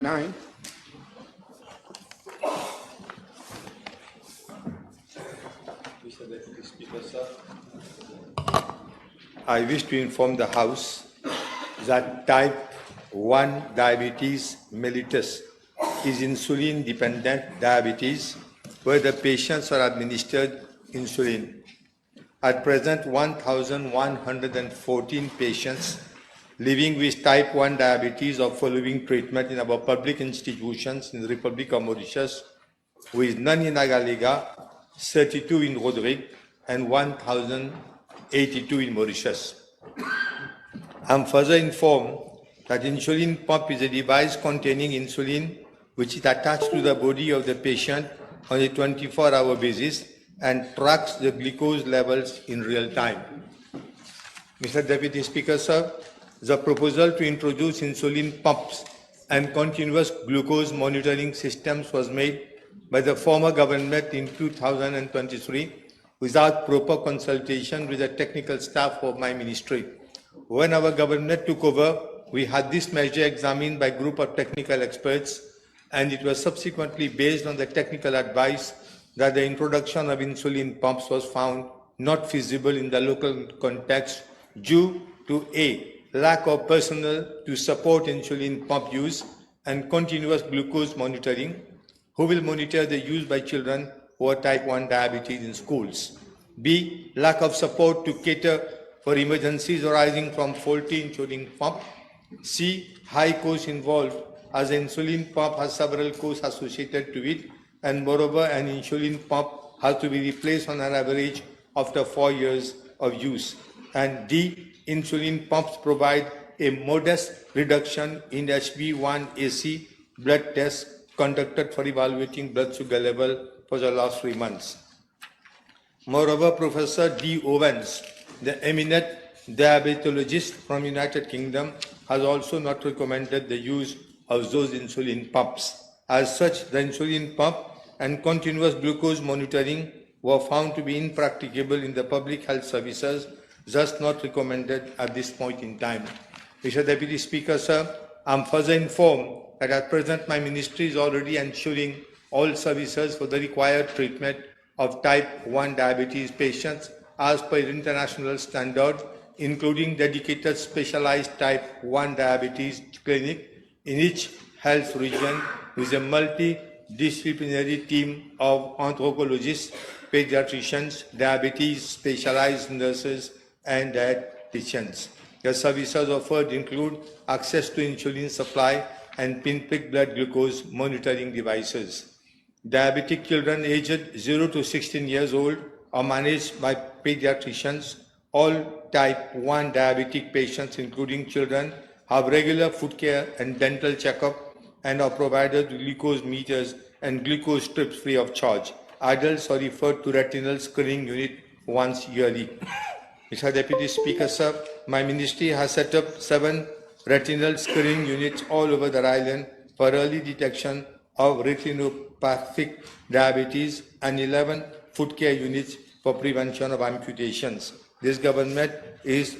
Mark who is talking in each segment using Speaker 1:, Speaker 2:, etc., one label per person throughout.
Speaker 1: 9.
Speaker 2: Mr. Deputy Speaker, sir, I wish to inform the House that type 1 diabetes mellitus is insulin-dependent diabetes where the patients are administered insulin. At present, 1,114 patients living with type 1 diabetes are following treatment in our public institutions in the Republic of Mauritius, with none in Agaliga, 32 in Rodrigue, and 1,082 in Mauritius. I'm further informed that insulin pump is a device containing insulin which is attached to the body of the patient on a 24-hour basis and tracks the glucose levels in real time. Mr. Deputy Speaker, sir, the proposal to introduce insulin pumps and continuous glucose monitoring systems was made by the former government in 2023 without proper consultation with the technical staff of my ministry. When our government took over, we had this measure examined by a group of technical experts, and it was subsequently based on the technical advice that the introduction of insulin pumps was found not feasible in the local context due to a lack of personnel to support insulin pump use and continuous glucose monitoring, who will monitor the use by children who are type 1 diabetes in schools. B, lack of support to cater for emergencies arising from faulty insulin pump. C, high costs involved as the insulin pump has several costs associated to it, and moreover an insulin pump has to be replaced on an average after 4 years of use. And D, insulin pumps provide a modest reduction in HbA1c blood tests conducted for evaluating blood sugar level for the last 3 months. Moreover, Professor D. Owens, the eminent diabetologist from United Kingdom, has also not recommended the use of those insulin pumps. As such, the insulin pump and continuous glucose monitoring were found to be impracticable in the public health services, thus not recommended at this point in time. Mr. Deputy Speaker, sir, I am further informed that at present my ministry is already ensuring all services for the required treatment of type 1 diabetes patients as per international standards, including dedicated specialized type 1 diabetes clinic in each health region with a multidisciplinary team of anthropologists, pediatricians, diabetes specialized nurses, and dietitians. The services offered include access to insulin supply and pinprick blood glucose monitoring devices. Diabetic children aged 0 to 16 years old are managed by pediatricians. All type 1 diabetic patients, including children, have regular foot care and dental checkup and are provided with glucose meters and glucose strips free of charge. Adults are referred to retinal screening unit once yearly. Mr. Deputy Speaker, sir, my ministry has set up 7 retinal screening units all over the island for early detection of retinopathic diabetes and 11 foot care units for prevention of amputations. This government is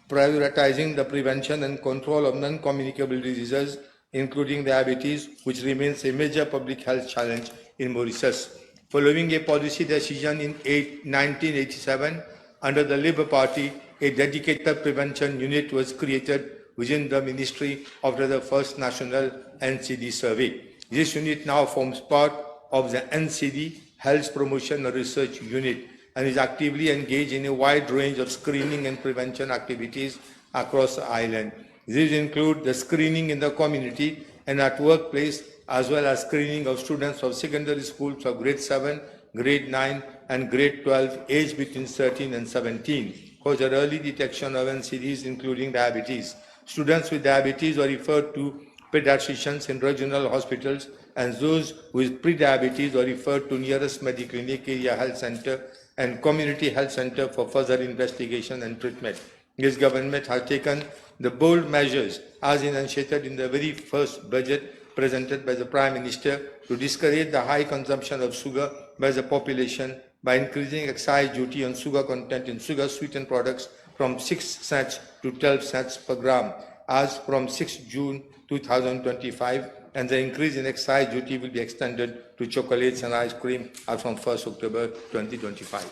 Speaker 2: prioritizing the prevention and control of non-communicable diseases, including diabetes, which remains a major public health challenge in Mauritius. Following a policy decision in 1987, under the Labour Party, a dedicated prevention unit was created within the ministry after the first national NCD survey. This unit now forms part of the NCD Health Promotion and Research Unit and is actively engaged in a wide range of screening and prevention activities across the island. These include the screening in the community and at workplace, as well as screening of students of secondary schools of grade 7, grade 9, and grade 12, aged between 13 and 17, for the early detection of NCDs, including diabetes. Students with diabetes are referred to pediatricians in regional hospitals, and those with pre-diabetes are referred to nearest Mediclinic area health center and community health center for further investigation and treatment. This government has taken the bold measures as enunciated in the very first budget presented by the Prime Minister to discourage the high consumption of sugar by the population by increasing excise duty on sugar content in sugar sweetened products from 6 cents to 12 cents per gram as from 6 June 2025, and the increase in excise duty will be extended to chocolates and ice cream as from 1st October 2025.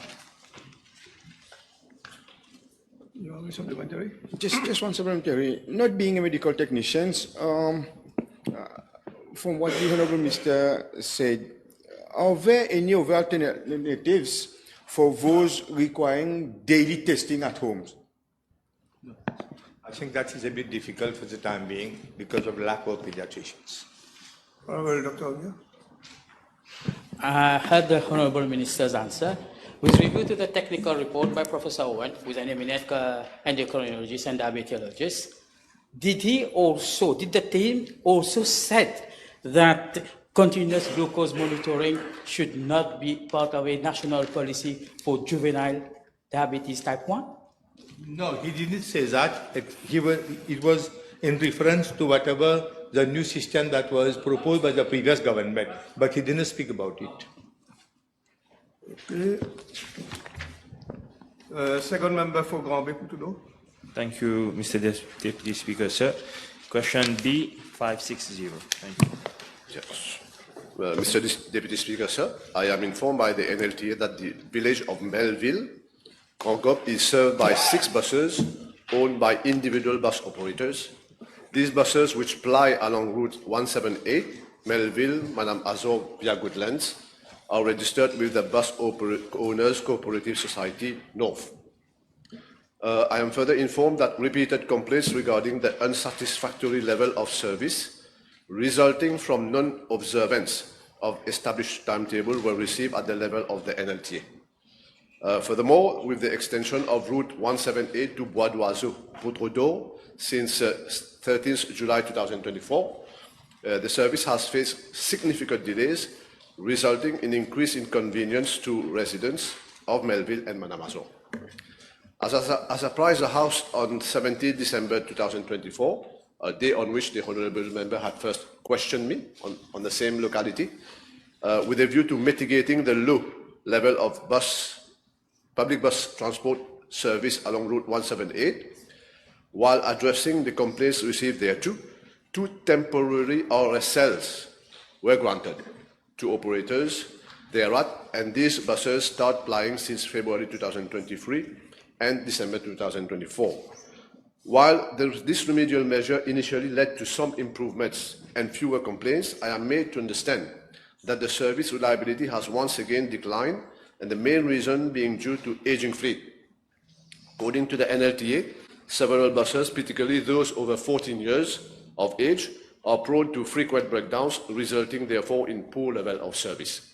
Speaker 1: You want supplementary?
Speaker 3: Just one supplementary. Not being a medical technician, from what the Honorable Minister said, are there any other alternatives for those requiring daily testing at homes?
Speaker 2: I think that is a bit difficult for the time being because of lack of pediatricians.
Speaker 1: Honorable Dr. Onya?
Speaker 4: I heard the Honorable Minister's answer. With review to the technical report by Professor Owen, who is an eminent endocrinologist and diabetologist, did the team also said that continuous glucose monitoring should not be part of a national policy for juvenile diabetes type 1?
Speaker 2: No, he didn't say that. It was in reference to whatever the new system that was proposed by the previous government, but he didn't speak about it.
Speaker 1: Okay. Second member for Grand Bay, Putudo.
Speaker 5: Thank you, Mr. Deputy Speaker, sir. Question B560. Thank you.
Speaker 6: Yes. Well, Mr. Deputy Speaker, sir, I am informed by the NLTA that the village of Melville, Kongkop, is served by 6 buses owned by individual bus operators. These buses, which ply along Route 178, Melville, Madame Azor via Goodlands, are registered with the Bus Owners Cooperative Society North. I am further informed that repeated complaints regarding the unsatisfactory level of service resulting from non-observance of established timetable were received at the level of the NLTA. Furthermore, with the extension of Route 178 to Bois d'Oiseau, Poutreau, since 13th July 2024, the service has faced significant delays, resulting in increased inconvenience to residents of Melville and Madame Azor. As I apprised the House on 17 December 2024, a day on which the Honourable Member had first questioned me on the same locality, with a view to mitigating the low level of public bus transport service along Route 178, while addressing the complaints received thereto, 2 temporary RSLs were granted to operators thereat, and these buses start plying since February 2023 and December 2024. While this remedial measure initially led to some improvements and fewer complaints, I am made to understand that the service reliability has once again declined, and the main reason being due to aging fleet. According to the NLTA, several buses, particularly those over 14 years of age, are prone to frequent breakdowns, resulting therefore in poor level of service.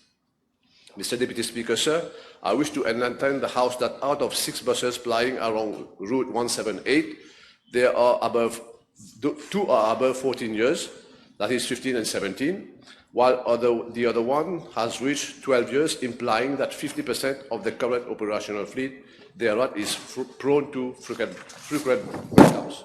Speaker 6: Mr. Deputy Speaker, sir, I wish to enlighten the House that out of 6 buses plying along Route 178, there are 2 are above 14 years, that is 15 and 17, while the other one has reached 12 years, implying that 50% of the current operational fleet thereat is prone to frequent breakdowns.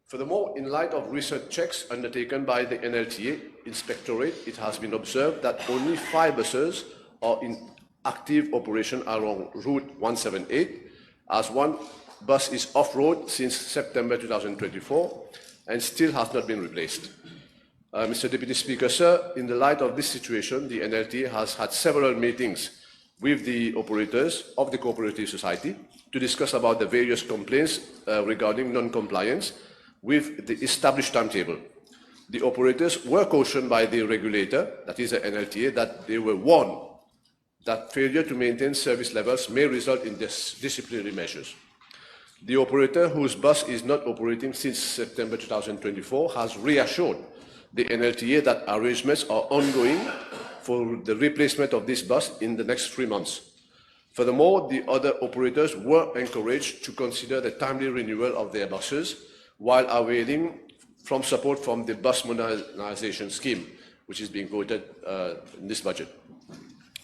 Speaker 6: Furthermore, in light of recent checks undertaken by the NLTA Inspectorate, it has been observed that only 5 buses are in active operation along Route 178, as 1 bus is off-road since September 2024 and still has not been replaced. Mr. Deputy Speaker, sir, in the light of this situation, the NLTA has had several meetings with the operators of the Cooperative Society to discuss about the various complaints regarding non-compliance with the established timetable. The operators were cautioned by the regulator, that is the NLTA, that they were warned that failure to maintain service levels may result in disciplinary measures. The operator, whose bus is not operating since September 2024, has reassured the NLTA that arrangements are ongoing for the replacement of this bus in the next 3 months. Furthermore, the other operators were encouraged to consider the timely renewal of their buses while availing from support from the bus modernization scheme, which is being voted in this budget.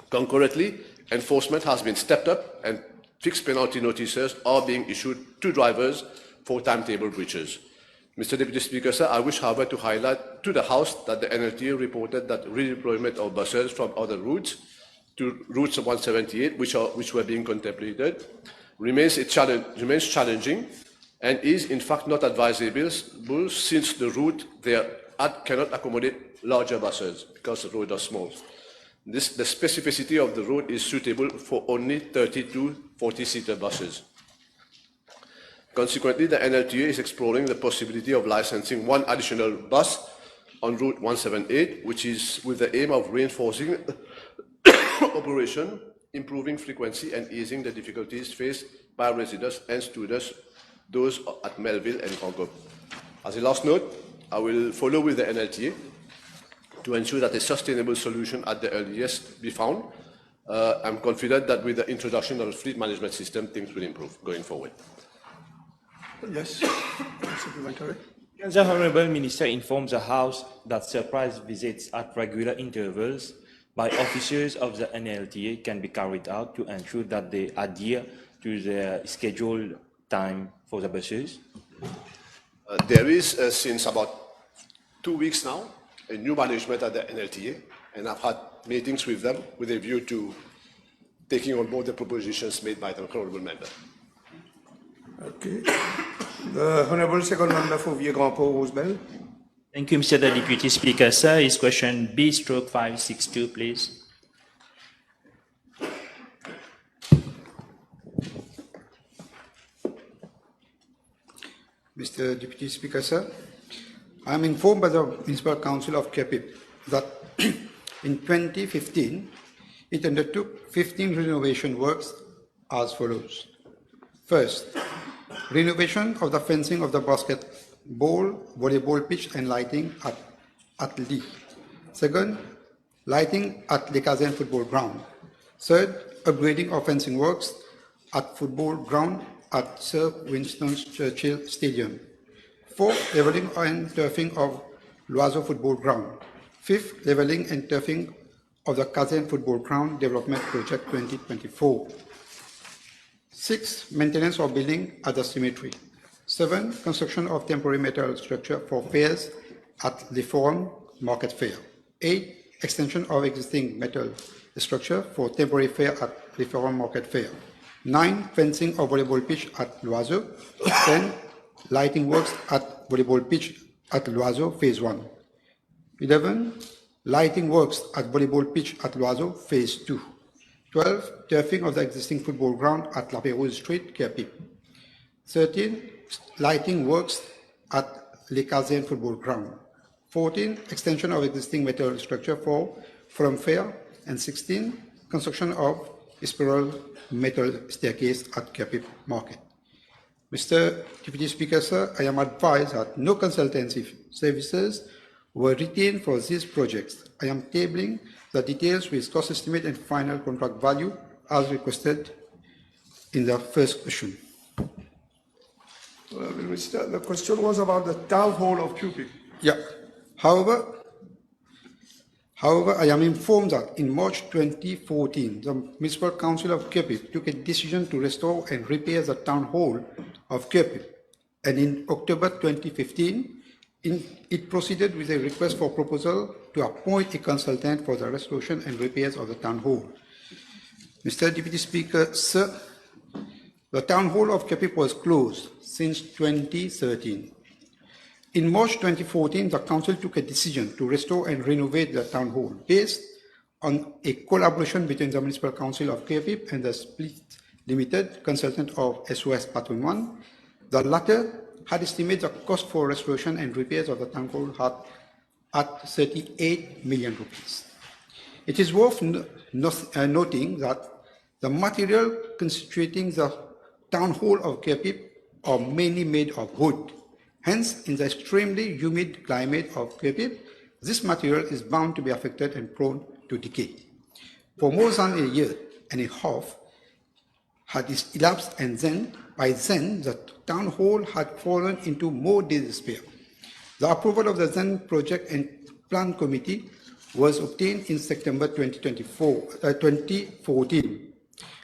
Speaker 6: Concurrently, enforcement has been stepped up and fixed penalty notices are being issued to drivers for timetable breaches. Mr. Deputy Speaker, sir, I wish, however, to highlight to the House that the NLTA reported that redeployment of buses from other routes to routes of 178, which were being contemplated, remains challenging and is in fact not advisable since the route cannot accommodate larger buses because the roads are small. The specificity of the road is suitable for only 30 to 40-seater buses. Consequently, the NLTA is exploring the possibility of licensing one additional bus on Route 178, which is with the aim of reinforcing operation, improving frequency, and easing the difficulties faced by residents and students, those at Melville and Congo. As a last note, I will follow with the NLTA to ensure that a sustainable solution at the earliest be found. I'm confident that with the introduction of a fleet management system, things will improve going forward.
Speaker 1: Yes, supplementary.
Speaker 5: The Honourable Minister informs the House that surprise visits at regular intervals by officers of the NLTA can be carried out to ensure that they adhere to the scheduled time for the buses.
Speaker 6: There is, since about 2 weeks now, a new management at the NLTA, and I've had meetings with them with a view to taking on board the propositions made by the honourable member.
Speaker 1: Okay. The Honourable Second Member for Vieux-Grand-Port, Rosebell.
Speaker 5: Thank you, Mr. the Deputy Speaker. Sir, is question B/562, please.
Speaker 7: Mr. Deputy Speaker, sir, I am informed by the Municipal Council of Kepip that in 2015, it undertook 15 renovation works as follows. First, renovation of the fencing of the basketball, volleyball pitch and lighting at Lee. Second, lighting at Le Cazen football ground. Third, upgrading of fencing works at football ground at Sir Winston Churchill Stadium. Fourth, levelling and turfing of Loiseau football ground. Fifth, levelling and turfing of the Cazen football ground development project 2024. Sixth, maintenance of building at the cemetery. 7. Construction of temporary metal structure for fairs at the Forum Market Fair. 8. Extension of existing metal structure for temporary fair at the Forum Market Fair. 9. Fencing of volleyball pitch at Loiseau. 10. Lighting works at volleyball pitch at Loiseau Phase 1. 11. Lighting works at volleyball pitch at Loiseau Phase 2. 12. Turfing of the existing football ground at La Pérouse Street, Kepip. 13. Lighting works at Le Cazen football ground. 14. Extension of existing metal structure for Forum Fair. And 16. Construction of spiral metal staircase at Kepip Market. Mr. Deputy Speaker, sir, I am advised that no consultancy services were retained for these projects. I am tabling the details with cost estimate and final contract value as requested in the first question.
Speaker 1: Mr. The question was about the town hall of Cupid.
Speaker 7: Yeah. However, I am informed that in March 2014, the Municipal Council of Kepip took a decision to restore and repair the town hall of Kepip. And in October 2015, it proceeded with a request for proposal to appoint a consultant for the restoration and repairs of the town hall. Mr. Deputy Speaker, sir, the town hall of Kepip was closed since 2013. In March 2014, the council took a decision to restore and renovate the town hall based on a collaboration between the Municipal Council of Kepip and the Split Limited consultant of SOS Patrimoine. The latter had estimated the cost for restoration and repairs of the town hall at 38 million rupees. It is worth noting that the material constituting the town hall of Kepip are mainly made of wood. Hence, in the extremely humid climate of Kepip, this material is bound to be affected and prone to decay. For more than a year and a half had elapsed, and by then the town hall had fallen into more despair. The approval of the then project and plan committee was obtained in September 2014.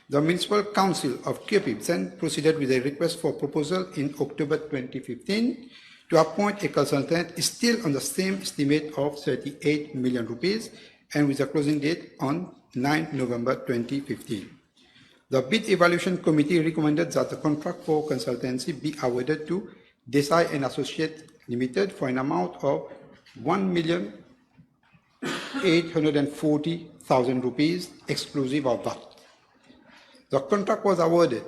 Speaker 7: The Municipal Council of Kepip then proceeded with a request for proposal in October 2015 to appoint a consultant still on the same estimate of 38 million rupees and with a closing date on 9 November 2015. The bid evaluation committee recommended that the contract for consultancy be awarded to Desai and Associates Limited for an amount of 1,840,000 rupees exclusive of VAT. The contract was awarded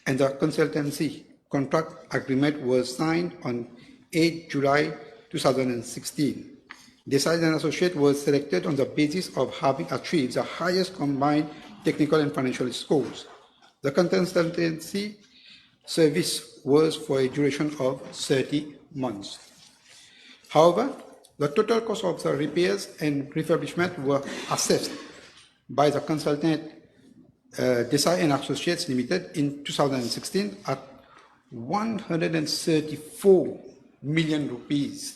Speaker 7: and the consultancy contract agreement was signed on 8 July 2016. Desai and Associates was selected on the basis of having achieved the highest combined technical and financial scores. The consultancy service was for a duration of 30 months. However, the total cost of the repairs and refurbishment were assessed by the consultant Desai and Associates Limited in 2016 at 134 million rupees.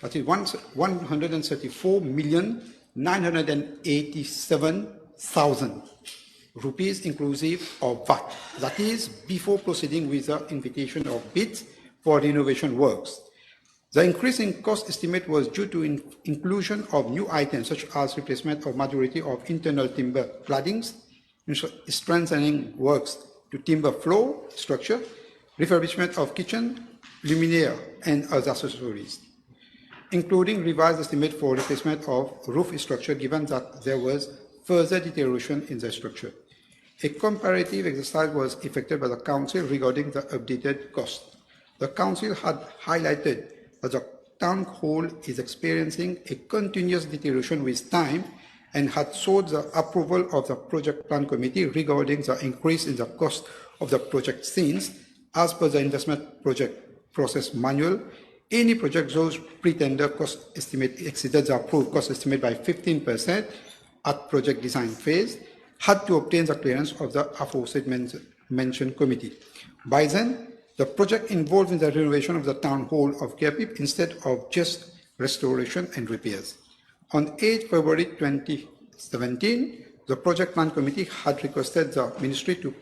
Speaker 7: That is 134,987,000 rupees inclusive of VAT. That is before proceeding with the invitation of bids for renovation works. The increase in cost estimate was due to inclusion of new items such as replacement of majority of internal timber claddings, strengthening works to timber floor structure, refurbishment of kitchen, luminaire, and other accessories, including revised estimate for replacement of roof structure given that there was further deterioration in the structure. A comparative exercise was effected by the Council regarding the updated cost. The Council had highlighted that the Town Hall is experiencing a continuous deterioration with time and had sought the approval of the Project Plan Committee regarding the increase in the cost of the project since, as per the investment project process manual, any project whose pre-tender cost estimate exceeded the approved cost estimate by 15% at project design phase had to obtain the clearance of the aforesaid mentioned committee. By then, the project involved in the renovation of the Town Hall of Kerpip instead of just restoration and repairs. On 8 February 2017, the Project Plan Committee had requested the Ministry to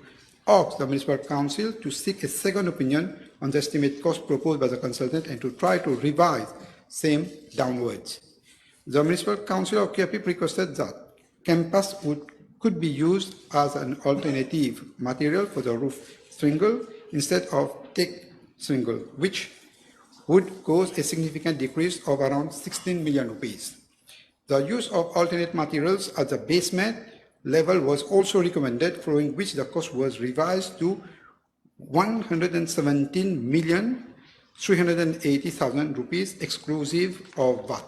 Speaker 7: ask the Municipal Council to seek a second opinion on the estimate cost proposed by the consultant and to try to revise same downwards. The Municipal Council of Kerpip requested that campus could be used as an alternative material for the roof shingle instead of thick shingle, which would cause a significant decrease of around 16 million rupees. The use of alternate materials at the basement level was also recommended, following which the cost was revised to 117,380,000 rupees exclusive of VAT.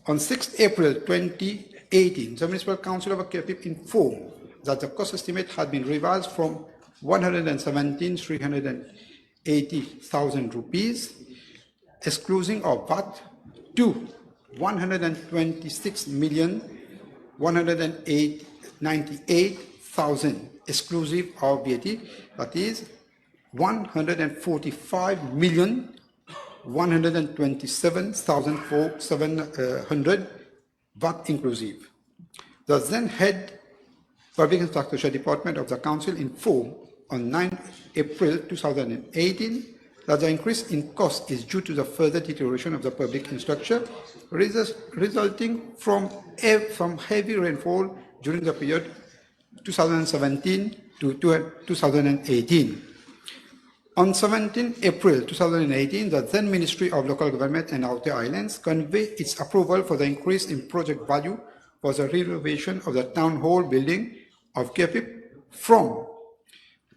Speaker 7: On 6 April 2018, the Municipal Council of Kerpip informed that the cost estimate had been revised from 117,380,000 rupees exclusive of VAT to 126,198,000 exclusive of VAT, that is 145,127,700 VAT inclusive. The then head Public Infrastructure Department of the Council informed on 9 April 2018 that the increase in cost is due to the further deterioration of the public infrastructure resulting from heavy rainfall during the period 2017 to 2018. On 17 April 2018, the then Ministry of Local Government and Outer Islands conveyed its approval for the increase in project value for the renovation of the Town Hall building of Kerpip from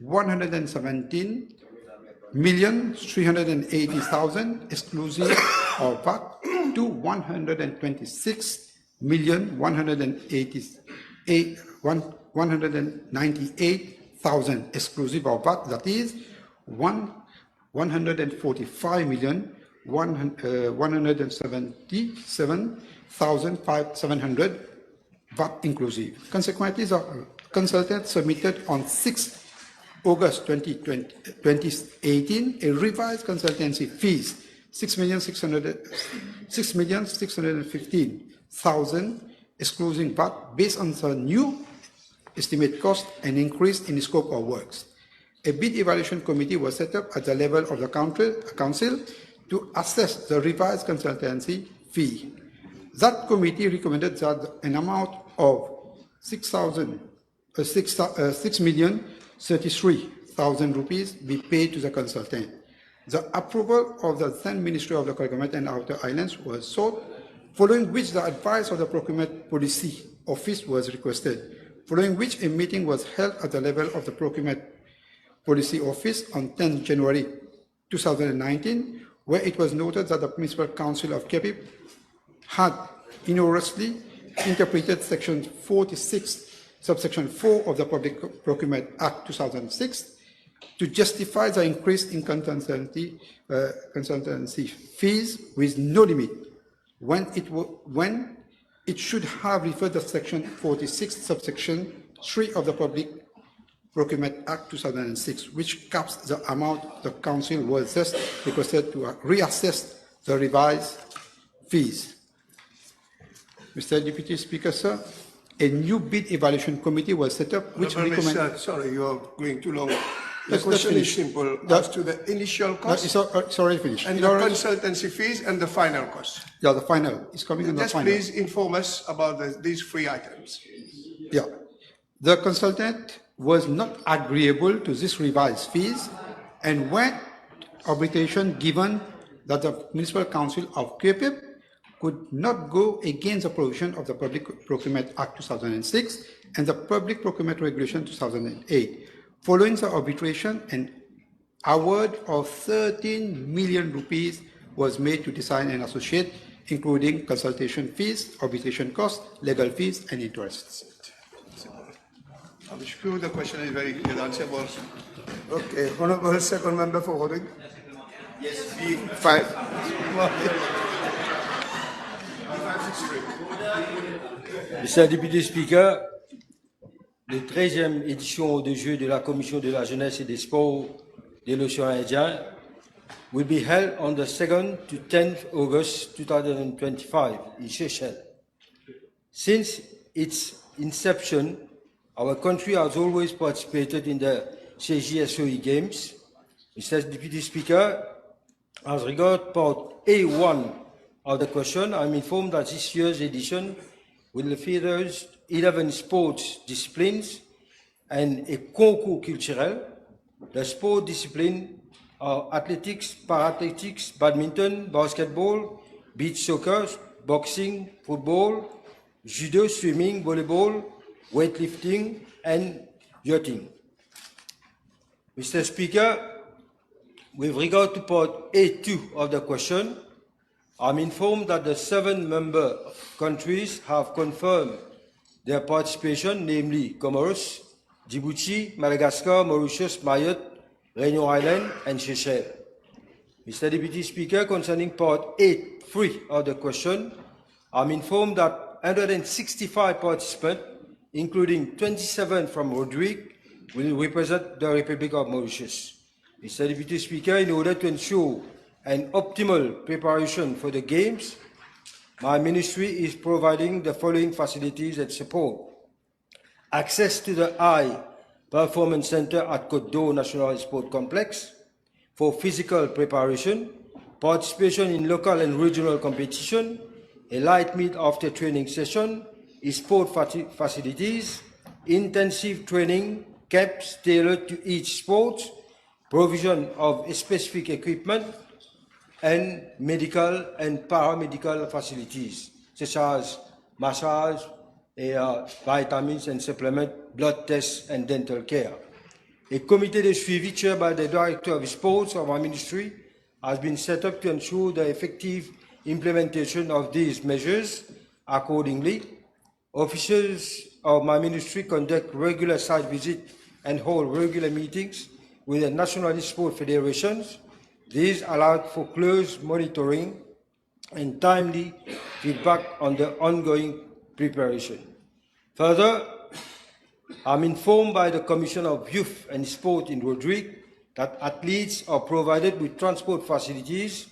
Speaker 7: 117,380,000 exclusive of VAT to 196,198,000 exclusive of VAT, that is 145,177,700 VAT inclusive. Consequently, the consultant submitted on 6 August 2018 a revised consultancy fees 6,615,000 excluding VAT based on the new estimate cost and increase in the scope of works. A bid evaluation committee was set up at the level of the council to assess the revised consultancy fee. That committee recommended that an amount of 6,033,000 rupees be paid to the consultant. the approval of the then Ministry of Local Government and Outer Islands was sought, following which the advice of the Procurement Policy Office was requested, following which a meeting was held at the level of the Procurement Policy Office on 10 January 2019, where it was noted that the Municipal Council of Kepi had erroneously interpreted Section 46, subsection 4 of the Public Procurement Act 2006 to justify the increase in consultancy fees with no limit, when it should have referred to Section 46, subsection 3 of the Public Procurement Act 2006, which caps the amount the Council was thus requested to reassess the revised fees. Mr. Deputy Speaker, sir, a new bid evaluation committee was set up, which recommended...
Speaker 1: Sorry, you are going too long. The
Speaker 7: Let's
Speaker 1: question is
Speaker 7: finish.
Speaker 1: simple. As to the initial cost
Speaker 7: It's already finished.
Speaker 1: and the consultancy fees and the final cost.
Speaker 7: Yeah, the final. It's coming in the
Speaker 1: Just
Speaker 7: final.
Speaker 1: please inform us about these three items.
Speaker 7: Yeah. The consultant was not agreeable to this revised fees and went arbitration given that the Municipal Council of Kepip could not go against the provision of the Public Procurement Act 2006 and the Public Procurement Regulation 2008. Following the arbitration, an award of 13 million rupees was made to Design and Associate, including consultation fees, arbitration costs, legal fees, and interests.
Speaker 1: I'm sure the question is very clear, answerable. Okay, Honorable Second Member for Rodrigue.
Speaker 3: Fine.
Speaker 8: Monsieur le Député Speaker, la 13e édition des Jeux de la Commission de la Jeunesse et des Sports de l'Océan Indien will be held on the 2nd to 10th August 2025 in Seychelles. Since its inception, our country has always participated in the CGSOE Games. Mr. Deputy Speaker, as regards part A1 of the question, I'm informed that this year's edition will feature 11 sports disciplines and a concours culturel. The sport disciplines are athletics, para-athletics, badminton, basketball, beach soccer, boxing, football, judo, swimming, volleyball, weightlifting, and yachting. Mr. Speaker, with regard to part A2 of the question, I'm informed that the 7 member countries have confirmed their participation, namely Comoros, Djibouti, Madagascar, Mauritius, Mayotte, Réunion Island, and Seychelles. Mr. Deputy Speaker, concerning part A3 of the question, I'm informed that 165 participants, including 27 from Rodrigue, will represent the Republic of Mauritius. Mr. Deputy Speaker, in order to ensure an optimal preparation for the Games, my ministry is providing the following facilities and support. Access to the High Performance Center at Côte d'Or National Sport Complex for physical preparation, participation in local and regional competition, a light meet after training session, sport facilities, intensive training camps tailored to each sport, provision of specific equipment, and medical and paramedical facilities, such as massage, vitamins and supplement, blood tests, and dental care. A committee de suivi chaired by the Director of Sports of our ministry has been set up to ensure the effective implementation of these measures. Accordingly, officers of my ministry conduct regular site visits and hold regular meetings with the national sport federations. These allowed for close monitoring and timely feedback on the ongoing preparation. Further, I'm informed by the Commission of Youth and Sport in Rodrigue that athletes are provided with transport facilities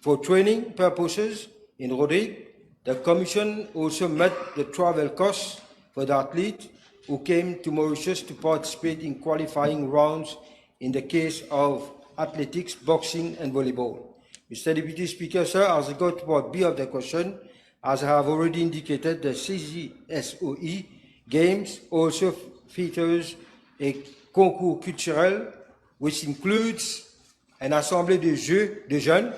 Speaker 8: for training purposes in Rodrigue. The Commission also met the travel costs for the athletes who came to Mauritius to participate in qualifying rounds in the case of athletics, boxing, and volleyball. Mr. Deputy Speaker, sir, as regards part B of the question, as I have already indicated, the CGSOE Games also features a concours culturel, which includes an assemblée de jeunes,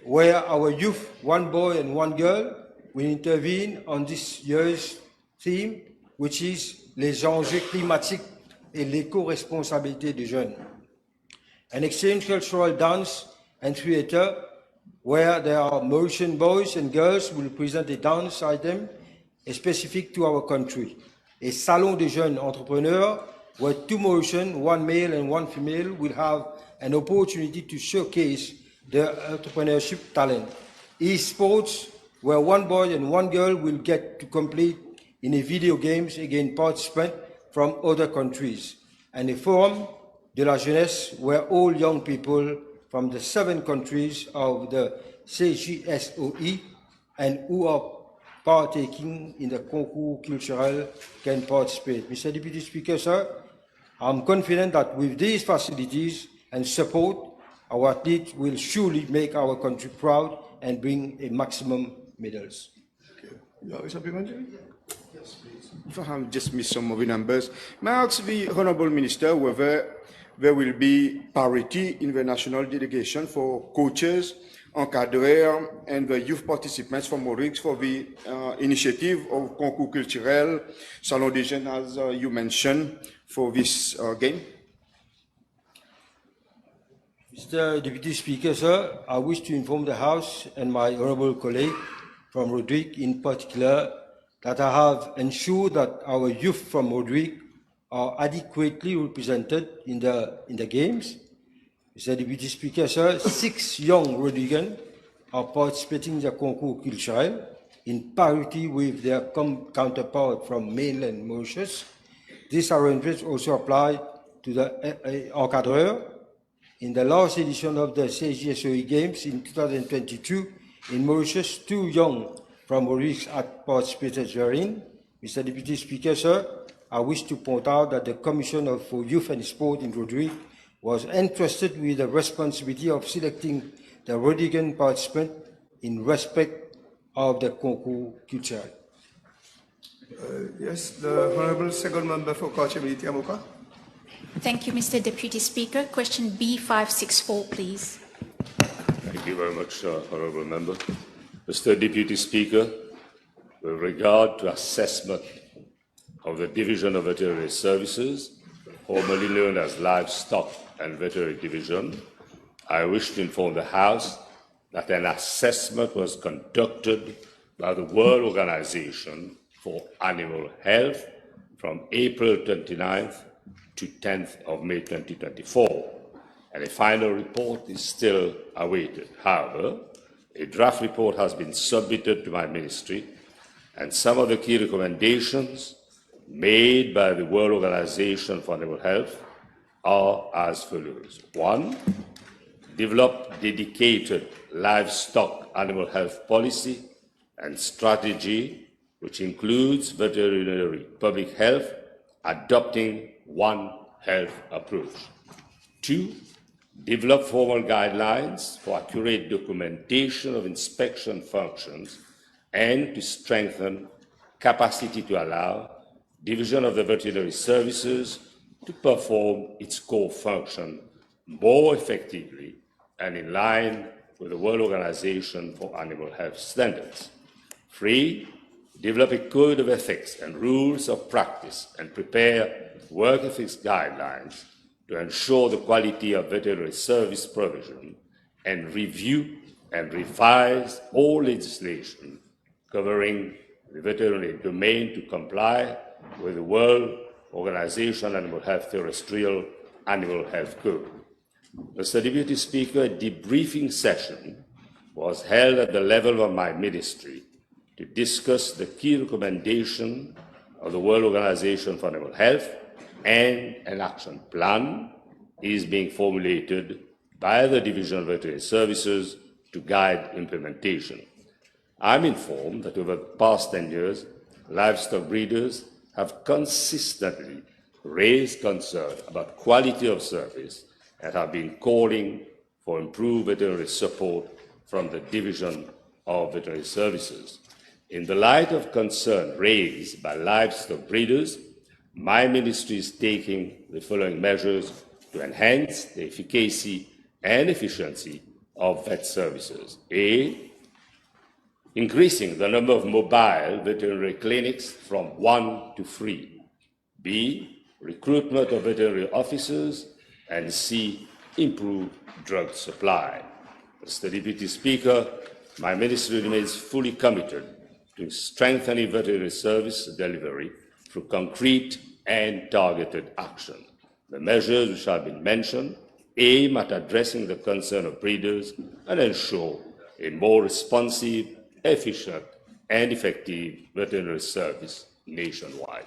Speaker 8: where our youth, one boy and one girl, will intervene on this year's theme, which is les enjeux climatiques et l'éco-responsabilité des jeunes. An exchange cultural dance and theater, where there are Mauritian boys and girls will present a dance item specific to our country. A salon de jeunes entrepreneurs, where 2 Mauritian, 1 male and 1 female, will have an opportunity to showcase their entrepreneurship talent. Esports, where 1 boy and 1 girl will get to compete in a video games against participants from other countries. And a forum de la jeunesse, where all young people from the 7 countries of the CJSOE and who are partaking in the concours culturel can participate. Mr. Deputy Speaker, sir, I'm confident that with these facilities and support, our athletes will surely make our country proud and bring a maximum medals.
Speaker 1: You have a supplementary?
Speaker 3: If I have just missed some of the numbers, may I ask the Honourable Minister whether there will be parity in the national delegation for coaches, encadreurs, and the youth participants from Mauritius for the initiative of Concours Culturel, Salon des Jeunes, as you mentioned, for this game?
Speaker 8: Mr. Deputy Speaker, sir, I wish to inform the House and my honourable colleague from Rodrigue in particular that I have ensured that our youth from Rodrigue are adequately represented in the games. Mr. Deputy Speaker, sir, 6 young Rodriguans are participating in the Concours Culturel in parity with their counterpart from mainland Mauritius. This arrangement also applies to the encadreur. In the last edition of the CGSOE Games in 2022, in Mauritius, 2 young from Mauritius had participated therein. Mr. Deputy Speaker, sir, I wish to point out that the Commissioner for Youth and Sport in Rodrigue was entrusted with the responsibility of selecting the Rodriguan participant in respect of the Concours Culturel.
Speaker 1: Yes, the Honourable Second Member for Coachability, Amoka.
Speaker 9: Thank you, Mr. Deputy Speaker. Question B564, please.
Speaker 10: Thank you very much, Honourable Member. Mr. Deputy Speaker, with regard to assessment of the Division of Veterinary Services, formerly known as Livestock and Veterinary Division, I wish to inform the House that an assessment was conducted by the World Organization for Animal Health from April 29th to 10th of May 2024, and a final report is still awaited. However, a draft report has been submitted to my ministry, and some of the key recommendations made by the World Organization for Animal Health are as follows. 1. Develop dedicated livestock animal health policy and strategy, which includes veterinary public health, adopting one health approach. 2. Develop formal guidelines for accurate documentation of inspection functions and to strengthen capacity to allow Division of the Veterinary Services to perform its core function more effectively and in line with the World Organization for Animal Health standards. 3. Develop a code of ethics and rules of practice and prepare work ethics guidelines to ensure the quality of veterinary service provision and review and revise all legislation covering the veterinary domain to comply with the World Organization Animal Health Terrestrial Animal Health Code. Mr. Deputy Speaker, a debriefing session was held at the level of my ministry to discuss the key recommendation of the World Organization for Animal Health, and an action plan is being formulated by the Division of Veterinary Services to guide implementation. I'm informed that over the past 10 years, livestock breeders have consistently raised concern about quality of service and have been calling for improved veterinary support from the Division of Veterinary Services. In the light of concern raised by livestock breeders, my ministry is taking the following measures to enhance the efficacy and efficiency of vet services. A, increasing the number of mobile veterinary clinics from 1 to 3. B, recruitment of veterinary officers. And C, improved drug supply. Mr. Deputy Speaker, my ministry remains fully committed to strengthening veterinary service delivery through concrete and targeted action. The measures which have been mentioned aim at addressing the concern of breeders and ensure a more responsive, efficient, and effective veterinary service nationwide.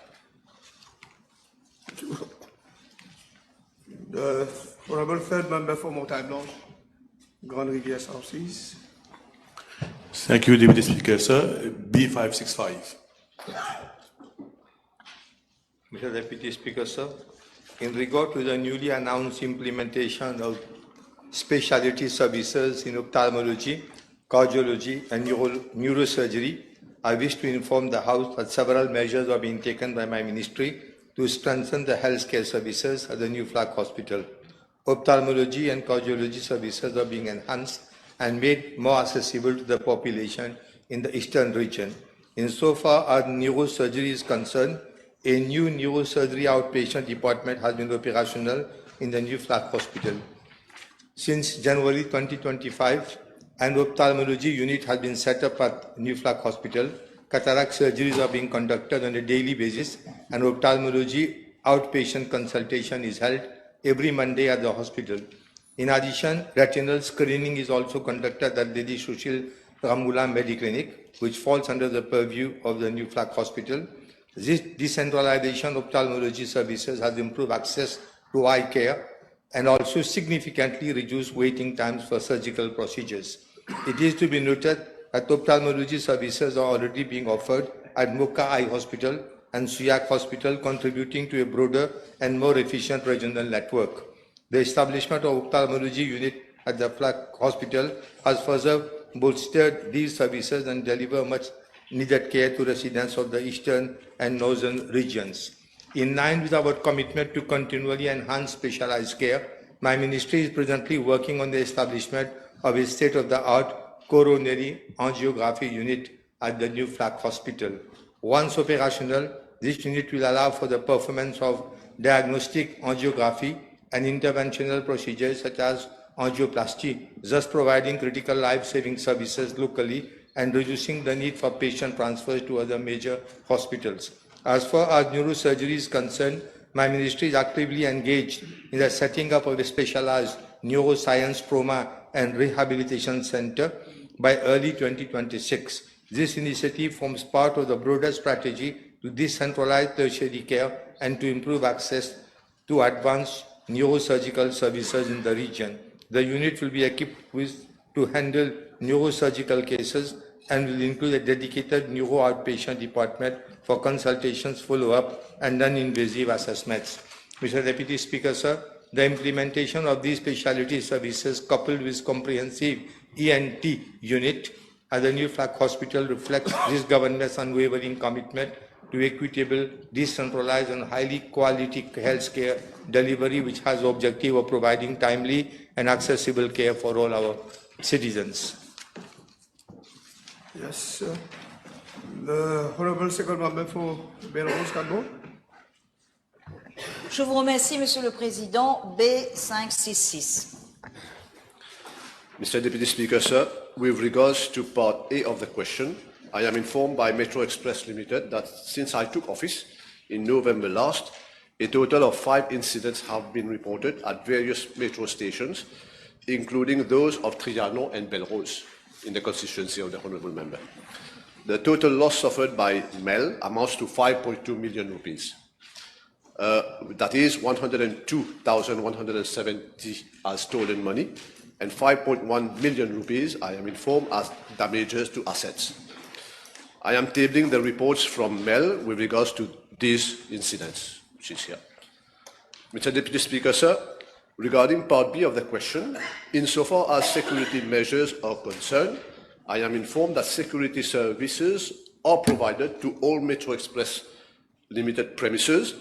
Speaker 1: The Honourable Third Member for Montagne Blanche, Grande Rivière Southeast.
Speaker 11: Thank you, Deputy Speaker, sir. B565.
Speaker 2: Mr. Deputy Speaker, sir, in regard to the newly announced implementation of specialty services in ophthalmology, cardiology, and neurosurgery, I wish to inform the House that several measures are being taken by my ministry to strengthen the healthcare services at the New Flag Hospital. Ophthalmology and cardiology services are being enhanced and made more accessible to the population in the eastern region. Insofar as neurosurgery is concerned, a new neurosurgery outpatient department has been operational in the New Flag Hospital. Since January 2025, an ophthalmology unit has been set up at New Flag Hospital. Cataract surgeries are being conducted on a daily basis, and ophthalmology outpatient consultation is held every Monday at the hospital. In addition, retinal screening is also conducted at Lady Sushil Ramula Mediclinic, which falls under the purview of the New Flag Hospital. This decentralization of ophthalmology services has improved access to eye care and also significantly reduced waiting times for surgical procedures. It is to be noted that ophthalmology services are already being offered at Mocha Eye Hospital and Suyak Hospital, contributing to a broader and more efficient regional network. The establishment of ophthalmology unit at the Flag Hospital has further bolstered these services and deliver much needed care to residents of the eastern and northern regions. In line with our commitment to continually enhance specialized care, my ministry is presently working on the establishment of a state-of-the-art coronary angiography unit at the New Flag Hospital. Once operational, this unit will allow for the performance of diagnostic angiography and interventional procedures such as angioplasty, thus providing critical life-saving services locally and reducing the need for patient transfers to other major hospitals. As far as neurosurgery is concerned, my ministry is actively engaged in the setting up of a specialized neuroscience trauma and rehabilitation center by early 2026. This initiative forms part of the broader strategy to decentralize tertiary care and to improve access to advanced neurosurgical services in the region. The unit will be equipped to handle neurosurgical cases and will include a dedicated neuro outpatient department for consultations, follow-up, and non-invasive assessments. Mr. Deputy Speaker, sir, the implementation of these specialty services coupled with comprehensive ENT unit at the New Flag Hospital reflects this government's unwavering commitment to equitable, decentralized, and highly quality health care delivery, which has the objective of providing timely and accessible care for all our citizens.
Speaker 1: Yes, sir. The Honourable Second Member for Belrose, Cadbo.
Speaker 12: Je vous remercie, Monsieur le Président. B566.
Speaker 6: Mr. Deputy Speaker, sir, with regards to Part A of the question, I am informed by Metro Express Limited that since I took office in November last, a total of 5 incidents have been reported at various metro stations, including those of Trianon and Belrose in the constituency of the Honourable Member. The total loss suffered by MEL amounts to 5.2 million rupees. That is 102,170 as stolen money and 5.1 million rupees, I am informed, as damages to assets. I am tabling the reports from MEL with regards to these incidents, which is here. Mr. Deputy Speaker, sir, regarding Part B of the question, insofar as security measures are concerned, I am informed that security services are provided to all Metro Express Limited premises,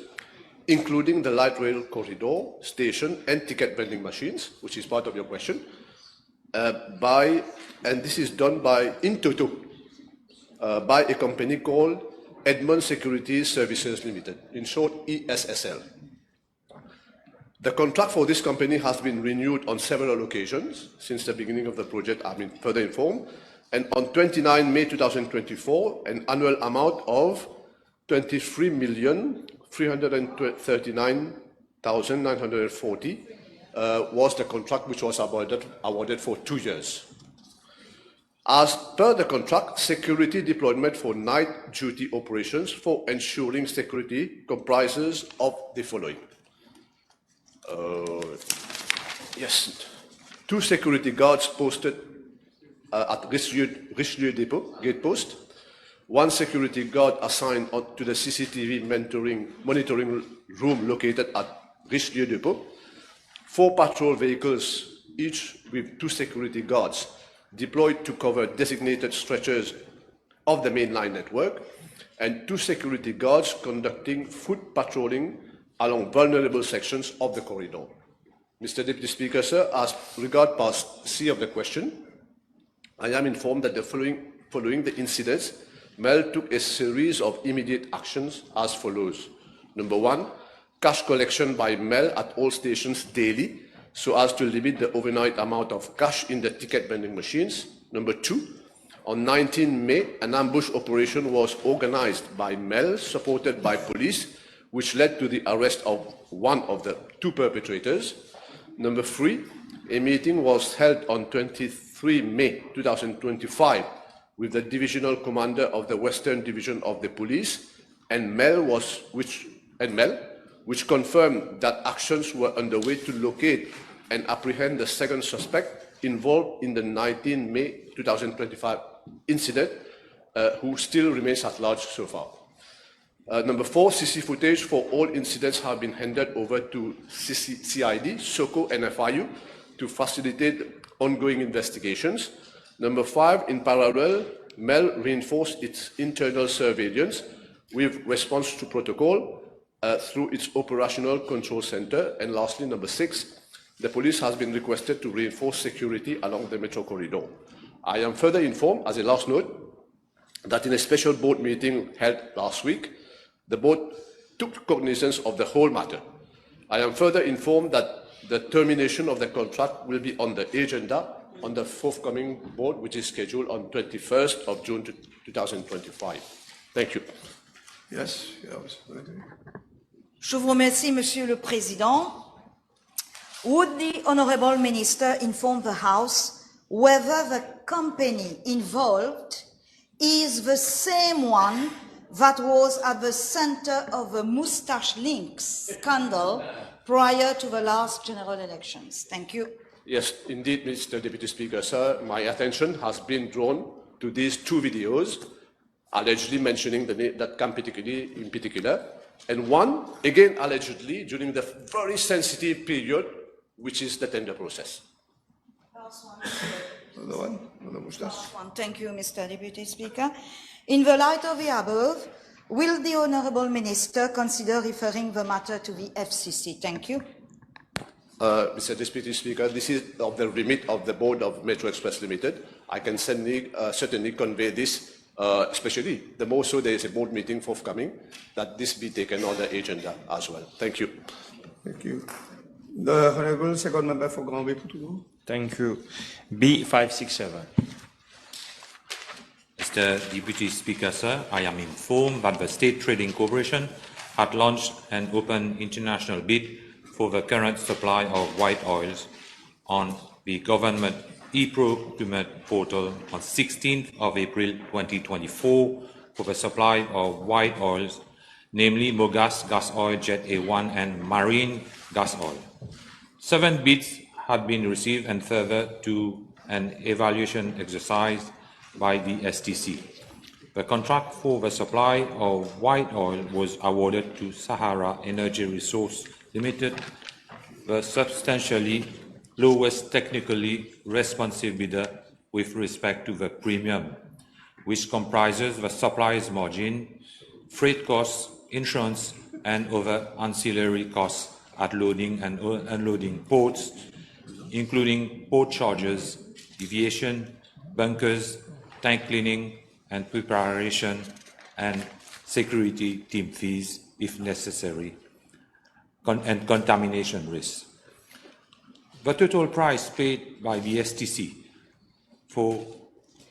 Speaker 6: including the light rail corridor, station, and ticket vending machines, which is part of your question, and this is done by, in toto, by a company called Edmond Security Services Limited, in short, ESSL. The contract for this company has been renewed on several occasions since the beginning of the project, I've been further informed, and on 29 May 2024, an annual amount of 23,339,940 was the contract which was awarded for 2 years. As per the contract, security deployment for night duty operations for ensuring security comprises of the following. Yes, 2 security guards posted at Richelieu Depot, gate post, 1 security guard assigned to the CCTV monitoring room located at Richelieu Depot, 4 patrol vehicles, each with 2 security guards, deployed to cover designated stretches of the mainline network, and 2 security guards conducting foot patrolling along vulnerable sections of the corridor. Mr. Deputy Speaker, sir, as regard part C of the question, I am informed that following the incidents, MEL took a series of immediate actions as follows. Number 1, cash collection by MEL at all stations daily, so as to limit the overnight amount of cash in the ticket vending machines. Number 2, on 19 May, an ambush operation was organized by MEL, supported by police, which led to the arrest of one of the 2 perpetrators. Number 3, a meeting was held on 23 May 2025 with the divisional commander of the Western Division of the Police and MEL, which confirmed that actions were underway to locate and apprehend the second suspect involved in the 19 May 2025 incident, who still remains at large so far. Number 4, CC footage for all incidents have been handed over to CID, SOCO, and FIU to facilitate ongoing investigations. Number 5, in parallel, MEL reinforced its internal surveillance with response to protocol through its operational control center. And lastly, number 6, the police has been requested to reinforce security along the metro corridor. I am further informed, as a last note, that in a special board meeting held last week, the board took cognizance of the whole matter. I am further informed that the termination of the contract will be on the agenda on the forthcoming board, which is scheduled on 21st of June 2025. Thank you.
Speaker 1: Yes.
Speaker 12: Je vous remercie, Monsieur le Président. Would the Honourable Minister inform the House whether the company involved is the same one that was at the center of the Moustache Links scandal prior to the last general elections? Thank you.
Speaker 6: Yes, indeed, Mr. Deputy Speaker, sir. My attention has been drawn to these 2 videos, allegedly mentioning that company in particular, and one, again, allegedly, during the very sensitive period, which is the tender process.
Speaker 12: Last one.
Speaker 1: Another one? Another Moustache?
Speaker 12: Last one. Thank you, Mr. Deputy Speaker. In the light of the above, will the Honourable Minister consider referring the matter to the FCC? Thank you.
Speaker 6: Mr. Deputy Speaker, this is of the remit of the Board of Metro Express Limited. I can certainly convey this, especially the more so there is a board meeting forthcoming, that this be taken on the agenda as well. Thank you.
Speaker 1: Thank you. The Honourable Second Member for Grand Portugal.
Speaker 5: Thank you. B567.
Speaker 13: Mr. Deputy Speaker, sir, I am informed that the State Trading Corporation had launched an open international bid for the current supply of white oils on the government e-procurement portal on 16th of April 2024 for the supply of white oils, namely Mogas gas oil, Jet A1 and marine gas oil. 7 bids had been received and further to an evaluation exercise by the STC. The contract for the supply of white oil was awarded to Sahara Energy Resource Limited, the substantially lowest technically responsive bidder with respect to the premium, which comprises the supplier's margin, freight costs, insurance, and other ancillary costs at loading and unloading ports, including port charges, deviation, bunkers, tank cleaning and preparation, and security team fees if necessary, and contamination risks. The total price paid by the STC for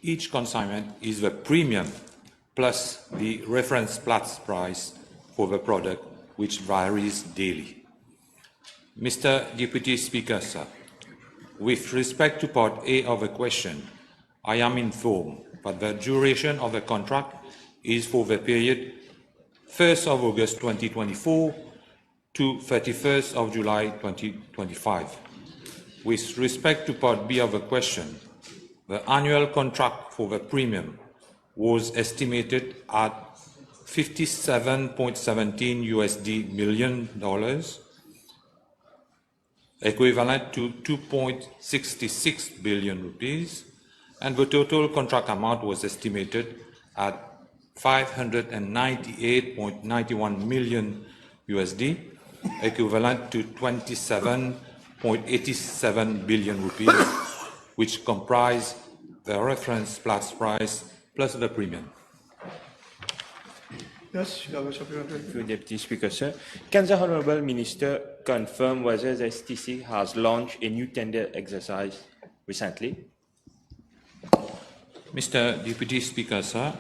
Speaker 13: each consignment is the premium plus the reference Platts price for the product, which varies daily. Mr. Deputy Speaker, sir, with respect to Part A of the question, I am informed that the duration of the contract is for the period 1st of August 2024 to 31st of July 2025. With respect to Part B of the question, the annual contract for the premium was estimated at $57.17 million, equivalent to 2.66 billion rupees, and the total contract amount was estimated at $598.91 million, equivalent to 27.87 billion rupees, which comprise the reference Platts price plus the premium.
Speaker 1: Yes, you have a supplementary.
Speaker 5: Thank you, Deputy Speaker, sir. Can the Honourable Minister confirm whether the STC has launched a new tender exercise recently?
Speaker 13: Mr. Deputy Speaker, sir,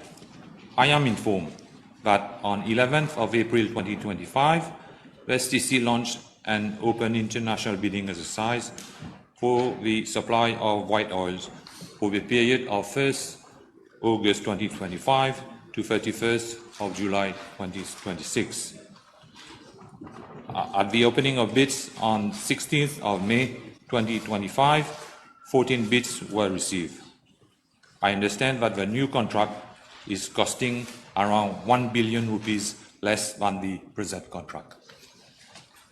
Speaker 13: I am informed that on 11th of April 2025, the STC launched an open international bidding exercise for the supply of white oils for the period of 1st August 2025 to 31st of July 2026. At the opening of bids on 16th of May 2025, 14 bids were received. I understand that the new contract is costing around 1 billion rupees less than the present contract.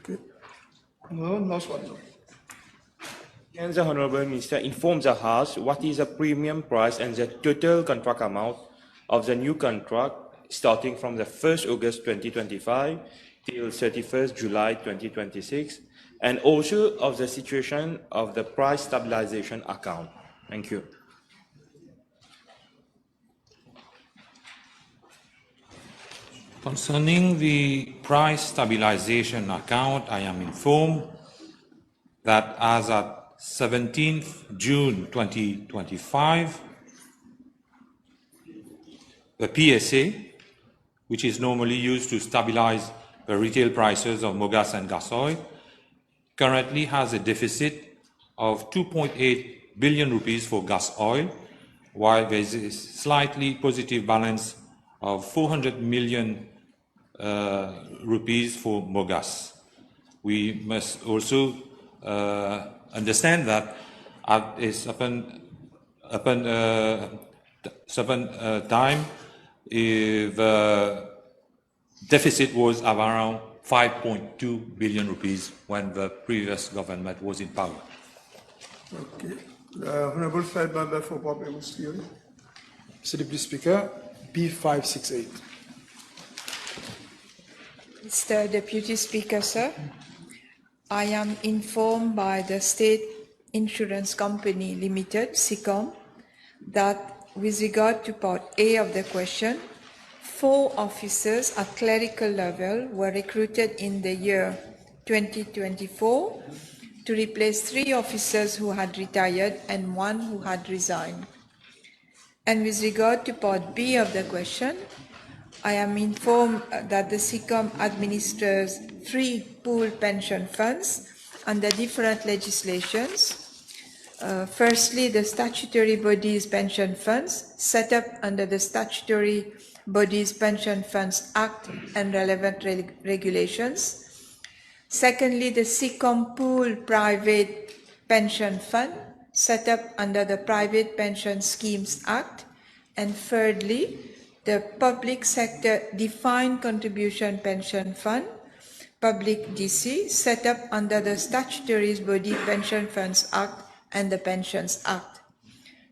Speaker 1: Okay. No, last one.
Speaker 5: Can the Honourable Minister inform the House what is the premium price and the total contract amount of the new contract starting from the 1st August 2025 till 31st July 2026, and also of the situation of the price stabilization account? Thank you.
Speaker 13: Concerning the price stabilization account, I am informed that as at 17th June 2025, the PSA, which is normally used to stabilize the retail prices of mogas and gas oil, currently has a deficit of 2.8 billion rupees for gas oil, while there is a slightly positive balance of 400 million rupees for mogas. We must also understand that at a certain time, the deficit was around 5.2 billion rupees when the previous government was in power.
Speaker 1: Okay. Honourable Third Member for Parliament's Theory.
Speaker 14: Mr. Deputy Speaker, B568.
Speaker 15: Mr. Deputy Speaker, sir, I am informed by the State Insurance Company Limited, SICOM, that with regard to Part A of the question, 4 officers at clerical level were recruited in the year 2024 to replace 3 officers who had retired and 1 who had resigned. And with regard to Part B of the question, I am informed that the SICOM administers 3 pool pension funds under different legislations. Firstly, the statutory bodies pension funds set up under the Statutory Bodies Pension Funds Act and relevant regulations. Secondly, the SICOM Pool Private Pension Fund set up under the Private Pension Schemes Act. And thirdly, the Public Sector Defined Contribution Pension Fund, Public DC, set up under the Statutory Body Pension Funds Act and the Pensions Act.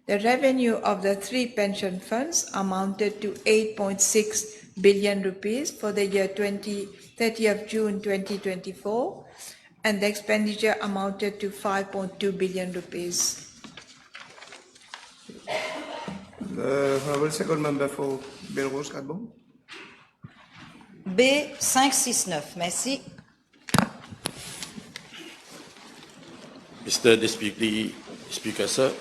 Speaker 15: The revenue of the 3 pension funds amounted to 8.6 billion rupees for the year 30th June 2024, and the expenditure amounted to 5.2 billion rupees.
Speaker 1: The Honourable Second Member for Belrose Cadbon.
Speaker 12: B569, merci.
Speaker 16: Mr. Deputy Speaker, sir,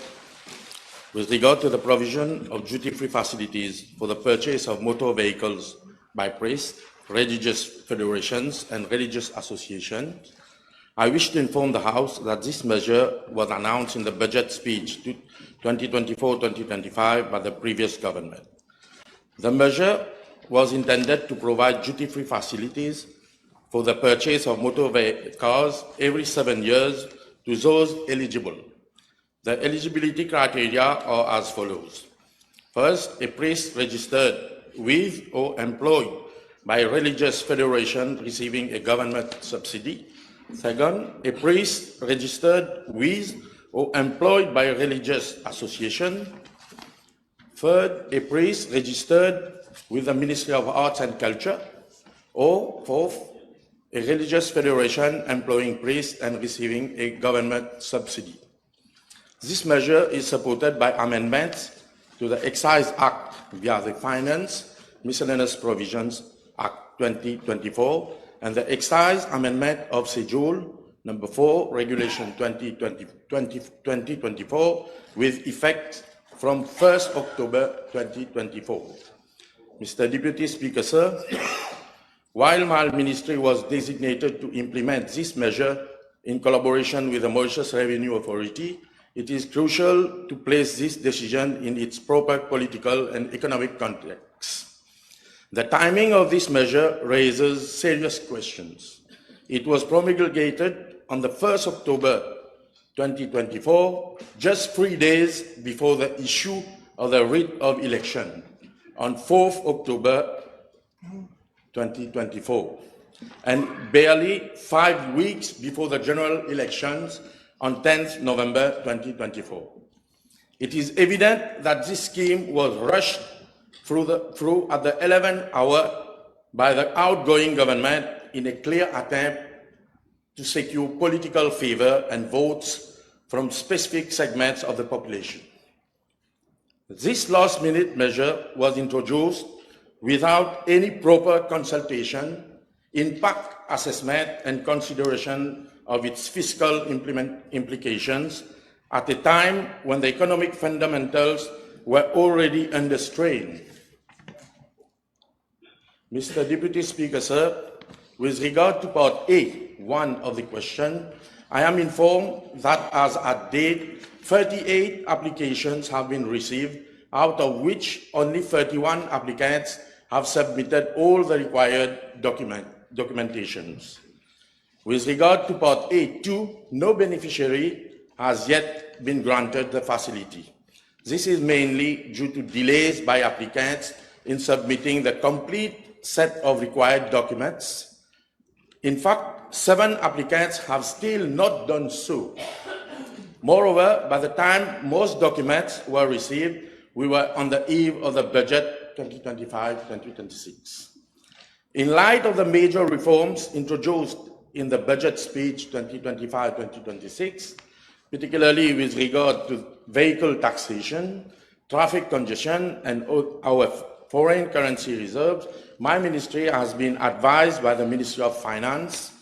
Speaker 16: with regard to the provision of duty-free facilities for the purchase of motor vehicles by priests, religious federations, and religious associations, I wish to inform the House that this measure was announced in the budget speech 2024-2025 by the previous government. The measure was intended to provide duty-free facilities for the purchase of motor cars every 7 years to those eligible. The eligibility criteria are as follows. First, a priest registered with or employed by a religious federation receiving a government subsidy. Second, a priest registered with or employed by a religious association. Third, a priest registered with the Ministry of Arts and Culture. Or fourth, a religious federation employing priests and receiving a government subsidy. This measure is supported by amendments to the Excise Act via the Finance Miscellaneous Provisions Act 2024 and the Excise Amendment of Schedule Number 4, Regulation 2024, with effect from 1st October 2024. Mr. Deputy Speaker, sir, while my ministry was designated to implement this measure in collaboration with the Mauritius Revenue Authority, it is crucial to place this decision in its proper political and economic context. The timing of this measure raises serious questions. It was promulgated on the 1st October 2024, just 3 days before the issue of the writ of election on 4th October 2024, and barely 5 weeks before the general elections on 10th November 2024. It is evident that this scheme was rushed through at the 11th hour by the outgoing government in a clear attempt to secure political favor and votes from specific segments of the population. This last-minute measure was introduced without any proper consultation, impact assessment, and consideration of its fiscal implications at a time when the economic fundamentals were already under strain. Mr. Deputy Speaker, sir, with regard to Part A1 of the question, I am informed that as at date, 38 applications have been received, out of which only 31 applicants have submitted all the required documentations. With regard to Part A2, no beneficiary has yet been granted the facility. This is mainly due to delays by applicants in submitting the complete set of required documents. In fact, 7 applicants have still not done so. Moreover, by the time most documents were received, we were on the eve of the budget 2025-2026. In light of the major reforms introduced in the budget speech 2025-2026, particularly with regard to vehicle taxation, traffic congestion, and our foreign currency reserves, my ministry has been advised by the Ministry of Finance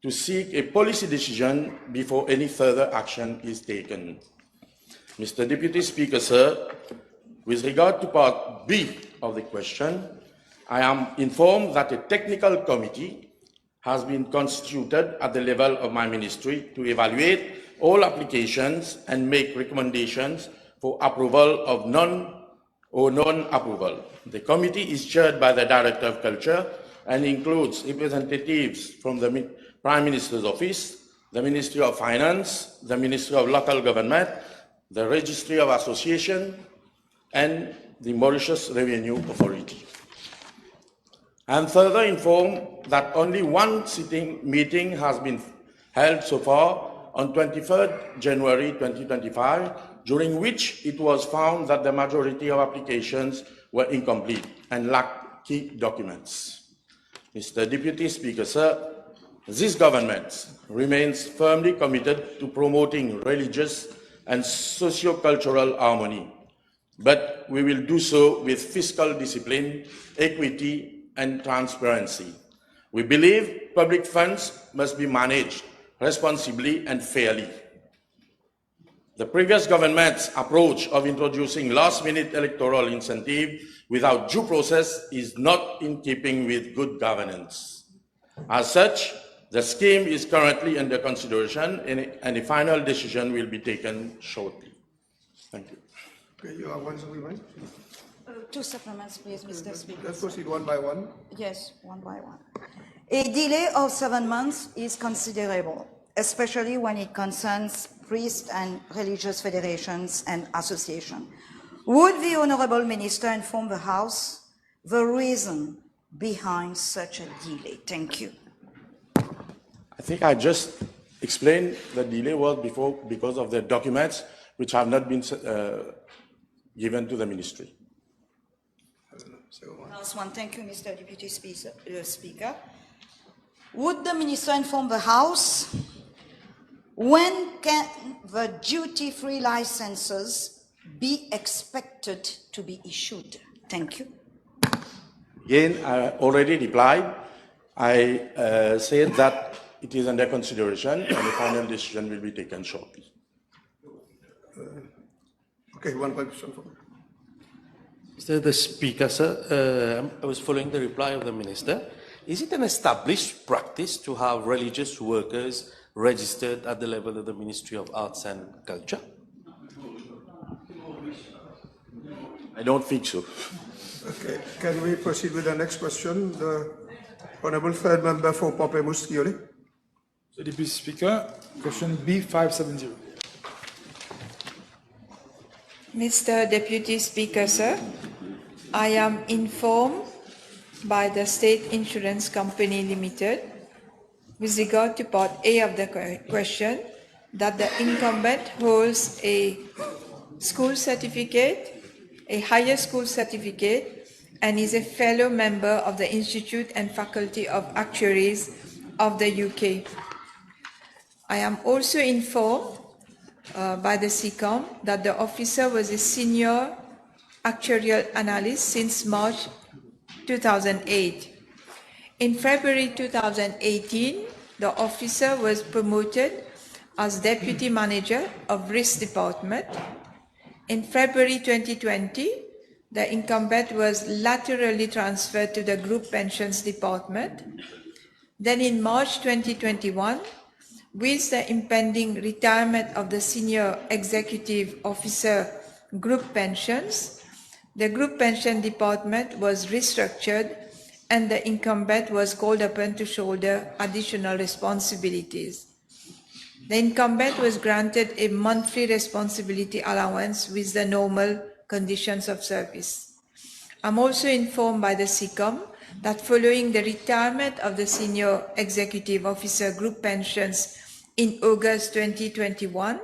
Speaker 16: to seek a policy decision before any further action is taken. Mr. Deputy Speaker, sir, with regard to Part B of the question, I am informed that a technical committee has been constituted at the level of my ministry to evaluate all applications and make recommendations for approval of non-approval. The committee is chaired by the Director of Culture and includes representatives from the Prime Minister's Office, the Ministry of Finance, the Ministry of Local Government, the Registry of Association, and the Mauritius Revenue Authority. I am further informed that only one meeting has been held so far on 23rd January 2025, during which it was found that the majority of applications were incomplete and lacked key documents. Mr. Deputy Speaker, sir, this government remains firmly committed to promoting religious and socio-cultural harmony, but we will do so with fiscal discipline, equity, and transparency. We believe public funds must be managed responsibly and fairly. The previous government's approach of introducing last-minute electoral incentive without due process is not in keeping with good governance. As such, the scheme is currently under consideration and a final decision will be taken shortly. Thank you.
Speaker 1: Okay, you have one supplement?
Speaker 12: Two supplements, please, Mr. Speaker.
Speaker 1: Let's proceed one by one.
Speaker 12: Yes, one by one. A delay of 7 months is considerable, especially when it concerns priests and religious federations and associations. Would the Honourable Minister inform the House the reason behind such a delay? Thank you.
Speaker 16: I think I just explained the delay was because of the documents which have not been given to the ministry.
Speaker 12: Last one. Thank you, Mr. Deputy Speaker. Would the Minister inform the House when can the duty-free licenses be expected to be issued? Thank you.
Speaker 16: Again, I already replied. I said that it is under consideration and the final decision will be taken shortly.
Speaker 1: Okay, one question for
Speaker 17: Mr. the Speaker, sir, I was following the reply of the Minister. Is it an established practice to have religious workers registered at the level of the Ministry of Arts and Culture?
Speaker 16: I don't think so.
Speaker 1: Okay, can we proceed with the next question? The Honourable Third Member for Pamplemousse Riolé.
Speaker 14: So, Deputy Speaker, question B570.
Speaker 15: Mr. Deputy Speaker, sir, I am informed by the State Insurance Company Limited with regard to part A of the question that the incumbent holds a school certificate, a higher school certificate, and is a fellow member of the Institute and Faculty of Actuaries of the UK. I am also informed by the SECOM that the officer was a senior actuarial analyst since March 2008. In February 2018, the officer was promoted as Deputy Manager of Risk Department. In February 2020, the incumbent was laterally transferred to the Group Pensions Department. Then in March 2021, with the impending retirement of the Senior Executive Officer Group Pensions, the Group Pension Department was restructured and the incumbent was called upon to shoulder additional responsibilities. The incumbent was granted a monthly responsibility allowance with the normal conditions of service. I'm also informed by the SECOM that following the retirement of the Senior Executive Officer Group Pensions in August 2021,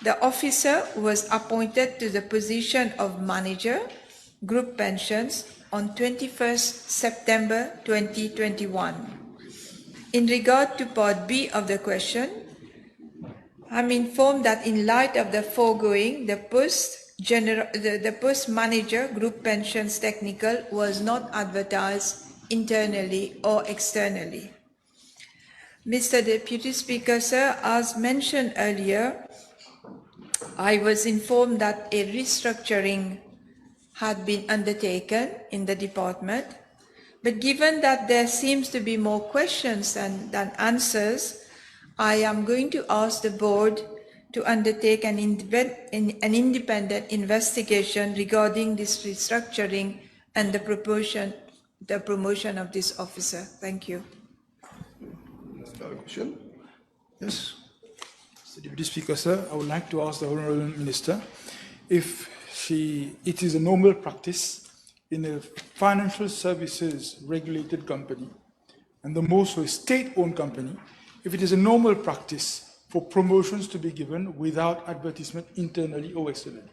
Speaker 15: the officer was appointed to the position of Manager, Group Pensions, on 21st September 2021. In regard to part B of the question, I'm informed that in light of the foregoing, the post Manager Group Pensions Technical was not advertised internally or externally. Mr. Deputy Speaker, sir, as mentioned earlier, I was informed that a restructuring had been undertaken in the department, but given that there seems to be more questions than answers, I am going to ask the board to undertake an independent investigation regarding this restructuring and the promotion of this officer. Thank you.
Speaker 1: Yes.
Speaker 14: Mr. Deputy Speaker, sir, I would like to ask the Honourable Minister if it is a normal practice in a financial services regulated company, and the more so a state-owned company, if it is a normal practice for promotions to be given without advertisement internally or externally.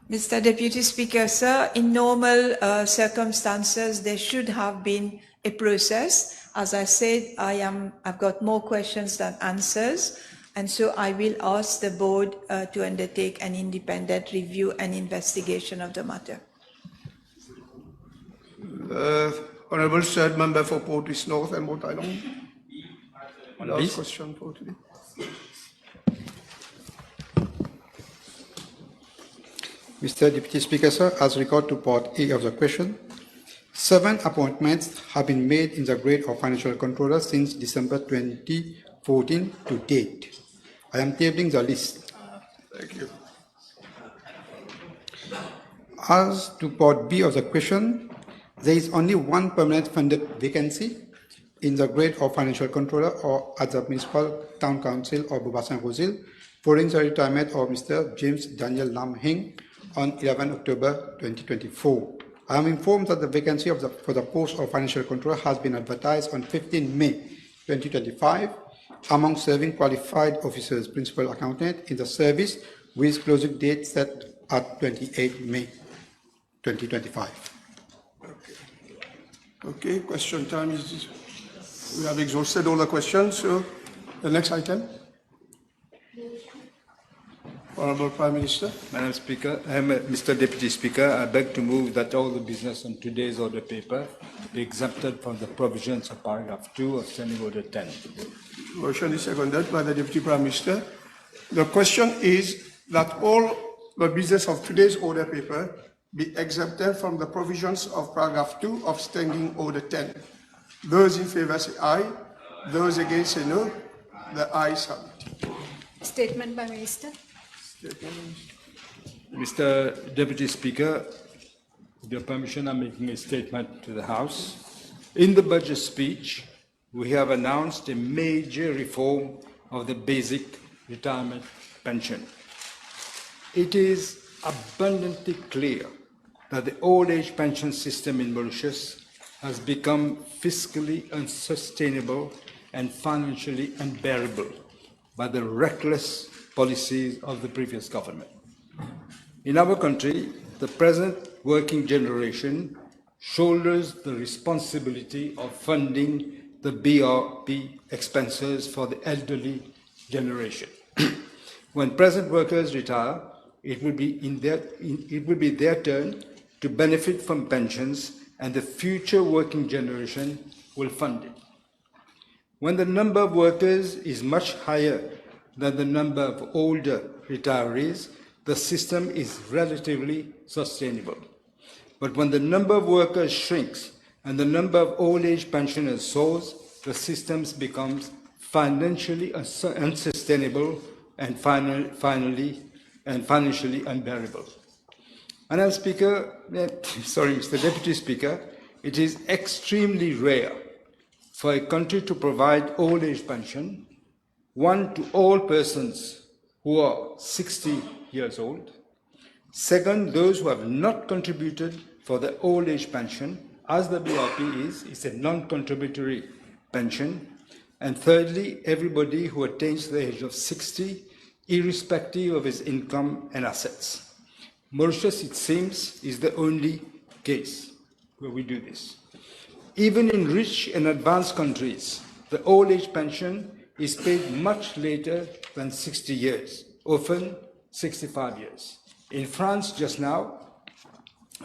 Speaker 15: Mr. Deputy Speaker, sir, in normal circumstances, there should have been a process. As I said, I've got more questions than answers, and so I will ask the board to undertake an independent review and investigation of the matter.
Speaker 1: Honourable third member for Port East North and Port Island. Last question for today.
Speaker 7: Mr. Deputy Speaker, sir, as regard to Part A of the question, 7 appointments have been made in the grade of Financial Controller since December 2014 to date. I am tabling the list.
Speaker 1: Thank you.
Speaker 7: As to Part B of the question, there is only 1 permanent funded vacancy in the grade of Financial Controller or at the Municipal Town Council of Bourg-Saint-Rosil following the retirement of Mr. James Daniel Lam Hing on 11 October 2024. I am informed that the vacancy for the post of Financial Controller has been advertised on 15 May 2025 among serving qualified officers, principal accountant in the service with closing date set at 28 May 2025.
Speaker 1: Okay, question time is, we have exhausted all the questions, so the next item. Honourable Prime Minister.
Speaker 18: Madam Speaker, Mr. Deputy Speaker, I beg to move that all the business on today's order paper be exempted from the provisions of paragraph 2 of Standing Order 10.
Speaker 1: Motion is seconded by the Deputy Prime Minister. The question is that all the business of today's order paper be exempted from the provisions of paragraph 2 of Standing Order 10. Those in favour say aye. Those against say no. The ayes have it.
Speaker 9: Statement by Minister.
Speaker 18: Mr. Deputy Speaker, with your permission, I'm making a statement to the House. In the budget speech, we have announced a major reform of the basic retirement pension. It is abundantly clear that the old age pension system in Mauritius has become fiscally unsustainable and financially unbearable by the reckless policies of the previous government. In our country, the present working generation shoulders the responsibility of funding the BRP expenses for the elderly generation. When present workers retire, it will be their turn to benefit from pensions, and the future working generation will fund it. When the number of workers is much higher than the number of older retirees, the system is relatively sustainable. But when the number of workers shrinks and the number of old age pensioners soars, the system becomes financially unsustainable and financially unbearable. Madam Speaker, Mr. Deputy Speaker, it is extremely rare for a country to provide old age pension, one to all persons who are 60 years old. Second, those who have not contributed for the old age pension, as the BRP is, it's a non-contributory pension. And thirdly, everybody who attains the age of 60, irrespective of his income and assets. Mauritius, it seems, is the only case where we do this. Even in rich and advanced countries, the old age pension is paid much later than 60 years, often 65 years. In France, just now,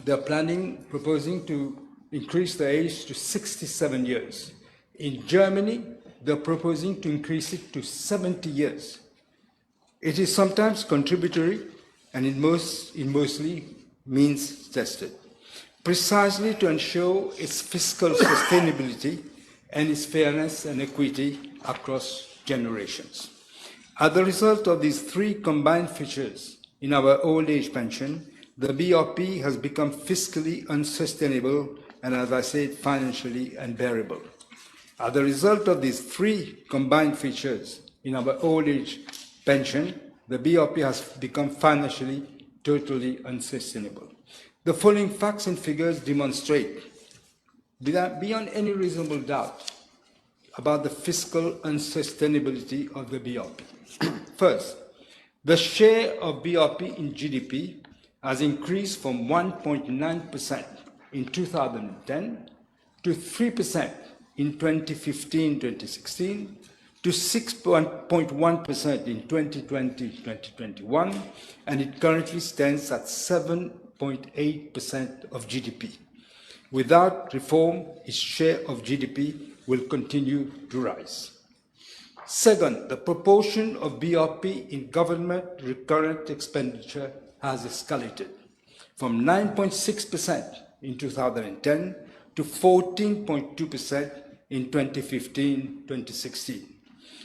Speaker 18: they're proposing to increase the age to 67 years. In Germany, they're proposing to increase it to 70 years. It is sometimes contributory and it mostly means tested, precisely to ensure its fiscal sustainability and its fairness and equity across generations. As a result of these three combined features in our old age pension, the BRP has become fiscally unsustainable and, as I said, financially unbearable. As a result of these three combined features in our old age pension, the BRP has become financially totally unsustainable. The following facts and figures demonstrate, beyond any reasonable doubt, about the fiscal unsustainability of the BRP. First, the share of BRP in GDP has increased from 1.9% in 2010 to 3% in 2015-2016, to 6.1% in 2020-2021, and it currently stands at 7.8% of GDP. Without reform, its share of GDP will continue to rise. Second, the proportion of BRP in government recurrent expenditure has escalated from 9.6% in 2010 to 14.2% in 2015-2016.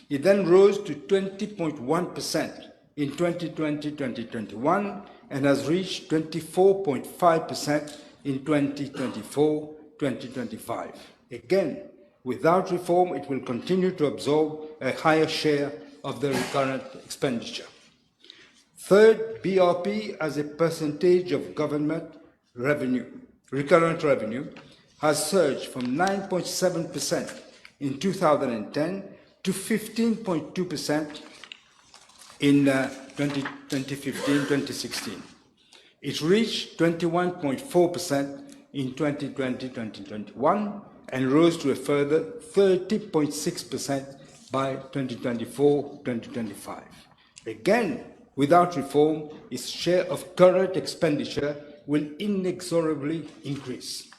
Speaker 18: It then rose to 20.1% in 2020-2021 and has reached 24.5% in 2024-2025. Again, without reform, it will continue to absorb a higher share of the recurrent expenditure. Third, BRP as a percentage of government revenue, recurrent revenue, has surged from 9.7% in 2010 to 15.2% in 2015-2016. It reached 21.4% in 2020-2021 and rose to a further 30.6% by 2024-2025. Again, without reform, its share of current expenditure will inexorably increase.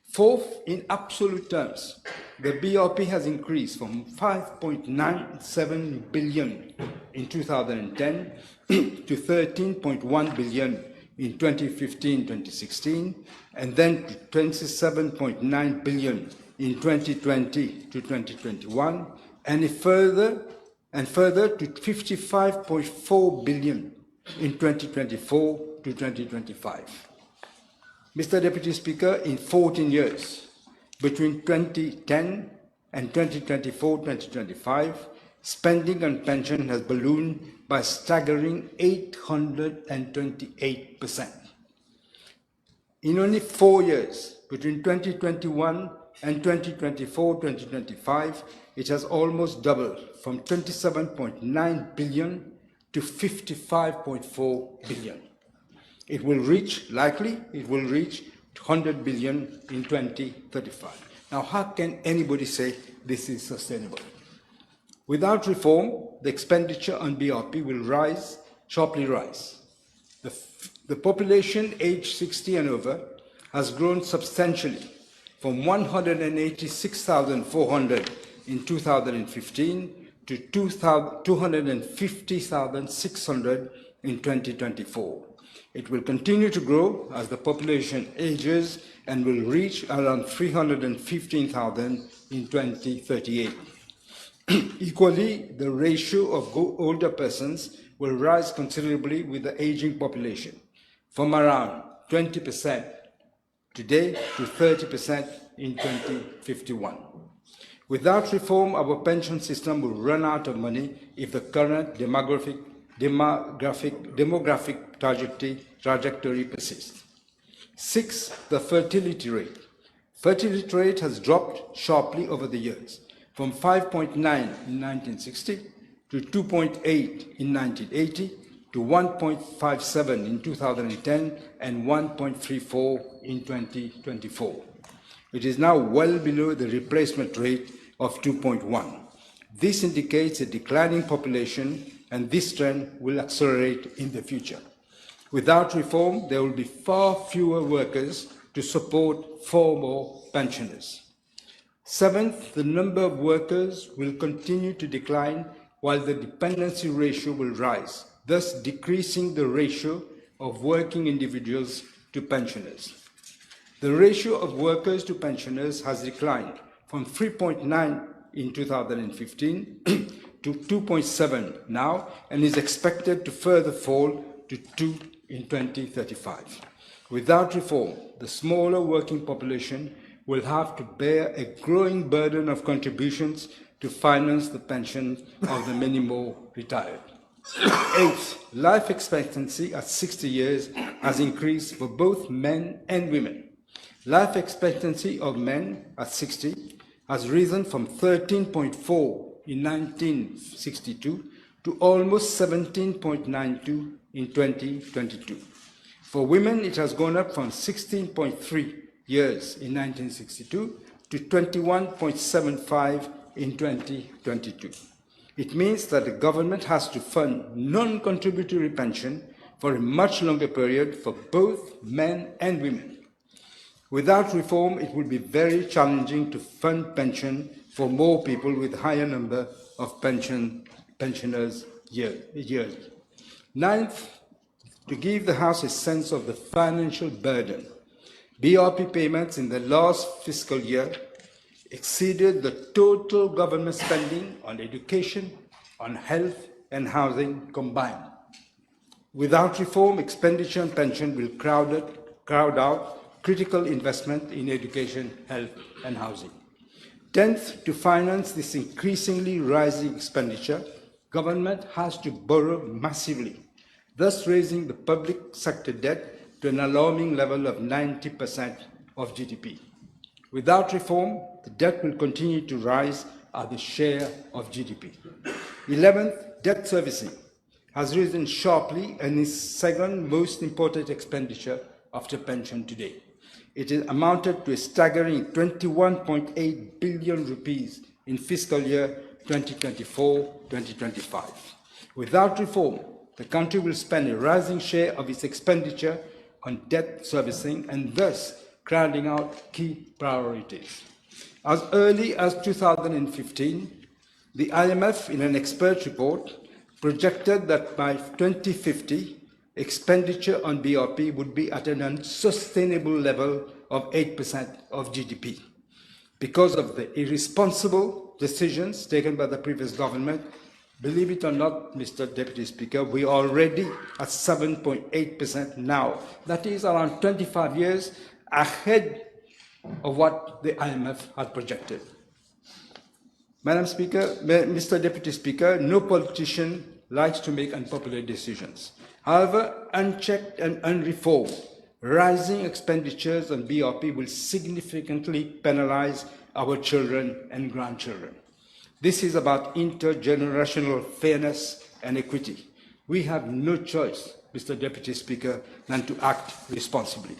Speaker 18: Fourth, in absolute terms, the BRP has increased from 5.97 billion in 2010 to 13.1 billion in 2015-2016, and then to 27.9 billion in 2020 to 2021, and further to 55.4 billion in 2024 to 2025. Mr. Deputy Speaker, in 14 years, between 2010 and 2024-2025, spending on pension has ballooned by a staggering 828%. In only 4 years, between 2021 and 2024-2025, it has almost doubled from 27.9 billion to 55.4 billion. It will reach 100 billion in 2035. Now, how can anybody say this is sustainable? Without reform, the expenditure on BRP will sharply rise. The population aged 60 and over has grown substantially from 186,400 in 2015 to 250,600 in 2024. It will continue to grow as the population ages and will reach around 315,000 in 2038. Equally, the ratio of older persons will rise considerably with the aging population, from around 20% today to 30% in 2051. Without reform, our pension system will run out of money if the current demographic trajectory persists. Sixth, the fertility rate. Fertility rate has dropped sharply over the years, from 5.9 in 1960 to 2.8 in 1980 to 1.57 in 2010 and 1.34 in 2024. It is now well below the replacement rate of 2.1. This indicates a declining population, and this trend will accelerate in the future. Without reform, there will be far fewer workers to support far more pensioners. Seventh, the number of workers will continue to decline while the dependency ratio will rise, thus decreasing the ratio of working individuals to pensioners. The ratio of workers to pensioners has declined from 3.9 in 2015 to 2.7 now, and is expected to further fall to 2 in 2035. Without reform, the smaller working population will have to bear a growing burden of contributions to finance the pensions of the many more retired. Eighth, life expectancy at 60 years has increased for both men and women. Life expectancy of men at 60 has risen from 13.4 in 1962 to almost 17.92 in 2022. For women, it has gone up from 16.3 years in 1962 to 21.75 in 2022. It means that the government has to fund non-contributory pension for a much longer period for both men and women. Without reform, it will be very challenging to fund pension for more people with higher number of pensioners yearly. Ninth, to give the House a sense of the financial burden, BRP payments in the last fiscal year exceeded the total government spending on education, on health and housing combined. Without reform, expenditure on pension will crowd out critical investment in education, health and housing. 10th, to finance this increasingly rising expenditure, government has to borrow massively, thus raising the public sector debt to an alarming level of 90% of GDP. Without reform, the debt will continue to rise as a share of GDP. 11th, debt servicing has risen sharply and is second most important expenditure after pension today. It is amounted to a staggering 21.8 billion rupees in fiscal year 2024-2025. Without reform, the country will spend a rising share of its expenditure on debt servicing and thus crowding out key priorities. As early as 2015, the IMF, in an expert report, projected that by 2050, expenditure on BRP would be at an unsustainable level of 8% of GDP. Because of the irresponsible decisions taken by the previous government, believe it or not, Mr. Deputy Speaker, we are already at 7.8% now. That is around 25 years ahead of what the IMF had projected. Madam Speaker, Mr. Deputy Speaker, no politician likes to make unpopular decisions. However, unchecked and unreformed, rising expenditures on BRP will significantly penalize our children and grandchildren. This is about intergenerational fairness and equity. We have no choice, Mr. Deputy Speaker, than to act responsibly.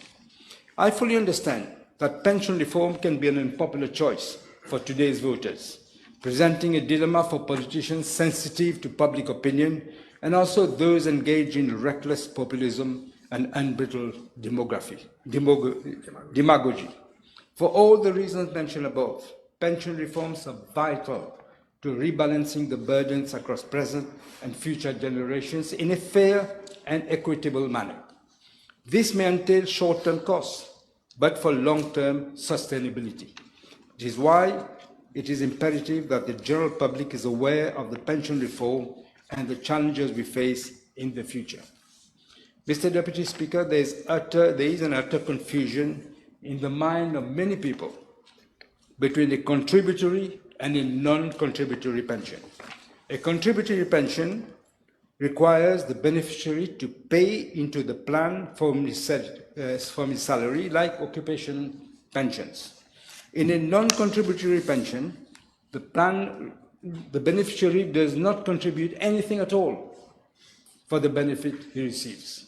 Speaker 18: I fully understand that pension reform can be an unpopular choice for today's voters, presenting a dilemma for politicians sensitive to public opinion and also those engaged in reckless populism and unbridled demagogy. For all the reasons mentioned above, pension reforms are vital to rebalancing the burdens across present and future generations in a fair and equitable manner. This may entail short-term costs, but for long-term sustainability. It is why it is imperative that the general public is aware of the pension reform and the challenges we face in the future. Mr. Deputy Speaker, there is an utter confusion in the mind of many people between a contributory and a non-contributory pension. A contributory pension requires the beneficiary to pay into the plan from his salary, like occupation pensions. In a non-contributory pension, the beneficiary does not contribute anything at all for the benefit he receives.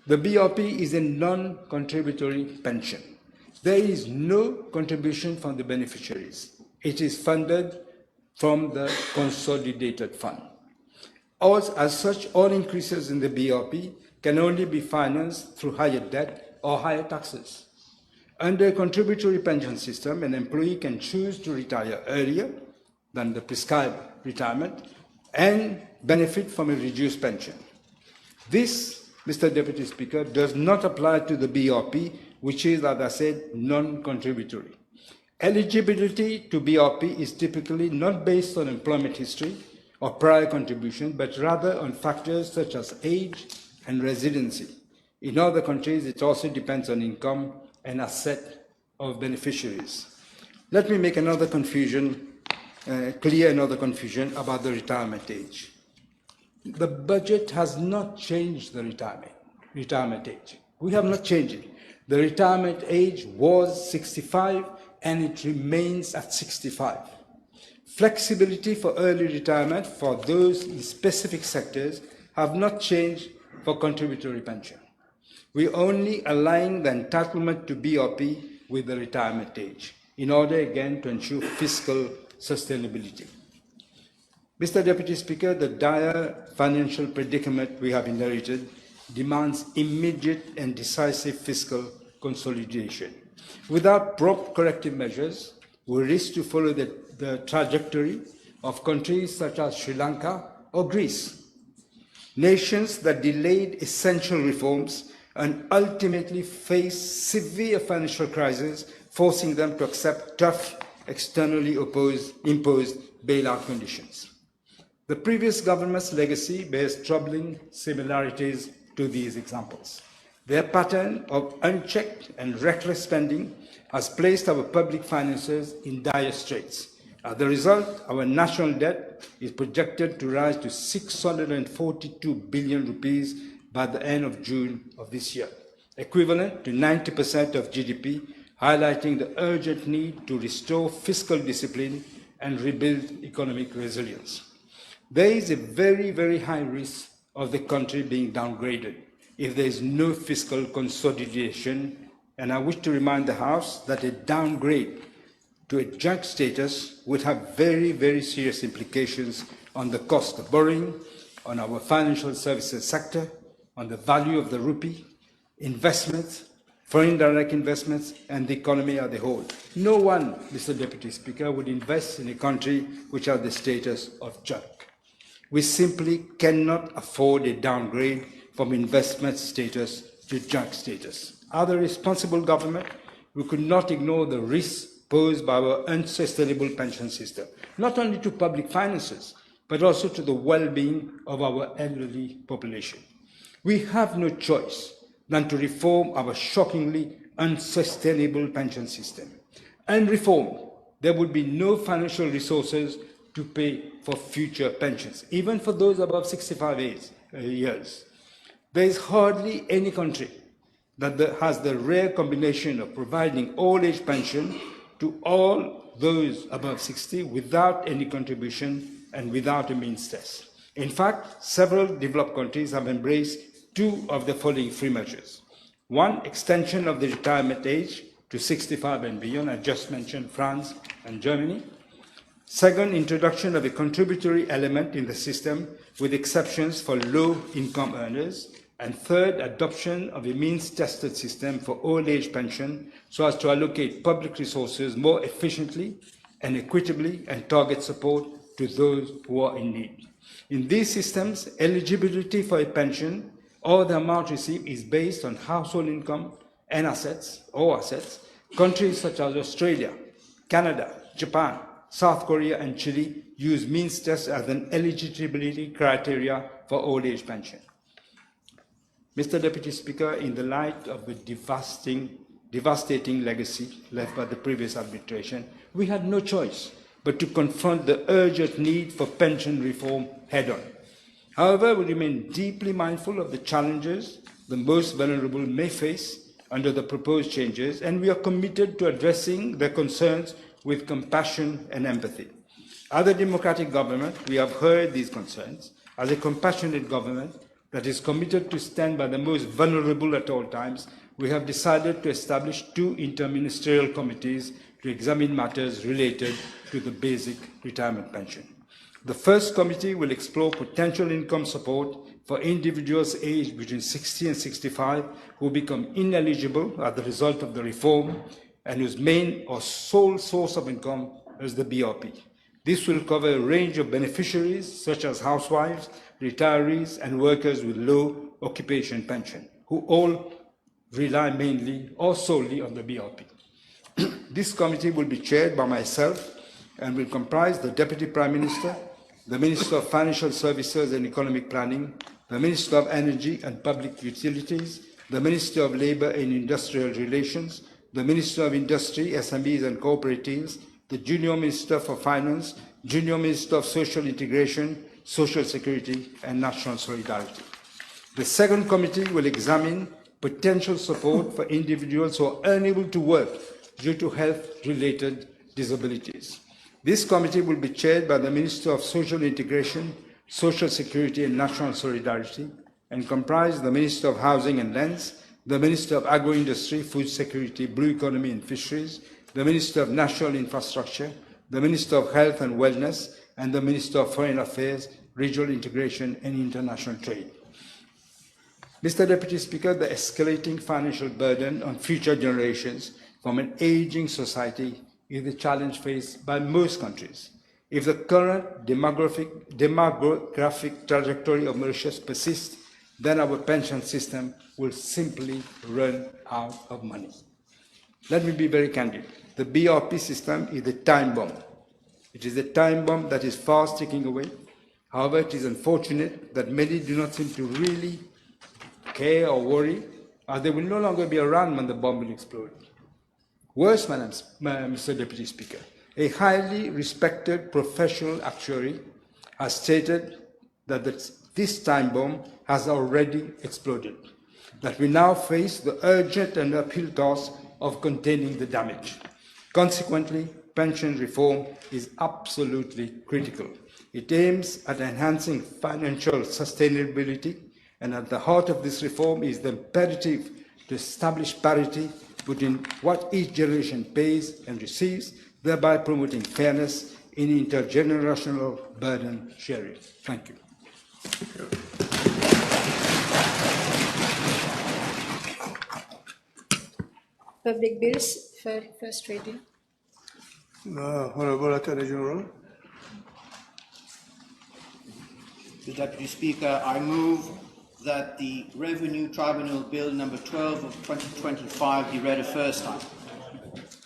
Speaker 18: The BRP is a non-contributory pension. There is no contribution from the beneficiaries. It is funded from the consolidated fund. As such, all increases in the BRP can only be financed through higher debt or higher taxes. Under a contributory pension system, an employee can choose to retire earlier than the prescribed retirement and benefit from a reduced pension. This, Mr. Deputy Speaker, does not apply to the BRP, which is, as I said, non-contributory. Eligibility to BRP is typically not based on employment history or prior contribution, but rather on factors such as age and residency. In other countries, it also depends on income and asset of beneficiaries. Let me make another confusion, clear another confusion about the retirement age. The budget has not changed the retirement age. We have not changed it. The retirement age was 65 and it remains at 65. Flexibility for early retirement for those in specific sectors have not changed for contributory pension. We only align the entitlement to BOP with the retirement age in order again to ensure fiscal sustainability. Mr. Deputy Speaker, the dire financial predicament we have inherited demands immediate and decisive fiscal consolidation. Without prompt corrective measures, we risk to follow the trajectory of countries such as Sri Lanka or Greece, nations that delayed essential reforms and ultimately faced severe financial crises, forcing them to accept tough, externally imposed bailout conditions. The previous government's legacy bears troubling similarities to these examples. Their pattern of unchecked and reckless spending has placed our public finances in dire straits. As a result, our national debt is projected to rise to 642 billion rupees by the end of June of this year, equivalent to 90% of GDP, highlighting the urgent need to restore fiscal discipline and rebuild economic resilience. There is a very, very high risk of the country being downgraded if there is no fiscal consolidation, and I wish to remind the House that a downgrade to a junk status would have very, very serious implications on the cost of borrowing, on our financial services sector, on the value of the rupee, investments, foreign direct investments, and the economy as a whole. No one, Mr. Deputy Speaker, would invest in a country which has the status of junk. We simply cannot afford a downgrade from investment status to junk status. As a responsible government, we could not ignore the risks posed by our unsustainable pension system, not only to public finances, but also to the well-being of our elderly population. We have no choice than to reform our shockingly unsustainable pension system. Unreformed, there would be no financial resources to pay for future pensions, even for those above 65 years. There is hardly any country that has the rare combination of providing old-age pension to all those above 60 without any contribution and without a means test. In fact, several developed countries have embraced two of the following three measures. One, extension of the retirement age to 65 and beyond. I just mentioned France and Germany. Second, introduction of a contributory element in the system with exceptions for low-income earners. And third, adoption of a means-tested system for old-age pension so as to allocate public resources more efficiently and equitably and target support to those who are in need. In these systems, eligibility for a pension or the amount received is based on household income and assets. Countries such as Australia, Canada, Japan, South Korea, and Chile use means test as an eligibility criteria for old-age pension. Mr. Deputy Speaker, in the light of the devastating legacy left by the previous administration, we had no choice but to confront the urgent need for pension reform head-on. However, we remain deeply mindful of the challenges the most vulnerable may face under the proposed changes, and we are committed to addressing their concerns with compassion and empathy. As a democratic government, we have heard these concerns. As a compassionate government that is committed to stand by the most vulnerable at all times, we have decided to establish two interministerial committees to examine matters related to the basic retirement pension. The first committee will explore potential income support for individuals aged between 60 and 65 who become ineligible as a result of the reform and whose main or sole source of income is the BOP. This will cover a range of beneficiaries such as housewives, retirees, and workers with low occupation pension, who all rely mainly or solely on the BOP. This committee will be chaired by myself and will comprise the Deputy Prime Minister, the Minister of Financial Services and Economic Planning, the Minister of Energy and Public Utilities, the Minister of Labour and Industrial Relations, the Minister of Industry, SMEs and Cooperatives, the Junior Minister for Finance, Junior Minister of Social Integration, Social Security and National Solidarity. The second committee will examine potential support for individuals who are unable to work due to health-related disabilities. This committee will be chaired by the Minister of Social Integration, Social Security and National Solidarity and comprise the Minister of Housing and Lands, the Minister of Agro-Industry, Food Security, Blue Economy and Fisheries, the Minister of National Infrastructure, the Minister of Health and Wellness, and the Minister of Foreign Affairs, Regional Integration and International Trade. Mr. Deputy Speaker, the escalating financial burden on future generations from an aging society is the challenge faced by most countries. If the current demographic trajectory of Mauritius persists, then our pension system will simply run out of money. Let me be very candid. The BRP system is a time bomb. It is a time bomb that is fast ticking away. However, it is unfortunate that many do not seem to really care or worry, as they will no longer be around when the bomb will explode. Worse, Mr. Deputy Speaker, a highly respected professional actuary has stated that this time bomb has already exploded, that we now face the urgent and uphill task of containing the damage. Consequently, pension reform is absolutely critical. It aims at enhancing financial sustainability, and at the heart of this reform is the imperative to establish parity between what each generation pays and receives, thereby promoting fairness in intergenerational burden sharing. Thank you.
Speaker 19: Public bills for first reading.
Speaker 1: Honorable Attorney General.
Speaker 20: Mr. Deputy Speaker, I move that the Revenue Tribunal Bill number 12 of 2025 be read a first time.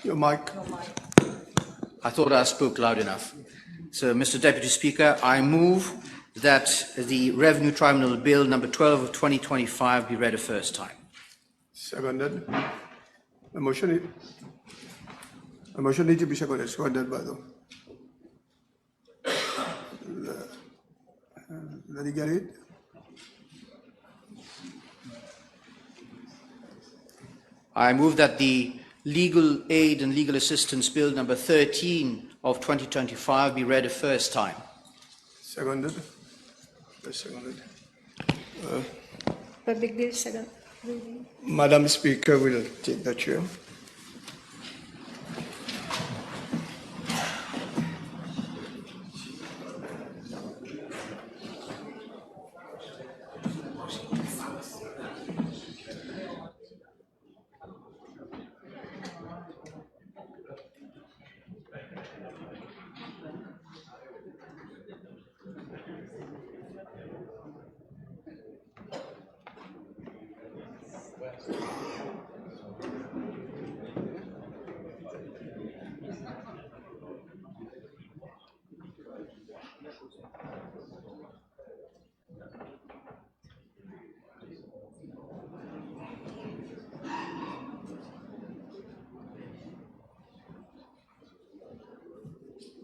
Speaker 1: Your mic.
Speaker 20: I thought I spoke loud enough. So, Mr. Deputy Speaker, I move that the Revenue Tribunal Bill number 12 of 2025 be read a first time.
Speaker 1: Seconded. The motion needs to be seconded. Seconded by the. Did you get it?
Speaker 20: I move that the Legal Aid and Legal Assistance Bill number 13 of 2025 be read a first time.
Speaker 1: Seconded. Seconded.
Speaker 19: Public bill second reading.
Speaker 1: Madam Speaker will take the chair.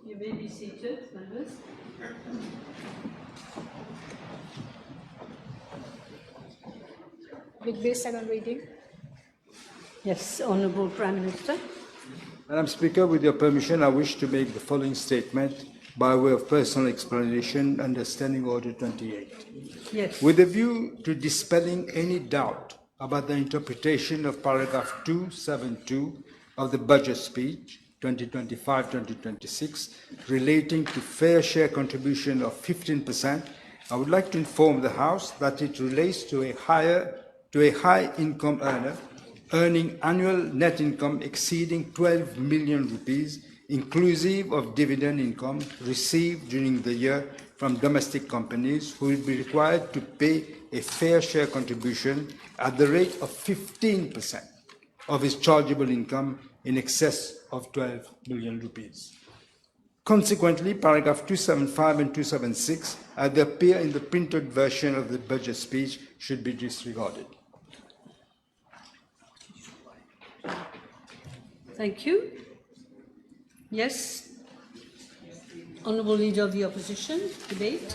Speaker 21: You may be seated, members.
Speaker 19: Big bill second reading.
Speaker 21: Yes, Honourable Prime Minister.
Speaker 18: Madam Speaker, with your permission, I wish to make the following statement by way of personal explanation under Standing Order 28.
Speaker 21: Yes.
Speaker 18: With a view to dispelling any doubt about the interpretation of paragraph 272 of the budget speech 2025-2026 relating to fair share contribution of 15%, I would like to inform the House that it relates to a high income earner earning annual net income exceeding 12 million rupees, inclusive of dividend income received during the year from domestic companies, who will be required to pay a fair share contribution at the rate of 15% of his chargeable income in excess of 12 million rupees. Consequently, paragraph 275 and 276, as they appear in the printed version of the budget speech, should be disregarded.
Speaker 21: Thank you. Yes. Honourable Leader of the Opposition, debate.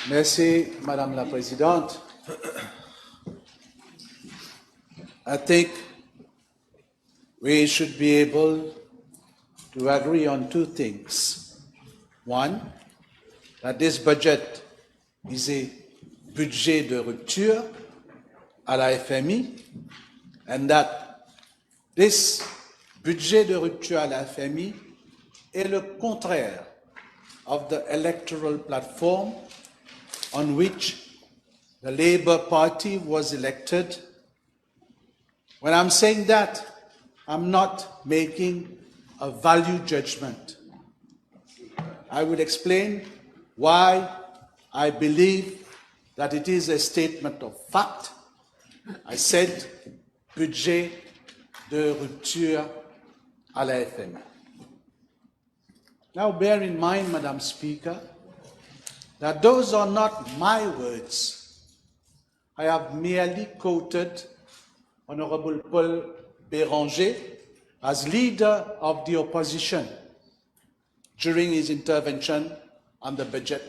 Speaker 22: Merci, Madame la Présidente. I think we should be able to agree on two things. One, that this budget
Speaker 3: is a budget de rupture à la FMI, and that this budget de rupture à la FMI est le contraire of the electoral platform on which the Labour Party was elected. When I'm saying that, I'm not making a value judgment. I will explain why I believe that it is a statement of fact. I said budget de rupture à la FMI. Now bear in mind, Madam Speaker, that those are not my words. I have merely quoted Honorable Paul Béranger as leader of the opposition during his intervention on the budget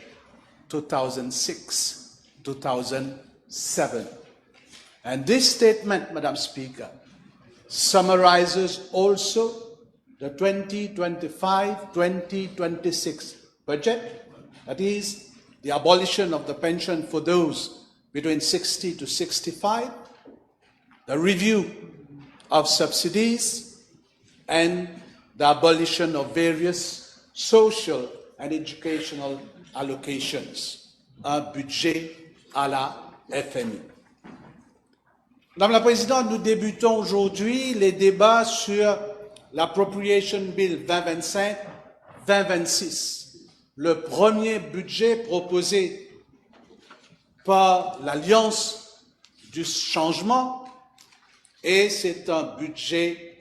Speaker 3: 2006-2007. And this statement, Madam Speaker, summarizes also the 2025-2026 budget, that is, the abolition of the pension for those between 60 to 65, the review of subsidies, and the abolition of various social and educational allocations, un budget à la FMI. Madame la Présidente, nous débutons aujourd'hui les débats sur l'Appropriation Bill 2025-2026, le premier budget proposé par l'Alliance du changement, et c'est un budget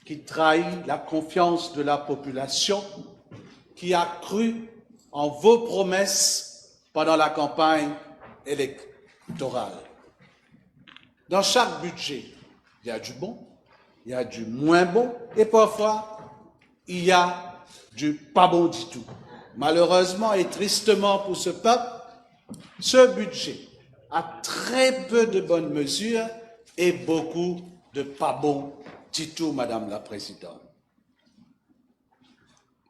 Speaker 3: qui trahit la confiance de la population, qui a cru en vos promesses pendant la campagne électorale. Dans chaque budget, il y a du bon, il y a du moins bon, et parfois, il y a du pas bon du tout. Malheureusement et tristement pour ce peuple, ce budget a très peu de bonnes mesures et beaucoup de pas bons du tout, Madame la Présidente.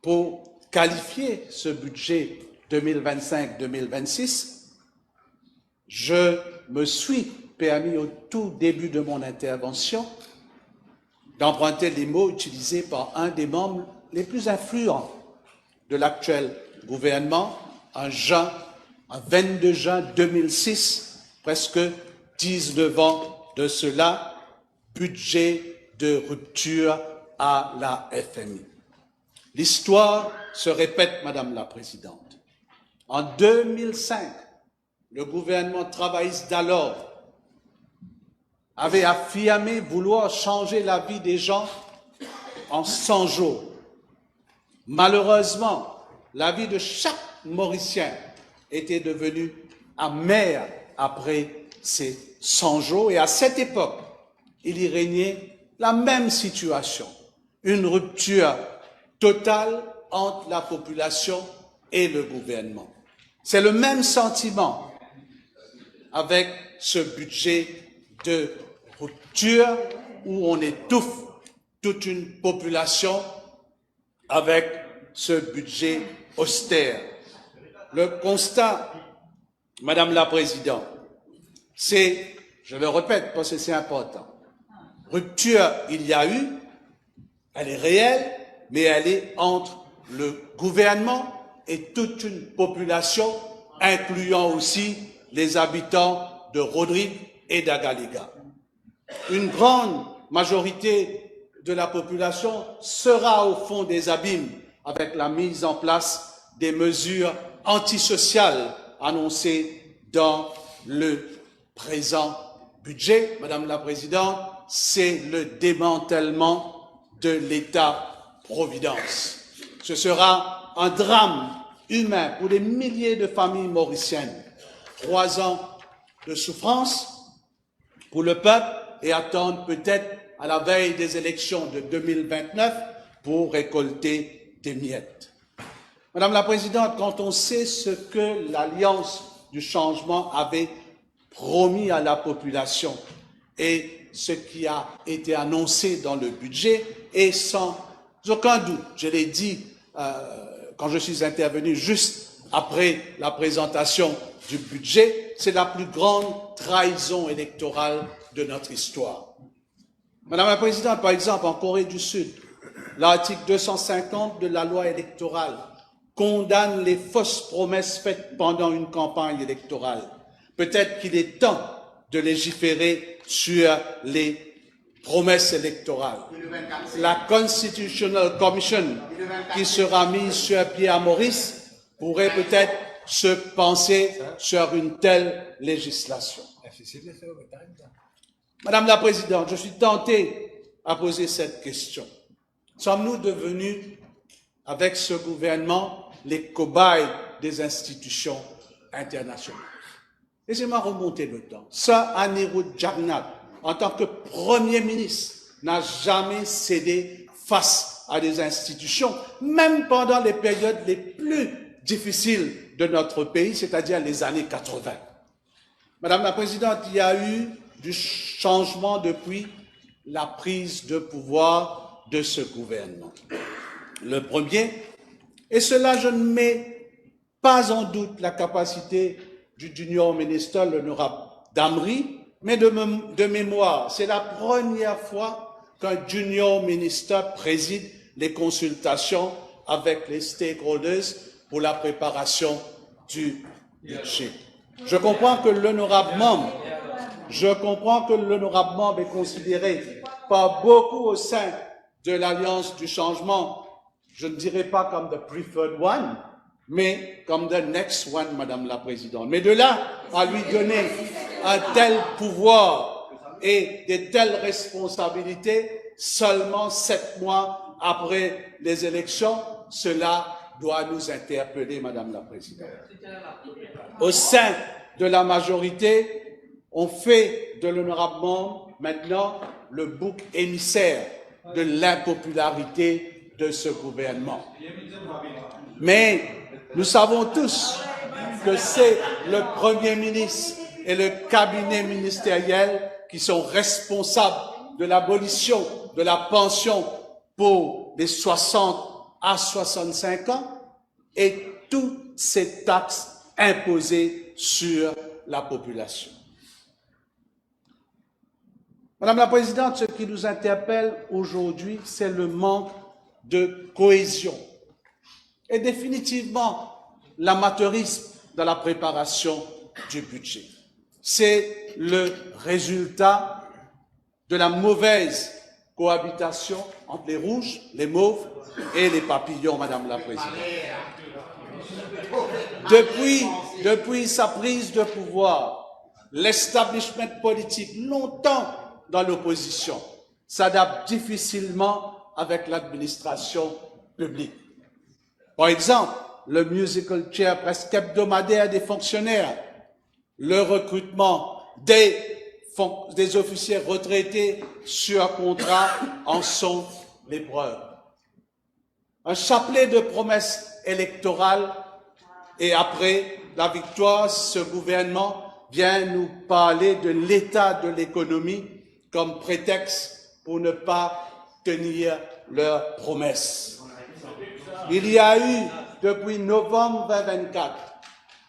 Speaker 3: Pour qualifier ce budget 2025-2026, je me suis permis au tout début de mon intervention d'emprunter les mots utilisés par un des membres les plus influents de l'actuel gouvernement en 22 juin 2006, presque 19 ans de cela, budget de rupture à la FMI. L'histoire se répète, Madame la Présidente. En 2005, le gouvernement travailliste d'alors avait affirmé vouloir changer la vie des gens en 100 jours. Malheureusement, la vie de chaque Mauricien était devenue amère après ces 100 jours, et à cette époque, il y régnait la même situation, une rupture totale entre la population et le gouvernement. C'est le même sentiment avec ce budget de rupture où on étouffe toute une population avec ce budget austère. Le constat, Madame la Présidente, c'est, je le répète parce que c'est important, rupture il y a eu, elle est réelle, mais elle est entre le gouvernement et toute une population, incluant aussi les habitants de Rodrigue et d'Agaliga. Une grande majorité de la population sera au fond des abîmes avec la mise en place des mesures antisociales annoncées dans le présent budget. Madame la Présidente, c'est le démantèlement de l'État-providence. Ce sera un drame humain pour des milliers de familles mauriciennes. 3 ans de souffrance pour le peuple et attendre peut-être à la veille des élections de 2029 pour récolter des miettes. Madame la Présidente, quand on sait ce que l'Alliance du changement avait promis à la population et ce qui a été annoncé dans le budget, et sans aucun doute, je l'ai dit quand je suis intervenu juste après la présentation du budget, c'est la plus grande trahison électorale de notre histoire. Madame la Présidente, par exemple, en Corée du Sud, l'article 250 de la loi électorale condamne les fausses promesses faites pendant une campagne électorale. Peut-être qu'il est temps de légiférer sur les promesses électorales. La Constitutional Commission, qui sera mise sur pied à Maurice, pourrait peut-être se pencher sur une telle législation. Madame la Présidente, je suis tenté à poser cette question. Sommes-nous devenus, avec ce gouvernement, les cobayes des institutions internationales? Laissez-moi remonter le temps. Sir Anirudh Jagannath, en tant que Premier ministre, n'a jamais cédé face à des institutions, même pendant les périodes les plus difficiles de notre pays, c'est-à-dire les années 80. Madame la Présidente, il y a eu du changement depuis la prise de pouvoir de ce gouvernement. Le premier, et cela je ne mets pas en doute la capacité du junior ministre, l'honorable Damri, mais de mémoire, c'est la première fois qu'un junior ministre préside les consultations avec les stakeholders pour la préparation du budget. Je comprends que l'honorable membre est considéré par beaucoup au sein de l'Alliance du changement, je ne dirais pas comme the preferred one, mais comme the next one, Madame la Présidente. Mais de là à lui donner un tel pouvoir et de telles responsabilités seulement 7 mois après les élections, cela doit nous interpeller, Madame la Présidente. Au sein de la majorité, on fait de l'honorable membre maintenant le bouc émissaire de l'impopularité de ce gouvernement. Mais nous savons tous que c'est le Premier ministre et le cabinet ministériel qui sont responsables de l'abolition de la pension pour les 60 à 65 ans et toutes ces taxes imposées sur la population. Madame la Présidente, ce qui nous interpelle aujourd'hui, c'est le manque de cohésion et définitivement l'amateurisme dans la préparation du budget. C'est le résultat de la mauvaise cohabitation entre les rouges, les mauves et les papillons, Madame la Présidente. Depuis sa prise de pouvoir, l'establishment politique, longtemps dans l'opposition, s'adapte difficilement avec l'administration publique. Par exemple, le musical chair presque hebdomadaire des fonctionnaires, le recrutement des officiers retraités sur contrat en sont les preuves. Un chapelet de promesses électorales et après la victoire, ce gouvernement vient nous parler de l'état de l'économie comme prétexte pour ne pas tenir leurs promesses. Il y a eu, depuis novembre 2024,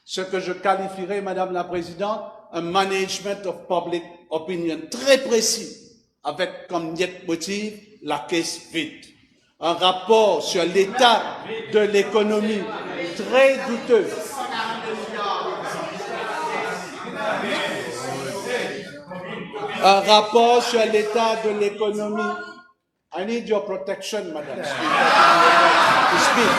Speaker 3: ce que je qualifierais, Madame la Présidente, un management of public opinion très précis, avec comme motif la caisse vide. Un rapport sur l'état de l'économie très douteux. Un rapport sur l'état de l'économie. I need your protection, Madame Speaker, to speak.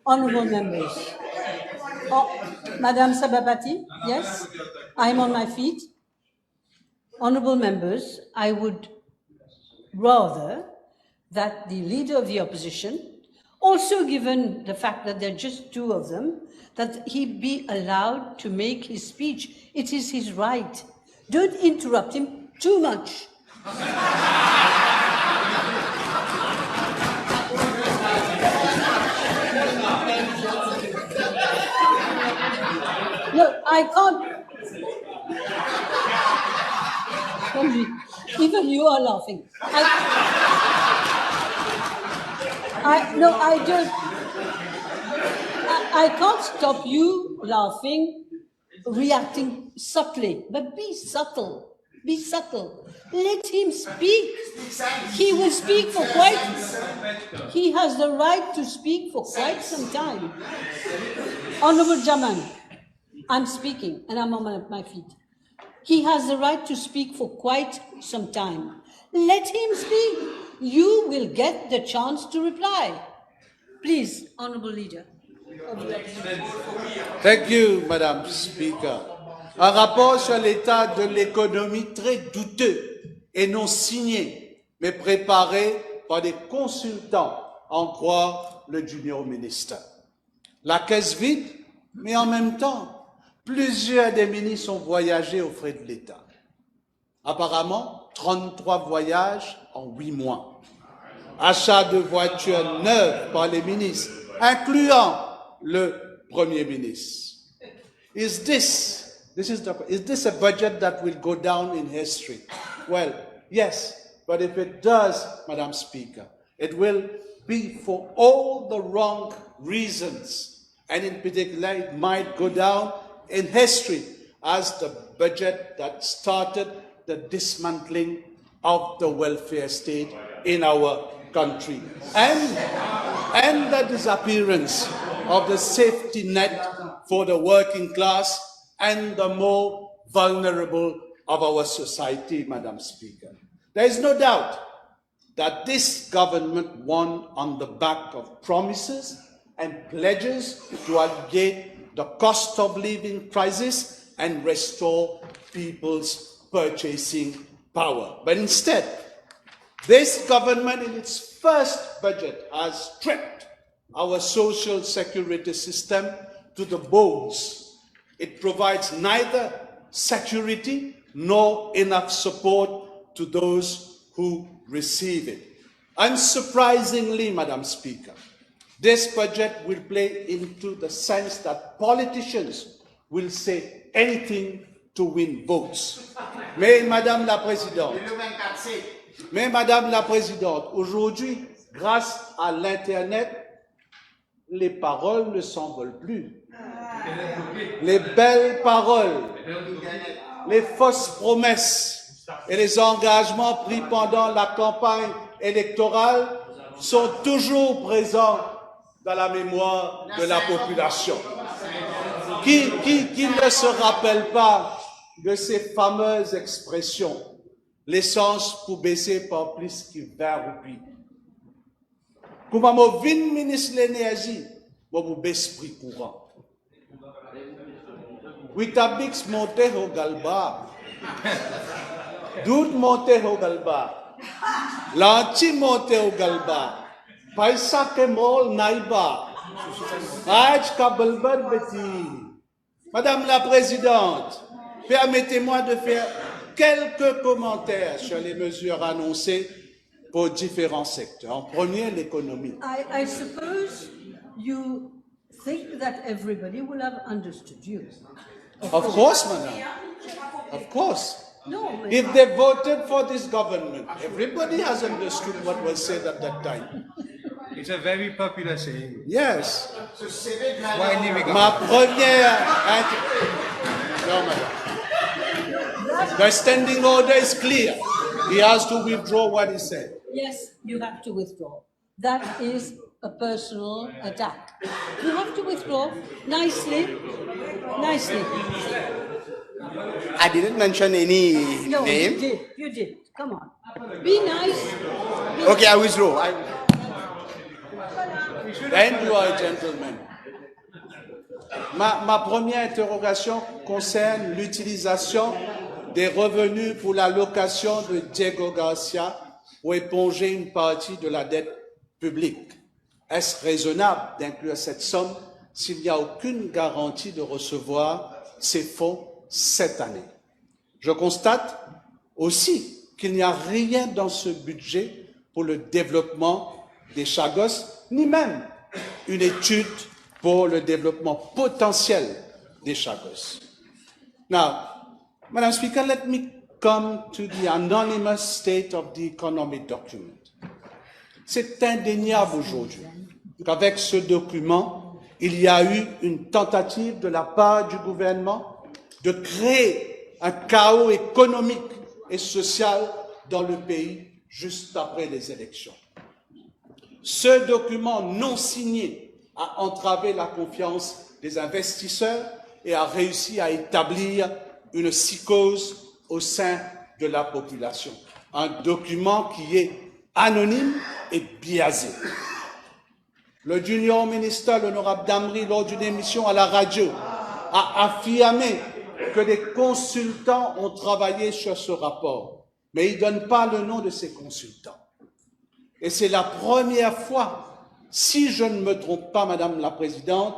Speaker 21: Honorable members. Oh, Madam Sabapati, yes, I'm on my feet. Honorable members, I would rather that the leader of the opposition, also given the fact that there are just 2 of them, that he be allowed to make his speech. It is his right. Don't interrupt him too much. No, I can't. Even you are laughing. I can't stop you laughing, reacting subtly, but be subtle. Be subtle. Let him speak. He will speak for he has the right to speak for quite some time. Honorable Jaman, I'm speaking and I'm on my feet. He has the right to speak for quite some time. Let him speak. You will get the chance to reply. Please, Honorable Leader.
Speaker 22: Thank you, Madam Speaker. Un rapport sur l'état de l'économie très douteux et non signé, mais préparé par des consultants, en croire le junior ministre. La caisse vide, mais en même temps, plusieurs des ministres ont voyagé aux frais de l'État. Apparemment, 33 voyages en 8 mois. Achat de voitures neuves par les ministres, incluant le Premier ministre. Is this a budget that will go down in history? Well, yes, but if it does, Madam Speaker, it will be for all the wrong reasons. And in particular, it might go down in history as the budget that started the dismantling of the welfare state in our country and the disappearance of the safety net for the working class and the more vulnerable of our society, Madam Speaker. There is no doubt that this government won on the back of promises and pledges to alleviate the cost of living crisis and restore people's purchasing power. But instead, this government in its first budget has stripped our social security system to the bones. It provides neither security nor enough support to those who receive it. Unsurprisingly, Madam Speaker, this budget will play into the sense that politicians will say anything to win votes. Mais Madame la Présidente, aujourd'hui, grâce à l'Internet, les paroles ne s'envolent plus. Les belles paroles, les fausses promesses et les engagements pris pendant la campagne électorale sont toujours présents dans la mémoire de la population. Qui ne se rappelle pas de ces fameuses expressions? L'essence pour baisser par plus que 20 roupies. Comme mon vin ministre de l'énergie, vous baissez prix courant. Witabix monte au galba. Doud monte au galba. Lanchi monte au galba. Paisa ke mol naiba. Aj kabalbar beti. Madame la Présidente, permettez-moi de faire quelques commentaires sur les mesures annoncées pour différents secteurs. En premier, l'économie.
Speaker 21: I suppose you think that everybody will have understood you.
Speaker 22: Of course, Madame. Of course.
Speaker 21: No,
Speaker 22: if they voted for this government, everybody has understood what was said at that time.
Speaker 18: It's a very popular saying.
Speaker 22: Yes.
Speaker 18: Widely
Speaker 22: Ma première... No, Madame. The standing order is clear. He has to withdraw what he said.
Speaker 21: Yes, you have to withdraw. That is a personal attack. You have to withdraw nicely. Nicely.
Speaker 4: I didn't mention any name.
Speaker 21: You did. Come on. Be nice.
Speaker 4: Okay, I withdraw.
Speaker 22: And you are a gentleman. Ma première interrogation concerne l'utilisation des revenus pour l'allocation de Diego Garcia pour éponger une partie de la dette publique. Est-ce raisonnable d'inclure cette somme s'il n'y a aucune garantie de recevoir ces fonds cette année? Je constate aussi qu'il n'y a rien dans ce budget pour le développement des Chagos, ni même une étude pour le développement potentiel des Chagos. Now, Madam Speaker, let me come to the anonymous state of the economic document. C'est indéniable aujourd'hui qu'avec ce document, il y a eu une tentative de la part du gouvernement de créer un chaos économique et social dans le pays juste après les élections. Ce document non signé a entravé la confiance des investisseurs et a réussi à établir une psychose au sein de la population. Un document qui est anonyme et biaisé. Le junior ministre, l'honorable Damri, lors d'une émission à la radio, a affirmé que des consultants ont travaillé sur ce rapport, mais il ne donne pas le nom de ces consultants. Et c'est la première fois, si je ne me trompe pas, Madame la Présidente,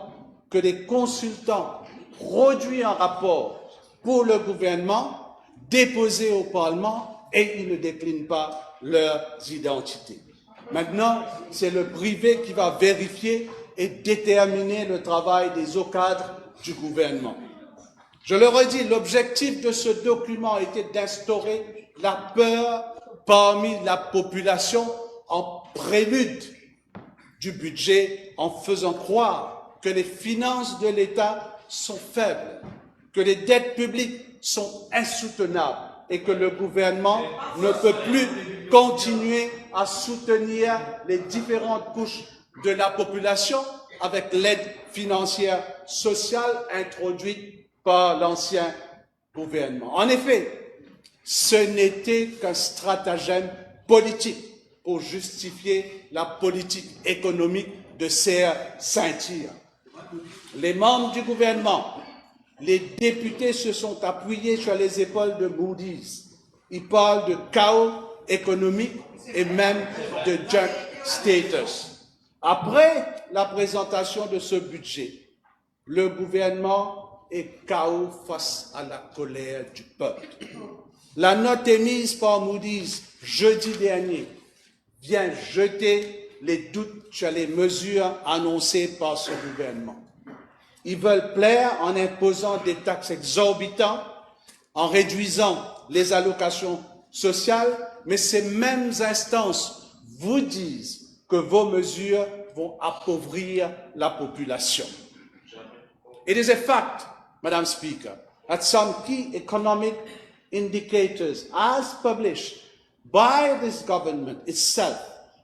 Speaker 22: que des consultants produisent un rapport pour le gouvernement, déposé au Parlement, et ils ne déclinent pas leurs identités. Maintenant, c'est le privé qui va vérifier et déterminer le travail des hauts cadres du gouvernement. Je le redis, l'objectif de ce document était d'instaurer la peur parmi la population en prélude du budget, en faisant croire que les finances de l'État sont faibles, que les dettes publiques sont insoutenables et que le gouvernement ne peut plus continuer à soutenir les différentes couches de la population avec l'aide financière sociale introduite par l'ancien gouvernement. En effet, ce n'était qu'un stratagème politique pour justifier la politique économique de Serre Saint-Cyr. Les membres du gouvernement, les députés se sont appuyés sur les épaules de Moody's. Ils parlent de chaos économique et même de junk status. Après la présentation de ce budget, le gouvernement est KO face à la colère du peuple. La note émise par Moody's jeudi dernier vient jeter les doutes sur les mesures annoncées par ce gouvernement. Ils veulent plaire en imposant des taxes exorbitantes, en réduisant les allocations sociales, mais ces mêmes instances vous disent que vos mesures vont appauvrir la population. It is a fact, Madam Speaker, that some key economic indicators, as published by this government itself,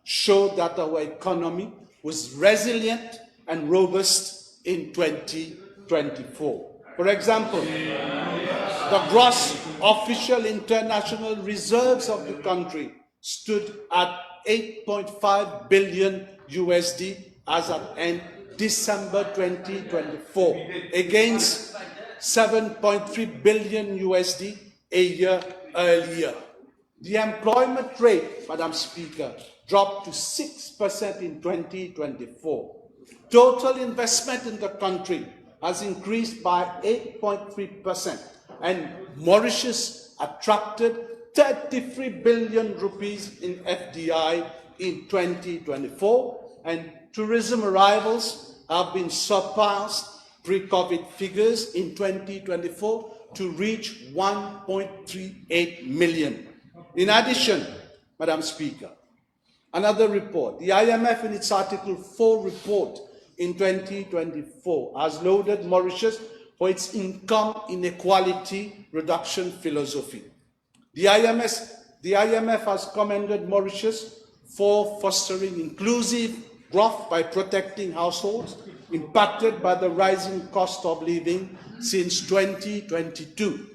Speaker 22: show that our economy was resilient and robust in 2024. For example, the gross official international reserves of the country stood at 8.5 billion USD as at end December 2024, against 7.3 billion USD a year earlier. The employment rate, Madam Speaker, dropped to 6% in 2024. Total investment in the country has increased by 8.3%, and Mauritius attracted 33 billion rupees in FDI in 2024, and tourism arrivals have been surpassed pre-COVID figures in 2024 to reach 1.38 million. In addition, Madam Speaker, another report, the IMF in its Article 4 report in 2024 has lauded Mauritius for its income inequality reduction philosophy. The IMF has commended Mauritius for fostering inclusive growth by protecting households impacted by the rising cost of living since 2022,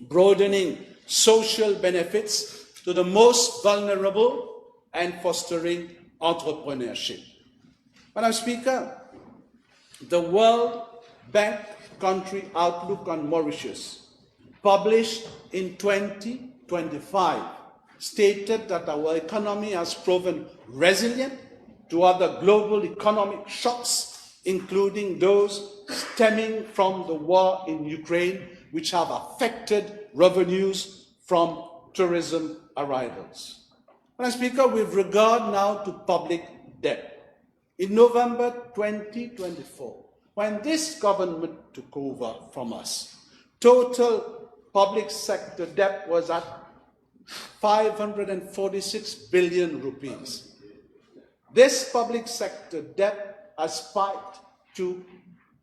Speaker 22: broadening social benefits to the most vulnerable and fostering entrepreneurship. Madam Speaker, the World Bank Country Outlook on Mauritius, published in 2025, stated that our economy has proven resilient to other global economic shocks, including those stemming from the war in Ukraine, which have affected revenues from tourism arrivals. Madam Speaker, with regard now to public debt, in November 2024, when this government took over from us, total public sector debt was at 546 billion rupees. This public sector debt has spiked to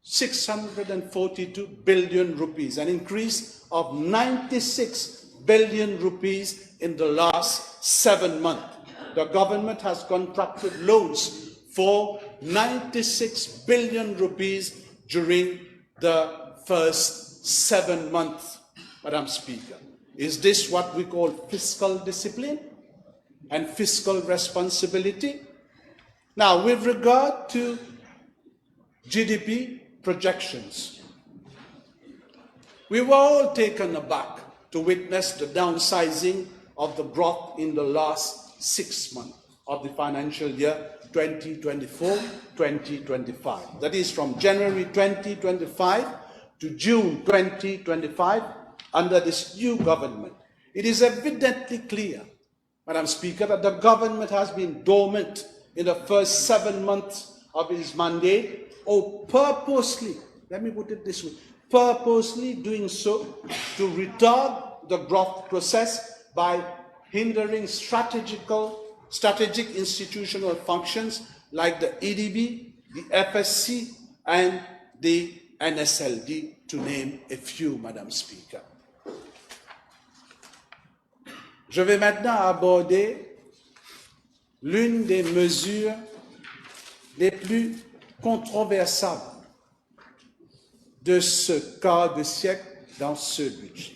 Speaker 22: 642 billion rupees, an increase of 96 billion rupees in the last 7 months. The government has contracted loans for 96 billion rupees during the first 7 months, Madam Speaker. Is this what we call fiscal discipline and fiscal responsibility? Now, with regard to GDP projections, we were all taken aback to witness the downsizing of the growth in the last 6 months of the financial year 2024-2025. That is from January 2025 to June 2025 under this new government. It is evidently clear, Madam Speaker, that the government has been dormant in the first 7 months of its mandate, or purposely, let me put it this way, purposely doing so to retard the growth process by hindering strategic institutional functions like the EDB, the FSC, and the NSLD, to name a few, Madam Speaker. Je vais maintenant aborder l'une des mesures les plus controversables de ce quart de siècle dans ce budget,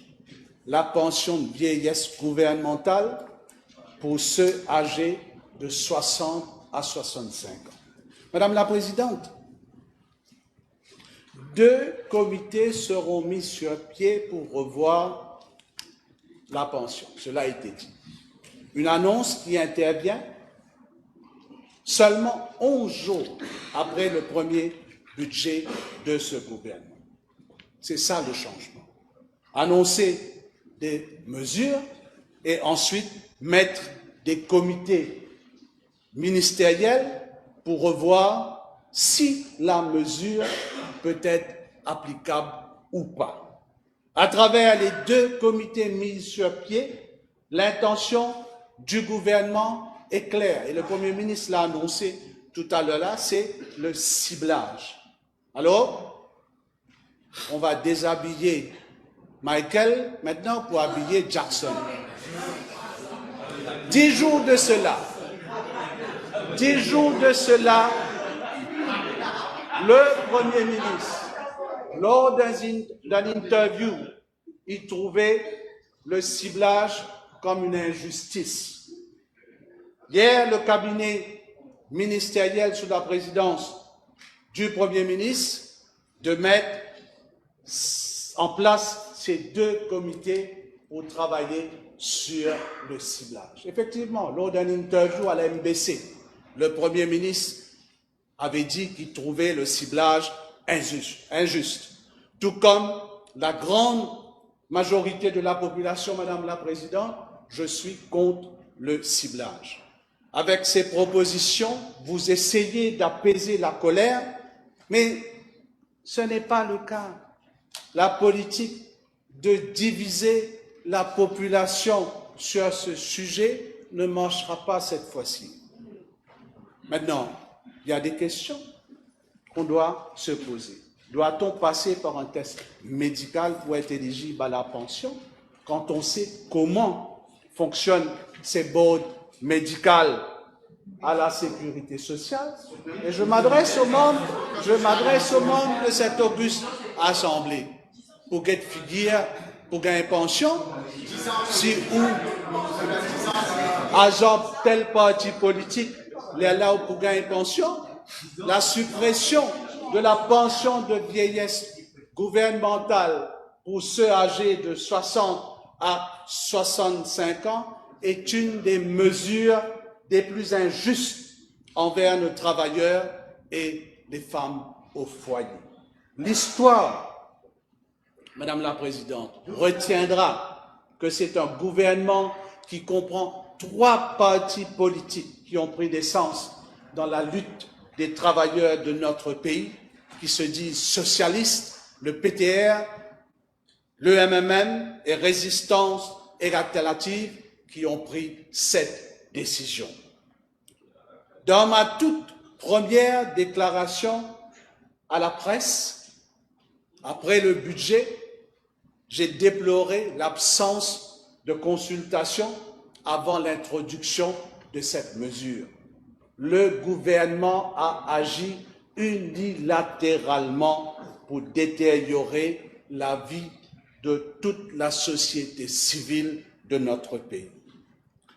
Speaker 22: la pension de vieillesse gouvernementale pour ceux âgés de 60 à 65 ans. Madame la Présidente, 2 comités seront mis sur pied pour revoir la pension, cela a été dit. Une annonce qui intervient seulement 11 jours après le premier budget de ce gouvernement. C'est ça le changement. Annoncer des mesures et ensuite mettre des comités ministériels pour revoir si la mesure peut être applicable ou pas. À travers les 2 comités mis sur pied, l'intention du gouvernement est claire et le Premier ministre l'a annoncé tout à l'heure là, c'est le ciblage. Alors, on va déshabiller Michael maintenant pour habiller Jackson. 10 jours de cela, le Premier ministre, lors d'un interview, il trouvait le ciblage comme une injustice. Hier, le cabinet ministériel sous la présidence du Premier ministre de mettre en place ces 2 comités pour travailler sur le ciblage. Effectivement, lors d'un interview à la MBC, le Premier ministre avait dit qu'il trouvait le ciblage injuste. Tout comme la grande majorité de la population, Madame la Présidente, je suis contre le ciblage. Avec ces propositions, vous essayez d'apaiser la colère, mais ce n'est pas le cas. La politique de diviser la population sur ce sujet ne marchera pas cette fois-ci. Maintenant, il y a des questions qu'on doit se poser. Doit-on passer par un test médical pour être éligible à la pension quand on sait comment fonctionnent ces boards médicales à la sécurité sociale? Et je m'adresse aux membres de cette auguste assemblée pour qu'elle figure pour gagner pension, si ou agent tel parti politique les là pour gagner pension, la suppression de la pension de vieillesse gouvernementale pour ceux âgés de 60 à 65 ans est une des mesures des plus injustes envers nos travailleurs et les femmes au foyer. L'histoire, Madame la Présidente, retiendra que c'est un gouvernement qui comprend 3 partis politiques qui ont pris naissance dans la lutte des travailleurs de notre pays, qui se disent socialistes, le PTR, le MMM et Résistance et Alternative, qui ont pris cette décision. Dans ma toute première déclaration à la presse, après le budget, j'ai déploré l'absence de consultation avant l'introduction de cette mesure. Le gouvernement a agi unilatéralement pour détériorer la vie de toute la société civile de notre pays.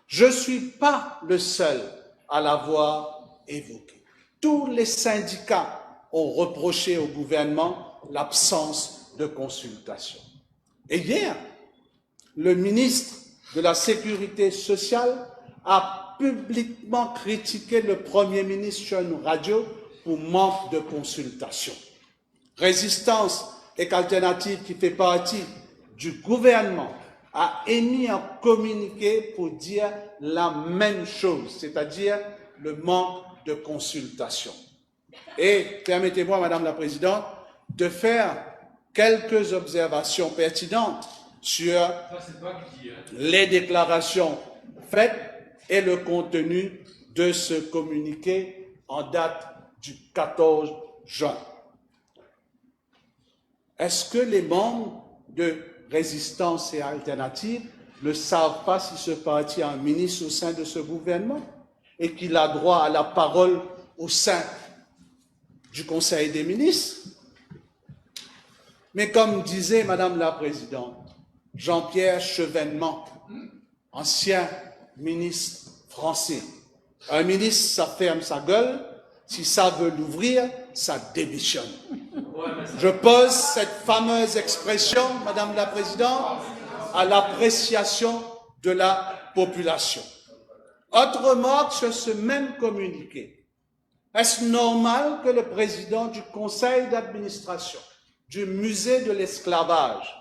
Speaker 22: Je ne suis pas le seul à l'avoir évoqué. Tous les syndicats ont reproché au gouvernement l'absence de consultation. Et hier, le ministre de la Sécurité sociale a publiquement critiqué le Premier ministre sur une radio pour manque de consultation. Résistance et Alternative, qui fait partie du gouvernement, a émis un communiqué pour dire la même chose, c'est-à-dire le manque de consultation. Et permettez-moi, Madame la Présidente, de faire quelques observations pertinentes sur les déclarations faites et le contenu de ce communiqué en date du 14 juin. Est-ce que les membres de Résistance et Alternative ne savent pas si ce parti a un ministre au sein de ce gouvernement et qu'il a droit à la parole au sein du Conseil des ministres? Mais comme disait Madame la Présidente, Jean-Pierre Chevènement, ancien ministre français, un ministre, ça ferme sa gueule, si ça veut l'ouvrir, ça démissionne. Je pose cette fameuse expression, Madame la Présidente, à l'appréciation de la population. Autre remarque sur ce même communiqué. Est-ce normal que le président du conseil d'administration du musée de l'esclavage,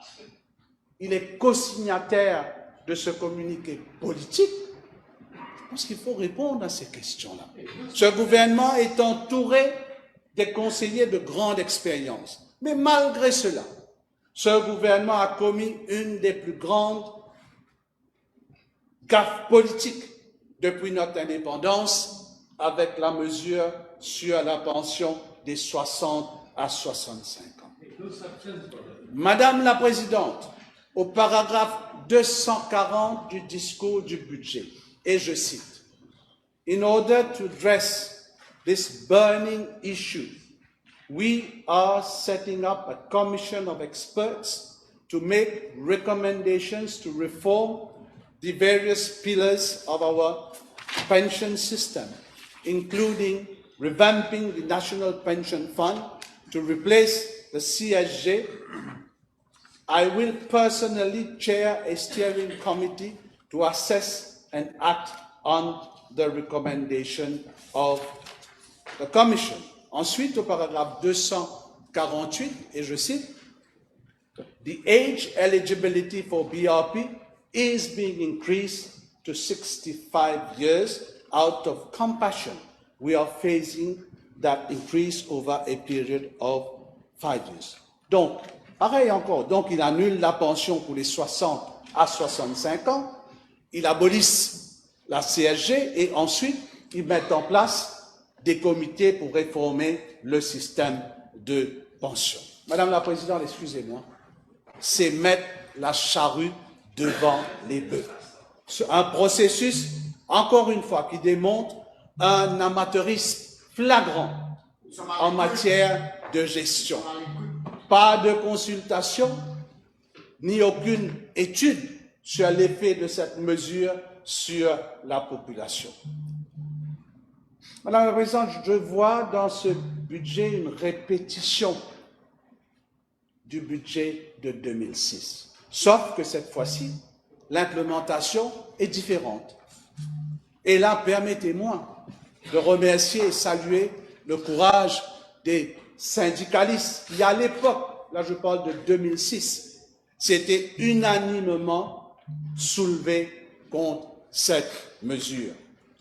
Speaker 22: il est co-signataire de ce communiqué politique? Je pense qu'il faut répondre à ces questions-là. Ce gouvernement est entouré des conseillers de grande expérience. Mais malgré cela, ce gouvernement a commis une des plus grandes gaffes politiques depuis notre indépendance avec la mesure sur la pension des 60 à 65 ans. Madame la Présidente, au paragraphe 240 du discours du budget, et je cite, « In order to address this burning issue, we are setting up a commission of experts to make recommendations to reform the various pillars of our pension system, including revamping the National Pension Fund to replace the CSG. I will personally chair a steering committee to assess and act on the recommendation of the Commission. » Ensuite, au paragraphe 248, et je cite, « The age eligibility for BRP is being increased to 65 years out of compassion. We are phasing that increase over a period of 5 years. » Donc, pareil encore, donc il annule la pension pour les 60 à 65 ans, il abolisse la CSG et ensuite ils mettent en place des comités pour réformer le système de pension. Madame la Présidente, excusez-moi, c'est mettre la charrue devant les bœufs. Un processus, encore une fois, qui démontre un amateurisme flagrant en matière de gestion. Pas de consultation, ni aucune étude sur l'effet de cette mesure sur la population. Madame la Présidente, je vois dans ce budget une répétition du budget de 2006. Sauf que cette fois-ci, l'implémentation est différente. Et là, permettez-moi de remercier et saluer le courage des syndicalistes qui, à l'époque, là je parle de 2006, s'étaient unanimement soulevés contre cette mesure.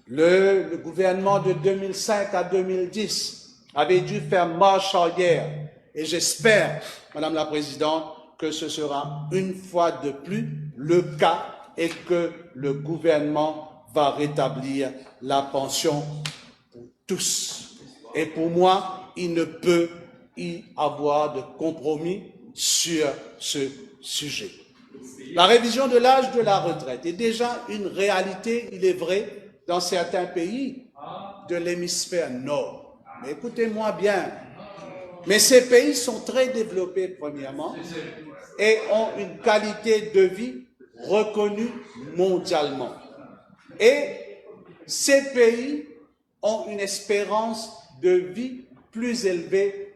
Speaker 22: Le gouvernement de 2005 à 2010 avait dû faire marche arrière et j'espère, Madame la Présidente, que ce sera une fois de plus le cas et que le gouvernement va rétablir la pension pour tous. Et pour moi, il ne peut y avoir de compromis sur ce sujet. La révision de l'âge de la retraite est déjà une réalité, il est vrai, dans certains pays de l'hémisphère nord. Mais écoutez-moi bien, mais ces pays sont très développés, premièrement, et ont une qualité de vie reconnue mondialement. Et ces pays ont une espérance de vie plus élevée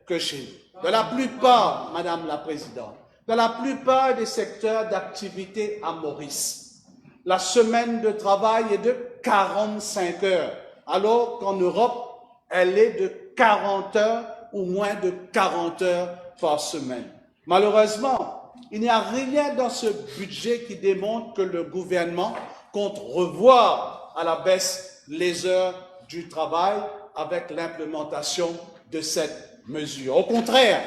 Speaker 22: que chez nous. Dans la plupart, Madame la Présidente, dans la plupart des secteurs d'activité à Maurice, la semaine de travail est de 45 heures, alors qu'en Europe, elle est de 40 heures ou moins de 40 heures par semaine. Malheureusement, il n'y a rien dans ce budget qui démontre que le gouvernement compte revoir à la baisse les heures du travail avec l'implémentation de cette mesure. Au contraire,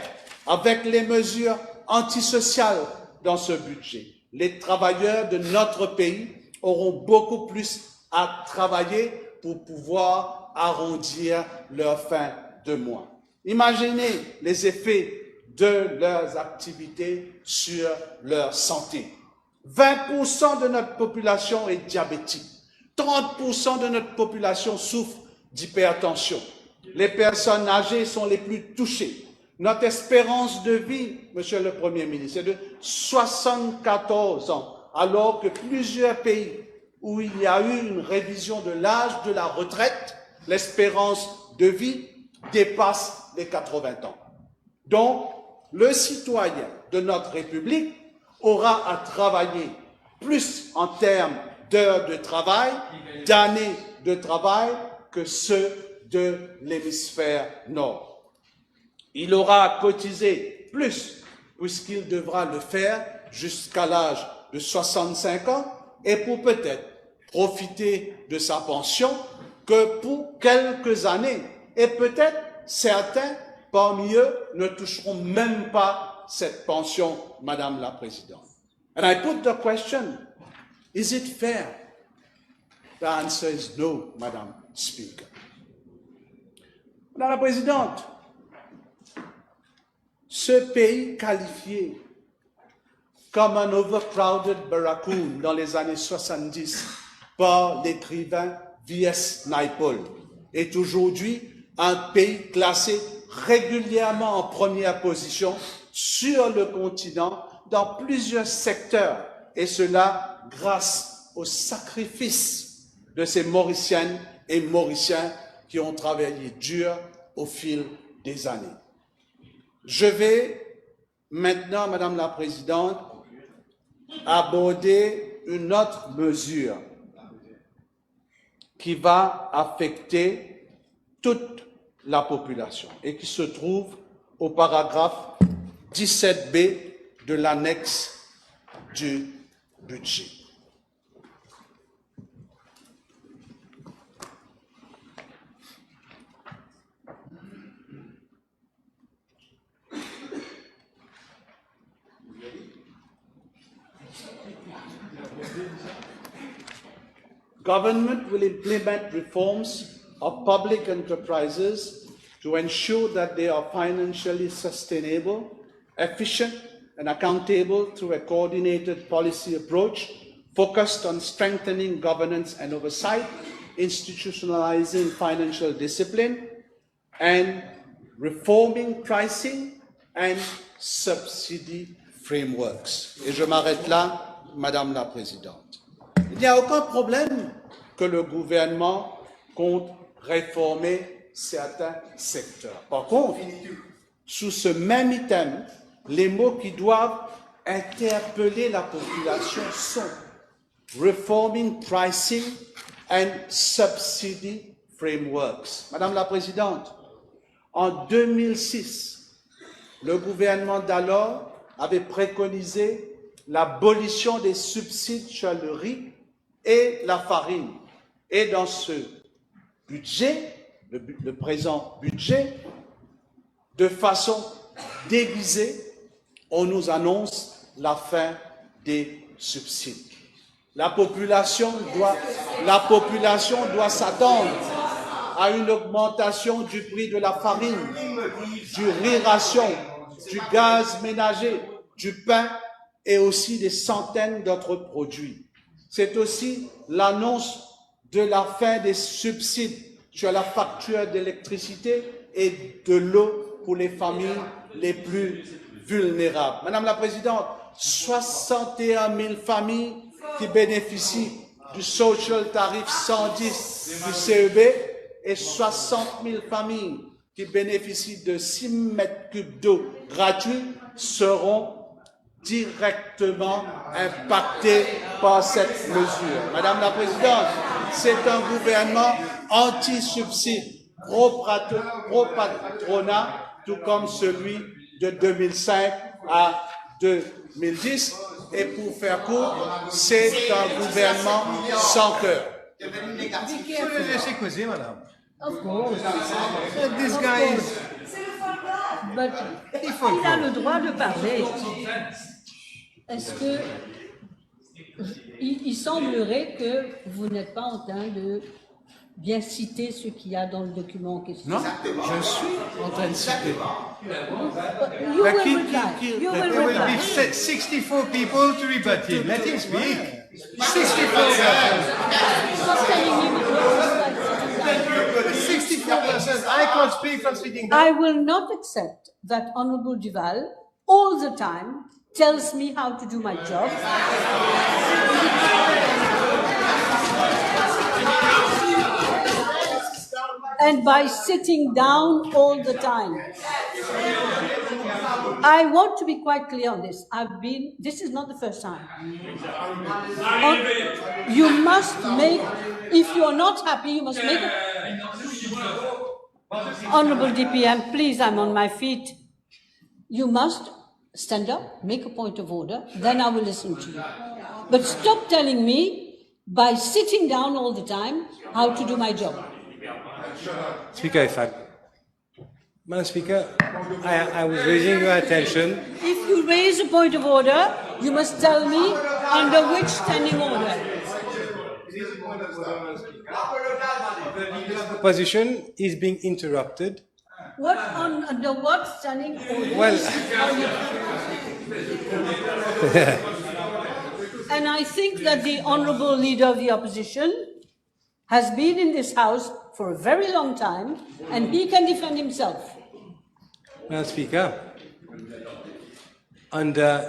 Speaker 22: avec les mesures antisociales dans ce budget, les travailleurs de notre pays auront beaucoup plus à travailler pour pouvoir arrondir leur fin de mois. Imaginez les effets de leurs activités sur leur santé. 20% de notre population est diabétique. 30% de notre population souffre d'hypertension. Les personnes âgées sont les plus touchées. Notre espérance de vie, Monsieur le Premier ministre, est de 74 ans, alors que plusieurs pays où il y a eu une révision de l'âge de la retraite, l'espérance de vie dépasse les 80 ans. Donc, le citoyen de notre République aura à travailler plus en termes d'heures de travail, d'années de travail que ceux de l'hémisphère nord. Il aura à cotiser plus puisqu'il devra le faire jusqu'à l'âge de 65 ans et pour peut-être profiter de sa pension que pour quelques années. Et peut-être certains parmi eux ne toucheront même pas cette pension, Madame la Présidente. And I put the question, is it fair? The answer is no, Madam Speaker. Madame la Présidente, ce pays qualifié comme un overcrowded barracoon dans les années 70 par l'écrivain V.S. Naipaul est aujourd'hui un pays classé régulièrement en première position sur le continent dans plusieurs secteurs, et cela grâce au sacrifice de ces Mauriciennes et Mauriciens qui ont travaillé dur au fil des années. Je vais maintenant, Madame la Présidente, aborder une autre mesure qui va affecter toute la population et qui se trouve au paragraphe 17b de l'annexe du budget. Government will implement reforms of public enterprises to ensure that they are financially sustainable, efficient, and accountable through a coordinated policy approach focused on strengthening governance and oversight, institutionalizing financial discipline, and reforming pricing and subsidy frameworks. Et je m'arrête là, Madame la Présidente. Il n'y a aucun problème que le gouvernement compte réformer certains secteurs. Par contre, sous ce même item, les mots qui doivent interpeller la population sont reforming pricing and subsidy frameworks. Madame la Présidente, en 2006, le gouvernement d'alors avait préconisé l'abolition des subsides sur le riz et la farine. Et dans ce budget, le présent budget, de façon déguisée, on nous annonce la fin des subsides. La population doit s'attendre à une augmentation du prix de la farine, du riz ration, du gaz ménager, du pain et aussi des centaines d'autres produits. C'est aussi l'annonce de la fin des subsides sur la facture d'électricité et de l'eau pour les familles les plus vulnérables. Madame la Présidente, 61 000 familles qui bénéficient du Social Tarif 110 du CEB et 60 000 familles qui bénéficient de 6 mètres cubes d'eau gratuits seront directement impactés par cette mesure. Madame la Présidente, c'est un gouvernement anti-subside, pro-patronat, tout comme celui de 2005 à 2010. Et pour faire court, c'est un gouvernement sans cœur.
Speaker 8: Laissez causer, madame.
Speaker 21: Of course.
Speaker 8: This
Speaker 21: Of
Speaker 8: guy
Speaker 21: course. But il a le droit de parler. Est-ce que il semblerait que vous n'êtes pas en train de bien citer ce qu'il y a dans le document en question?
Speaker 8: Non, je suis en train de citer.
Speaker 21: You will reply. You will
Speaker 8: There will
Speaker 21: reply.
Speaker 8: be 64 people to rebut him. Let him speak. 64 persons. I can't speak from sitting down.
Speaker 21: I will not accept that Honorable Duval all the time tells me how to do my job. And by sitting down all the time. I want to be quite clear on this. This is not the first time. You must make, if you are not happy, you must make Honorable DPM, please, I'm on my feet. You must stand up, make a point of order, then I will listen to you. But stop telling me, by sitting down all the time, how to do my job.
Speaker 8: Speaker, if I... Madam Speaker, I was raising your attention.
Speaker 21: If you raise a point of order, you must tell me under which standing order.
Speaker 8: The position is being interrupted.
Speaker 21: Under what standing order?
Speaker 8: Well,
Speaker 21: and I think that the Honourable Leader of the Opposition has been in this House for a very long time, and he can defend himself.
Speaker 8: Madam Speaker,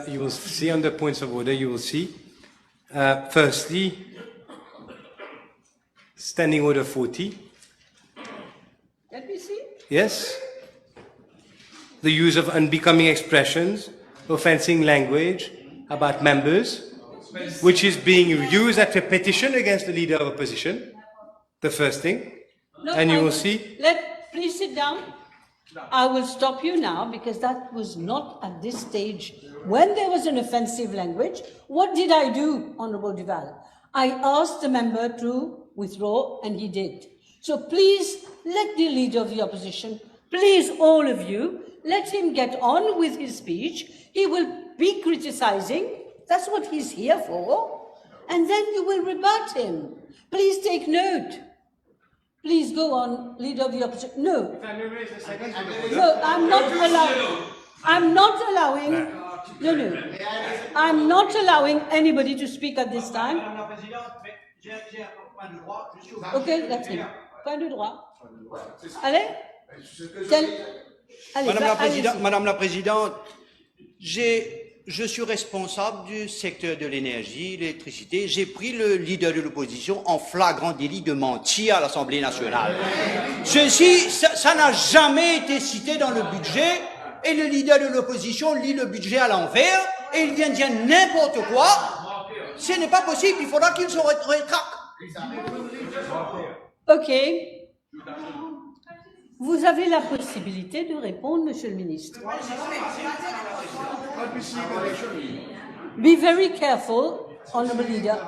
Speaker 8: you will see under points of order, you will see, firstly, Standing Order 40.
Speaker 21: Let me see.
Speaker 8: Yes. The use of unbecoming expressions, offending language about members, which is being used as a petition against the Leader of Opposition, the first thing.
Speaker 21: No,
Speaker 8: and you will see.
Speaker 21: Please sit down. I will stop you now because that was not at this stage. When there was an offensive language, what did I do, Honourable Duval? I asked the member to withdraw and he did. So please let the Leader of the Opposition, please all of you, let him get on with his speech. He will be criticizing. That's what he's here for. And then you will rebut him. Please take note. Please go on, Leader of the Opposition. No. No, I'm not allowing. I'm not allowing. No. I'm not allowing anybody to speak at this time. Okay, that's it. Point de droit. Allez.
Speaker 4: Madame la Présidente, je suis responsable du secteur de l'énergie, l'électricité. J'ai pris le leader de l'opposition en flagrant délit de mentir à l'Assemblée nationale. Ça n'a jamais été cité dans le budget et le leader de l'opposition lit le budget à l'envers et il vient dire n'importe quoi. Ce n'est pas possible, il faudra qu'il se rétracte.
Speaker 21: Ok. Vous avez la possibilité de répondre, Monsieur le Ministre. Be very careful, Honourable Leader.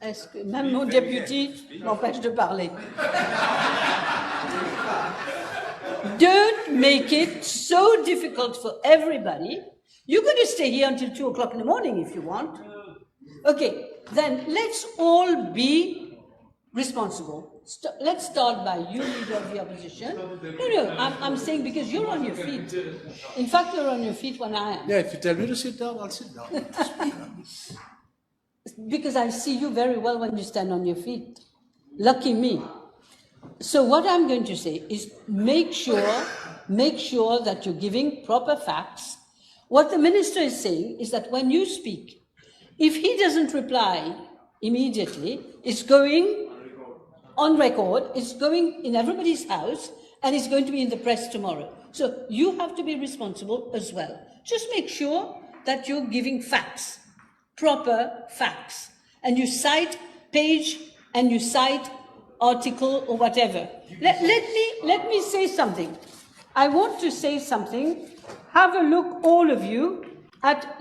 Speaker 21: Est-ce que même mon député m'empêche de parler? Don't make it so difficult for everybody. You're going to stay here until 2 o'clock in the morning if you want. Okay, then let's all be responsible. Let's start by you, leader of the opposition. No, I'm saying because you're on your feet. In fact, you're on your feet when I am.
Speaker 3: Yeah, if you tell me to sit down, I'll sit down.
Speaker 21: Because I see you very well when you stand on your feet. Lucky me. So what I'm going to say is make sure that you're giving proper facts. What the minister is saying is that when you speak, if he doesn't reply immediately, it's going on record, it's going in everybody's house, and it's going to be in the press tomorrow. So you have to be responsible as well. Just make sure that you're giving facts, proper facts, and you cite page and you cite article or whatever. Let me say something. I want to say something. Have a look, all of you, at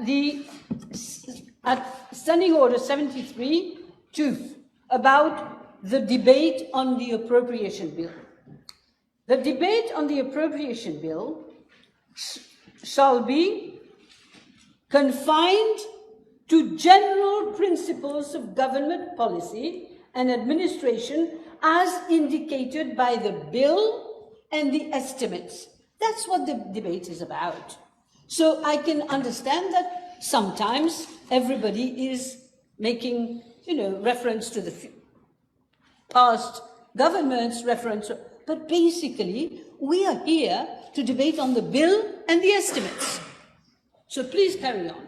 Speaker 21: Standing Order 73-2 about the debate on the appropriation bill. The debate on the appropriation bill shall be confined to general principles of government policy and administration as indicated by the bill and the estimates. That's what the debate is about. So I can understand that sometimes everybody is making, reference to the past governments, but basically we are here to debate on the bill and the estimates. So please carry on.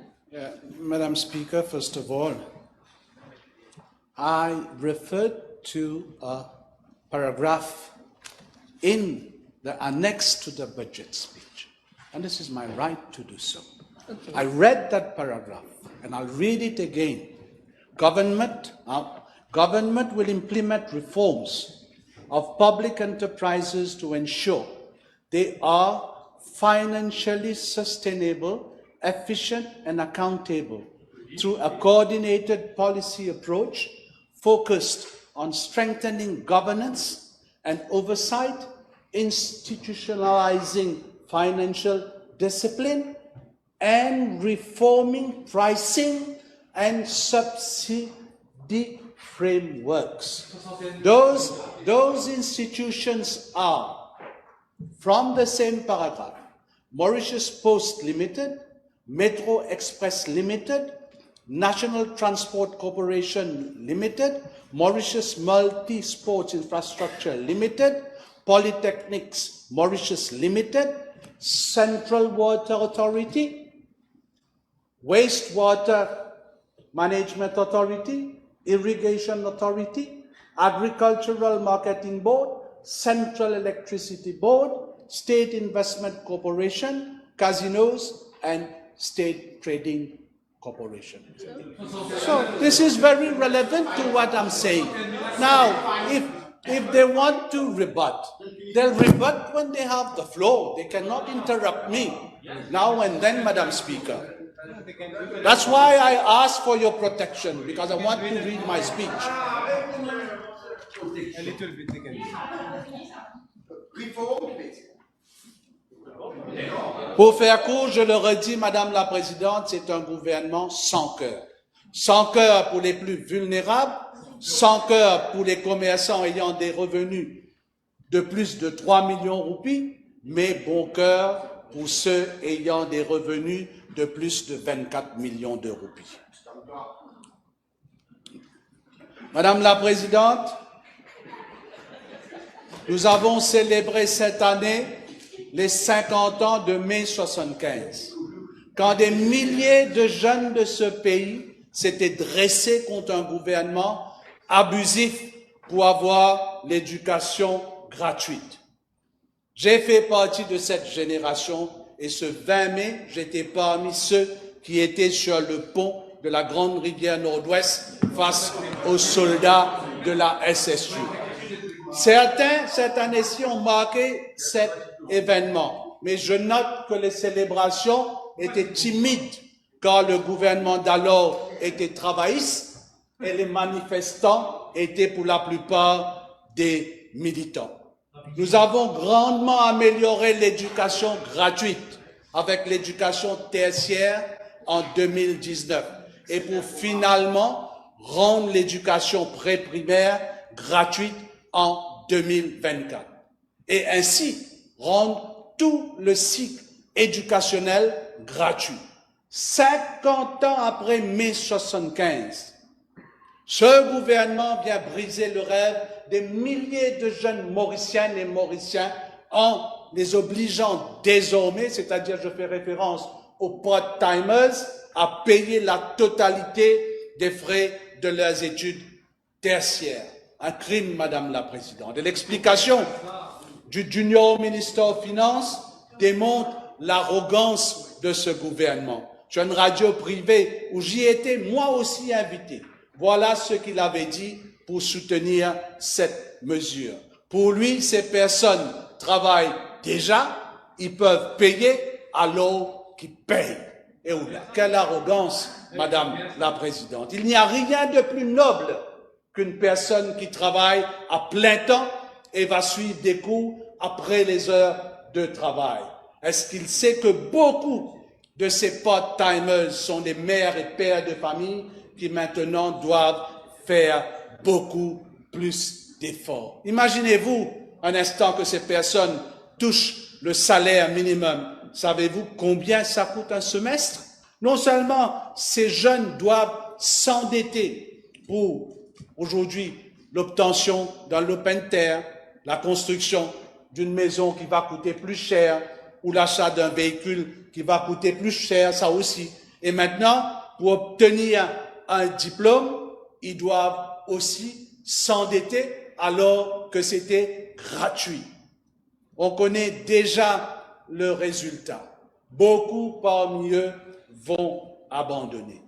Speaker 3: Madam Speaker, first of all, I referred to a paragraph in the annex to the budget speech, and this is my right to do so. Okay. I read that paragraph, and I'll read it again. Government will implement reforms of public enterprises to ensure they are financially sustainable, efficient, and accountable through a coordinated policy approach focused on strengthening governance and oversight, institutionalizing financial discipline, and reforming pricing and subsidy frameworks. Those institutions are, from the same paragraph, Mauritius Post Limited, Metro Express Limited, National Transport Corporation Limited, Mauritius Multi-Sports Infrastructure Limited, Polytechnics Mauritius Limited, Central Water Authority, Wastewater Management Authority, Irrigation Authority, Agricultural Marketing Board, Central Electricity Board, State Investment Corporation, casinos, and State Trading Corporation. So this is very relevant to what I'm saying. Now, if they want to rebut, they'll rebut when they have the floor. They cannot interrupt me now and then, Madam Speaker. That's why I ask for your protection, because I want to read my speech.
Speaker 8: A little bit again.
Speaker 3: Pour faire court, je le redis, Madame la Présidente, c'est un gouvernement sans cœur. Sans cœur pour les plus vulnérables, sans cœur pour les commerçants ayant des revenus de plus de 3 millions de roupies, mais bon cœur pour ceux ayant des revenus de plus de 24 millions de roupies. Madame la Présidente, nous avons célébré cette année les 50 ans de mai 75, quand des milliers de jeunes de ce pays s'étaient dressés contre un gouvernement abusif pour avoir l'éducation gratuite. J'ai fait partie de cette génération et ce 20 mai, j'étais parmi ceux qui étaient sur le pont de la Grande Rivière Nord-Ouest face aux soldats de la SSU. Certains, cette année-ci, ont marqué cet événement, mais je note que les célébrations étaient timides car le gouvernement d'alors était travailliste et les manifestants étaient pour la plupart des militants. Nous avons grandement amélioré l'éducation gratuite avec l'éducation tertiaire en 2019 et pour finalement rendre l'éducation pré-primaire
Speaker 22: gratuite en 2024. Et ainsi rendre tout le cycle éducationnel gratuit. 50 ans après mai 75, ce gouvernement vient briser le rêve des milliers de jeunes Mauriciennes et Mauriciens en les obligeant désormais, c'est-à-dire je fais référence aux part-timers, à payer la totalité des frais de leurs études tertiaires. Un crime, Madame la Présidente. Et l'explication du Junior Minister of Finance démontre l'arrogance de ce gouvernement. Sur une radio privée où j'y étais moi aussi invité. Voilà ce qu'il avait dit pour soutenir cette mesure. Pour lui, ces personnes travaillent déjà, ils peuvent payer alors qu'ils payent. Et oula, quelle arrogance, Madame la Présidente. Il n'y a rien de plus noble qu'une personne qui travaille à plein temps et va suivre des cours après les heures de travail. Est-ce qu'il sait que beaucoup de ces part-timers sont des mères et pères de famille qui maintenant doivent faire beaucoup plus d'efforts? Imaginez-vous un instant que ces personnes touchent le salaire minimum. Savez-vous combien ça coûte un semestre? Non seulement ces jeunes doivent s'endetter pour aujourd'hui l'obtention d'un open terre, la construction d'une maison qui va coûter plus cher ou l'achat d'un véhicule qui va coûter plus cher, ça aussi. Et maintenant, pour obtenir un diplôme, ils doivent aussi s'endetter alors que c'était gratuit. On connaît déjà le résultat. Beaucoup parmi eux vont abandonner.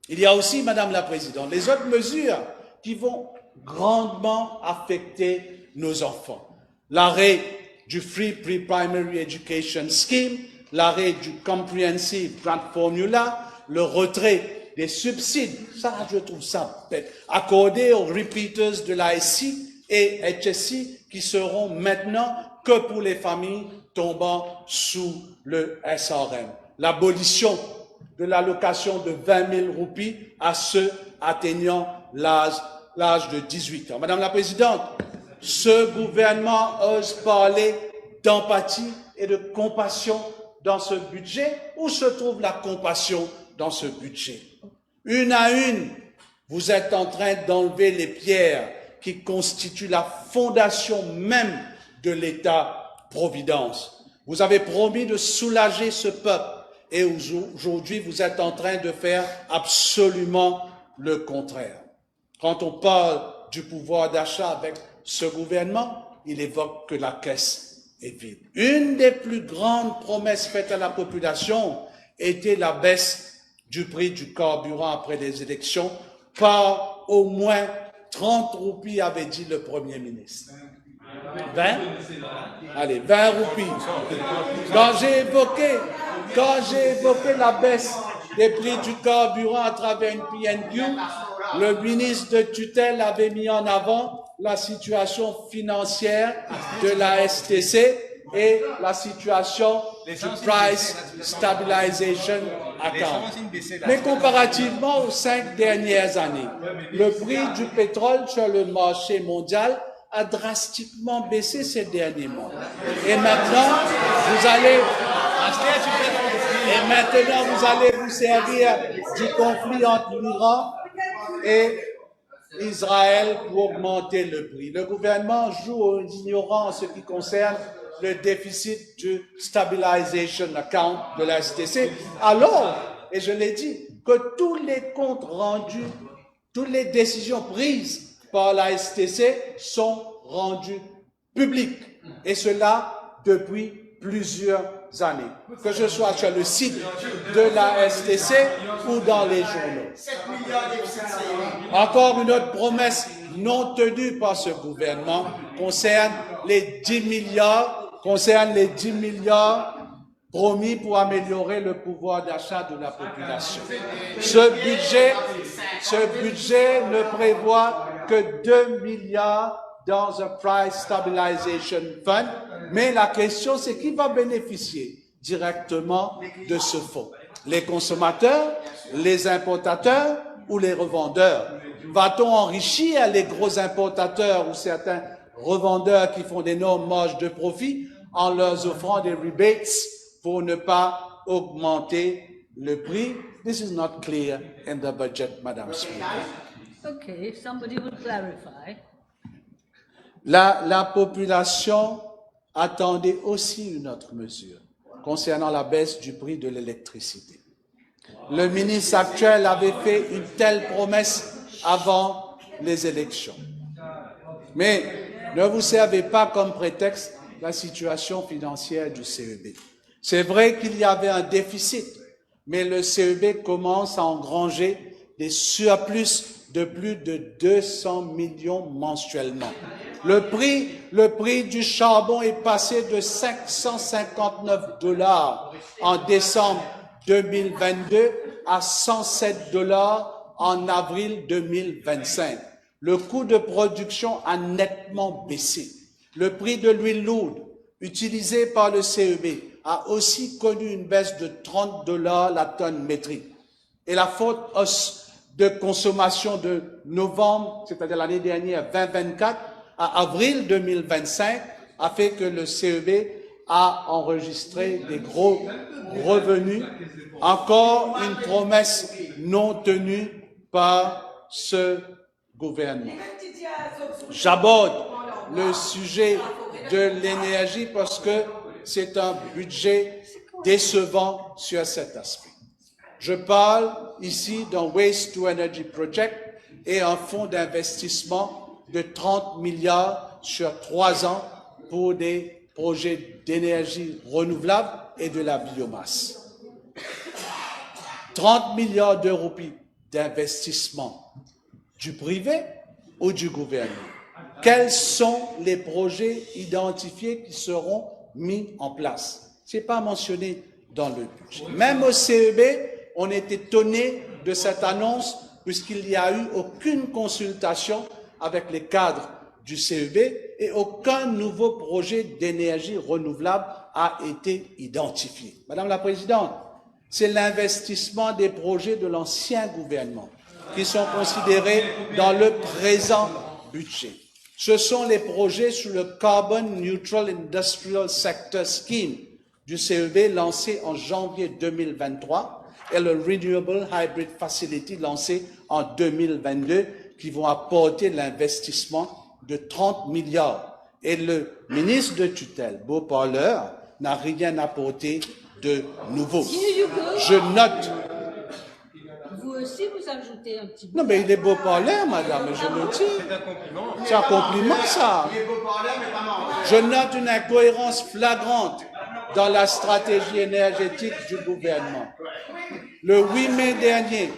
Speaker 22: Il y a aussi, Madame la Présidente, les autres mesures qui vont grandement affecter nos enfants. L'arrêt du Free Pre-Primary Education Scheme, l'arrêt du Comprehensive Grant Formula, le retrait des subsides, ça je trouve ça bête, accordés aux repeaters de la SI et HSI qui seront maintenant que pour les familles tombant sous le SRM. L'abolition de l'allocation de 20 000 roupies à ceux atteignant l'âge de 18 ans. Madame la Présidente, ce gouvernement ose parler d'empathie et de compassion dans ce budget. Où se trouve la compassion dans ce budget? Une à une, vous êtes en train d'enlever les pierres qui constituent la fondation même de l'État-providence. Vous avez promis de soulager ce peuple et aujourd'hui vous êtes en train de faire absolument le contraire. Quand on parle du pouvoir d'achat avec ce gouvernement, il évoque que la caisse est vide. Une des plus grandes promesses faites à la population était la baisse du prix du carburant après les élections par au moins 30 roupies, avait dit le Premier ministre. 20? Allez, 20 roupies. Quand j'ai évoqué la baisse des prix du carburant à travers une PNQ, le ministre de tutelle avait mis en avant la situation financière de la STC et la situation du Price Stabilization Account. Mais comparativement aux 5 dernières années, le prix du pétrole sur le marché mondial a drastiquement baissé ces derniers mois. Et maintenant, vous allez vous servir du conflit entre l'Iran et Israël pour augmenter le prix. Le gouvernement joue aux ignorants en ce qui concerne le déficit du Stabilization Account de la STC, alors, et je l'ai dit, que tous les comptes rendus, toutes les décisions prises par la STC sont rendues publiques, et cela depuis plusieurs années, que ce soit sur le site de la STC ou dans les journaux. Encore une autre promesse non tenue par ce gouvernement concerne les 10 milliards promis pour améliorer le pouvoir d'achat de la population. Ce budget ne prévoit que 2 milliards dans un Price Stabilization Fund, mais la question c'est qui va bénéficier directement de ce fonds? Les consommateurs, les importateurs ou les revendeurs?
Speaker 3: Va-t-on enrichir les gros importateurs ou certains revendeurs qui font d'énormes marges de profit en leur offrant des rebates pour ne pas augmenter le prix? This is not clear in the budget, Madam Speaker.
Speaker 21: Okay, somebody will clarify.
Speaker 3: La population attendait aussi une autre mesure concernant la baisse du prix de l'électricité. Le ministre actuel avait fait une telle promesse avant les élections. Mais ne vous servez pas comme prétexte la situation financière du CEB. C'est vrai qu'il y avait un déficit, mais le CEB commence à engranger des surplus de plus de 200 millions mensuellement. Le prix du charbon est passé de 559 $ en décembre 2022 à 107 $ en avril 2025. Le coût de production a nettement baissé. Le prix de l'huile lourde utilisée par le CEB a aussi connu une baisse de 30 $ la tonne métrique. Et la forte hausse de consommation de novembre, c'est-à-dire l'année dernière 2024, à avril 2025, a fait que le CEB a enregistré des gros revenus. Encore une promesse non tenue par ce gouvernement. J'aborde le sujet de l'énergie parce que c'est un budget décevant sur cet aspect. Je parle ici d'un Waste to Energy Project et un fonds d'investissement de 30 milliards sur 3 ans pour des projets d'énergie renouvelable et de la biomasse. 30 milliards d'euros d'investissement du privé ou du gouvernement. Quels sont les projets identifiés qui seront mis en place? Ce n'est pas mentionné dans le budget. Même au CEB, on est étonné de cette annonce puisqu'il n'y a eu aucune consultation avec les cadres du CEB et aucun nouveau projet d'énergie renouvelable a été identifié. Madame la Présidente, c'est l'investissement des projets de l'ancien gouvernement qui sont considérés dans le présent budget. Ce sont les projets sous le Carbon Neutral Industrial Sector Scheme du CEB lancé en janvier 2023 et le Renewable Hybrid Facility lancé en 2022 qui vont apporter l'investissement de 30 milliards. Et le ministre de tutelle, beau parleur, n'a rien apporté de nouveau. Je note.
Speaker 21: Vous aussi, vous ajoutez un petit peu.
Speaker 3: Non, mais il est beau parleur, madame, je le dis. C'est un compliment, ça. Je note une incohérence flagrante dans la stratégie énergétique du gouvernement. Le 8 mai dernier,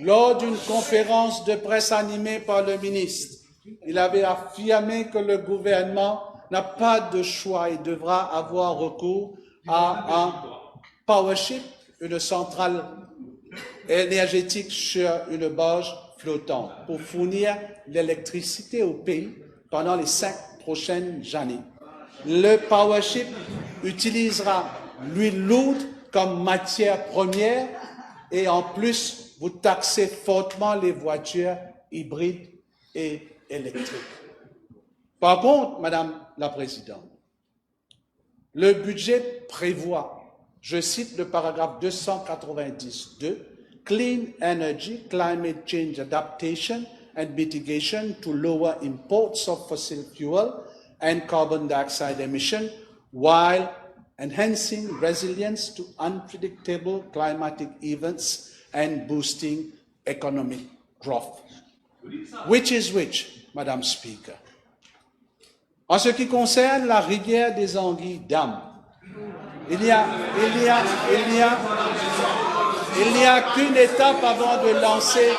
Speaker 3: lors d'une conférence de presse animée par le ministre, il avait affirmé que le gouvernement n'a pas de choix et devra avoir recours à un powership, une centrale énergétique sur une barge flottante pour fournir l'électricité au pays pendant les 5 prochaines années. Le powership utilisera l'huile lourde comme matière première et en plus, vous taxez fortement les voitures hybrides et électriques. Par contre, Madame la Présidente, le budget prévoit, je cite le paragraphe 290.2, Clean Energy, Climate Change Adaptation and Mitigation to lower imports of fossil fuel and carbon dioxide emission while enhancing resilience to unpredictable climatic events and boosting economic growth. Which is which, Madam Speaker? En ce qui concerne la rivière des Anguilles d'Am, il n'y a qu'une étape avant de lancer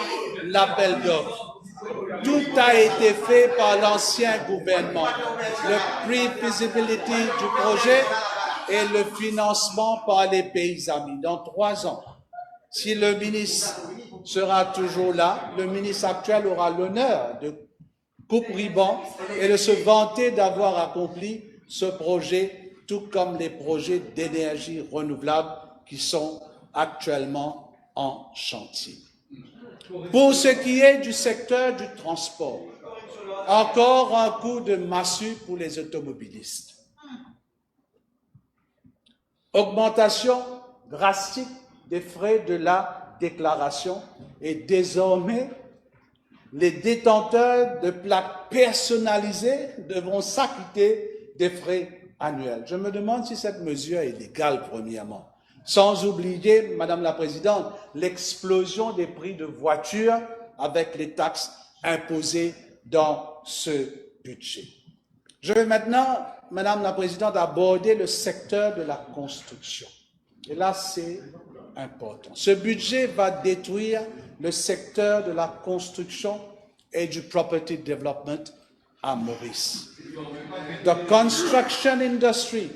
Speaker 3: l'appel d'offres. Tout a été fait par l'ancien gouvernement. Le pre-feasibility du projet et le financement par les pays amis. Dans 3 ans, si le ministre sera toujours là, le ministre actuel aura l'honneur de coupe-ruban et de se vanter d'avoir accompli ce projet, tout comme les projets d'énergie renouvelable qui sont actuellement en chantier.
Speaker 22: Pour ce qui est du secteur du transport, encore un coup de massue pour les automobilistes. Augmentation drastique des frais de la déclaration et désormais, les détenteurs de plaques personnalisées devront s'acquitter des frais annuels. Je me demande si cette mesure est légale, premièrement. Sans oublier, Madame la Présidente, l'explosion des prix de voitures avec les taxes imposées dans ce budget. Je vais maintenant, Madame la Présidente, aborder le secteur de la construction. Et là, c'est important. Ce budget va détruire le secteur de la construction et du property development à Maurice. The construction industry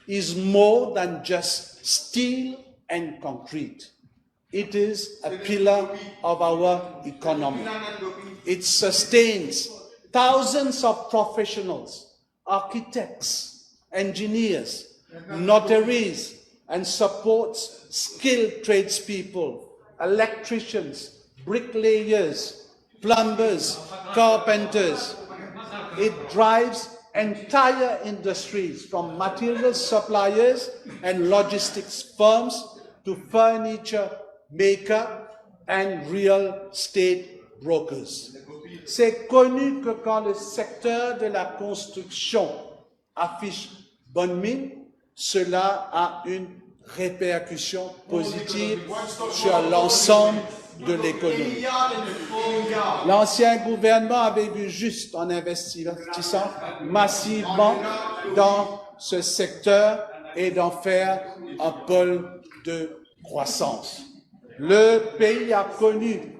Speaker 22: is more than just steel and concrete. It is a pillar of our economy. It sustains thousands of professionals, architects, engineers, notaries, and supports skilled tradespeople, electricians, bricklayers, plumbers, carpenters. It drives entire industries from material suppliers and logistics firms to furniture maker and real estate brokers. C'est connu que quand le secteur de la construction affiche bonne mine, cela a une répercussion positive sur l'ensemble de l'économie. L'ancien gouvernement avait vu juste en investissant massivement dans ce secteur et d'en faire un pôle de croissance. Le pays a connu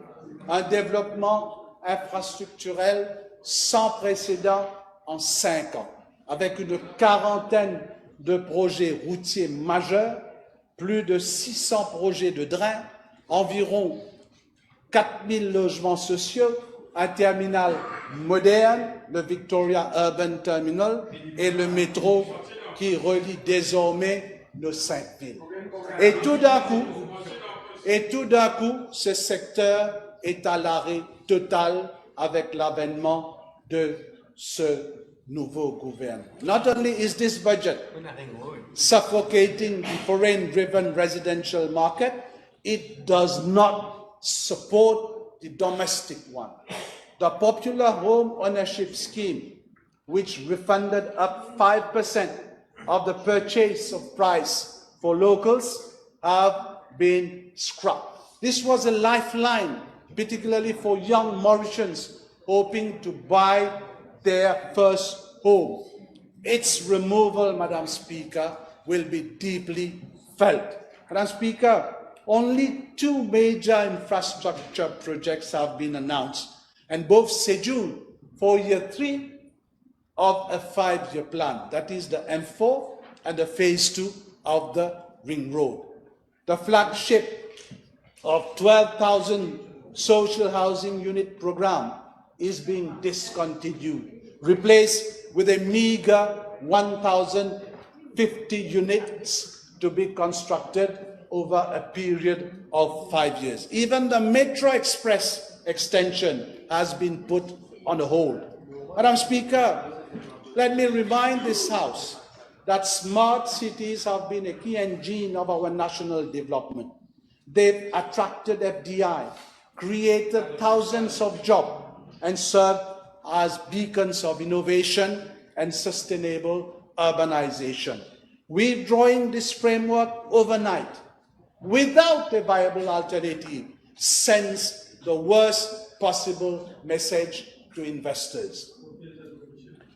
Speaker 22: un développement infrastructurel sans précédent en 5 ans, avec une quarantaine de projets routiers majeurs, plus de 600 projets de drains, environ 4000 logements sociaux, un terminal moderne, le Victoria Urban Terminal, et le métro qui relie désormais nos 5 villes. Et tout d'un coup, ce secteur est à l'arrêt total avec l'avènement de ce nouveau gouvernement. Not only is this budget suffocating the foreign-driven residential market, it does not support the domestic one. The popular home ownership scheme, which refunded up 5% of the purchase of price for locals, have been scrapped. This was a lifeline, particularly for young Mauritians hoping to buy their first home. Its removal, Madam Speaker, will be deeply felt. Madam Speaker, only 2 major infrastructure projects have been announced, and both scheduled for year 3 of a 5-year plan. That is the M4 and the phase 2 of the Ring Road. The flagship of 12,000 social housing unit program is being discontinued, replaced with a meager 1,050 units to be constructed over a period of 5 years. Even the Metro Express extension has been put on hold. Madam Speaker, let me remind this House that smart cities have been a key engine of our national development. They've attracted FDI, created thousands of jobs, and served as beacons of innovation and sustainable urbanization. Withdrawing this framework overnight without a viable alternative sends the worst possible message to investors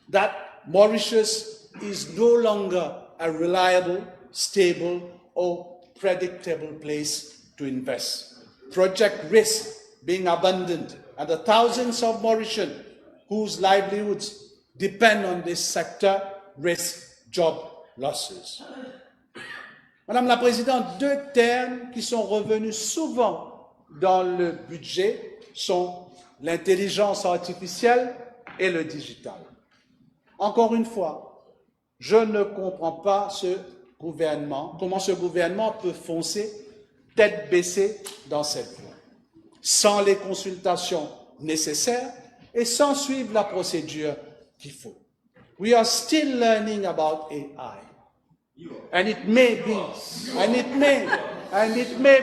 Speaker 22: that Mauritius is no longer a reliable, stable, or predictable place to invest. Project risk being abundant, and the thousands of Mauritians whose livelihoods depend on this sector risk job losses. Madame la Présidente, 2 termes qui sont revenus souvent dans le budget sont l'intelligence artificielle et le digital. Encore une fois, je ne comprends pas comment ce gouvernement peut foncer tête baissée dans cette voie.
Speaker 3: sans les consultations nécessaires et sans suivre la procédure qu'il faut. We are still learning about AI. And it may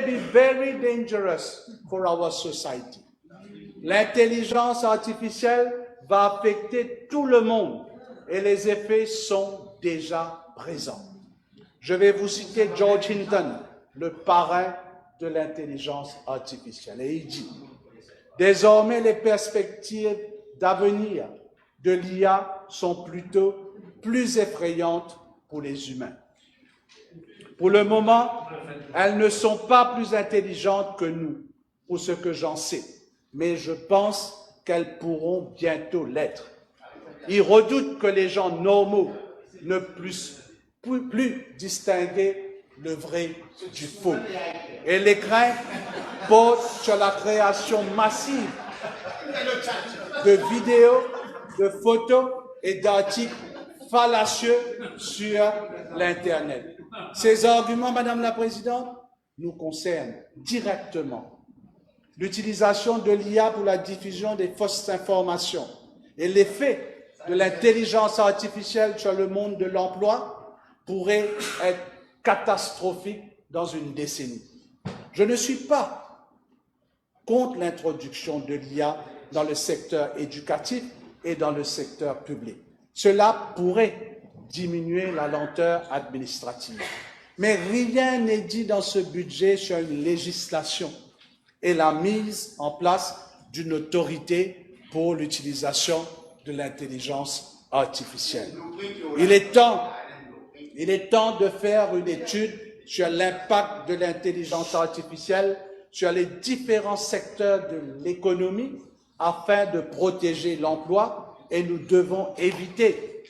Speaker 3: be very dangerous for our society. L'intelligence artificielle va affecter tout le monde et les effets sont déjà présents. Je vais vous citer George Hinton, le parrain de l'intelligence artificielle, et il dit « Désormais, les perspectives d'avenir de l'IA sont plutôt plus effrayantes pour les humains. Pour le moment, elles ne sont pas plus intelligentes que nous, pour ce que j'en sais, mais je pense qu'elles pourront bientôt l'être. Ils redoutent que les gens normaux ne puissent plus distinguer le vrai du faux. Et les craintes portent sur la création massive de vidéos, de photos et d'articles fallacieux sur l'Internet. Ces arguments, Madame la Présidente, nous concernent directement. L'utilisation de l'IA pour la diffusion des fausses informations et l'effet de l'intelligence artificielle sur le monde de l'emploi pourrait être catastrophique dans une décennie. Je ne suis pas contre l'introduction de l'IA dans le secteur éducatif et dans le secteur public. Cela pourrait diminuer la lenteur administrative. Mais rien n'est dit dans ce budget sur une législation et la mise en place d'une autorité pour l'utilisation de l'intelligence artificielle. Il est temps de faire une étude sur l'impact de l'intelligence artificielle sur les différents secteurs de l'économie afin de protéger l'emploi et nous devons éviter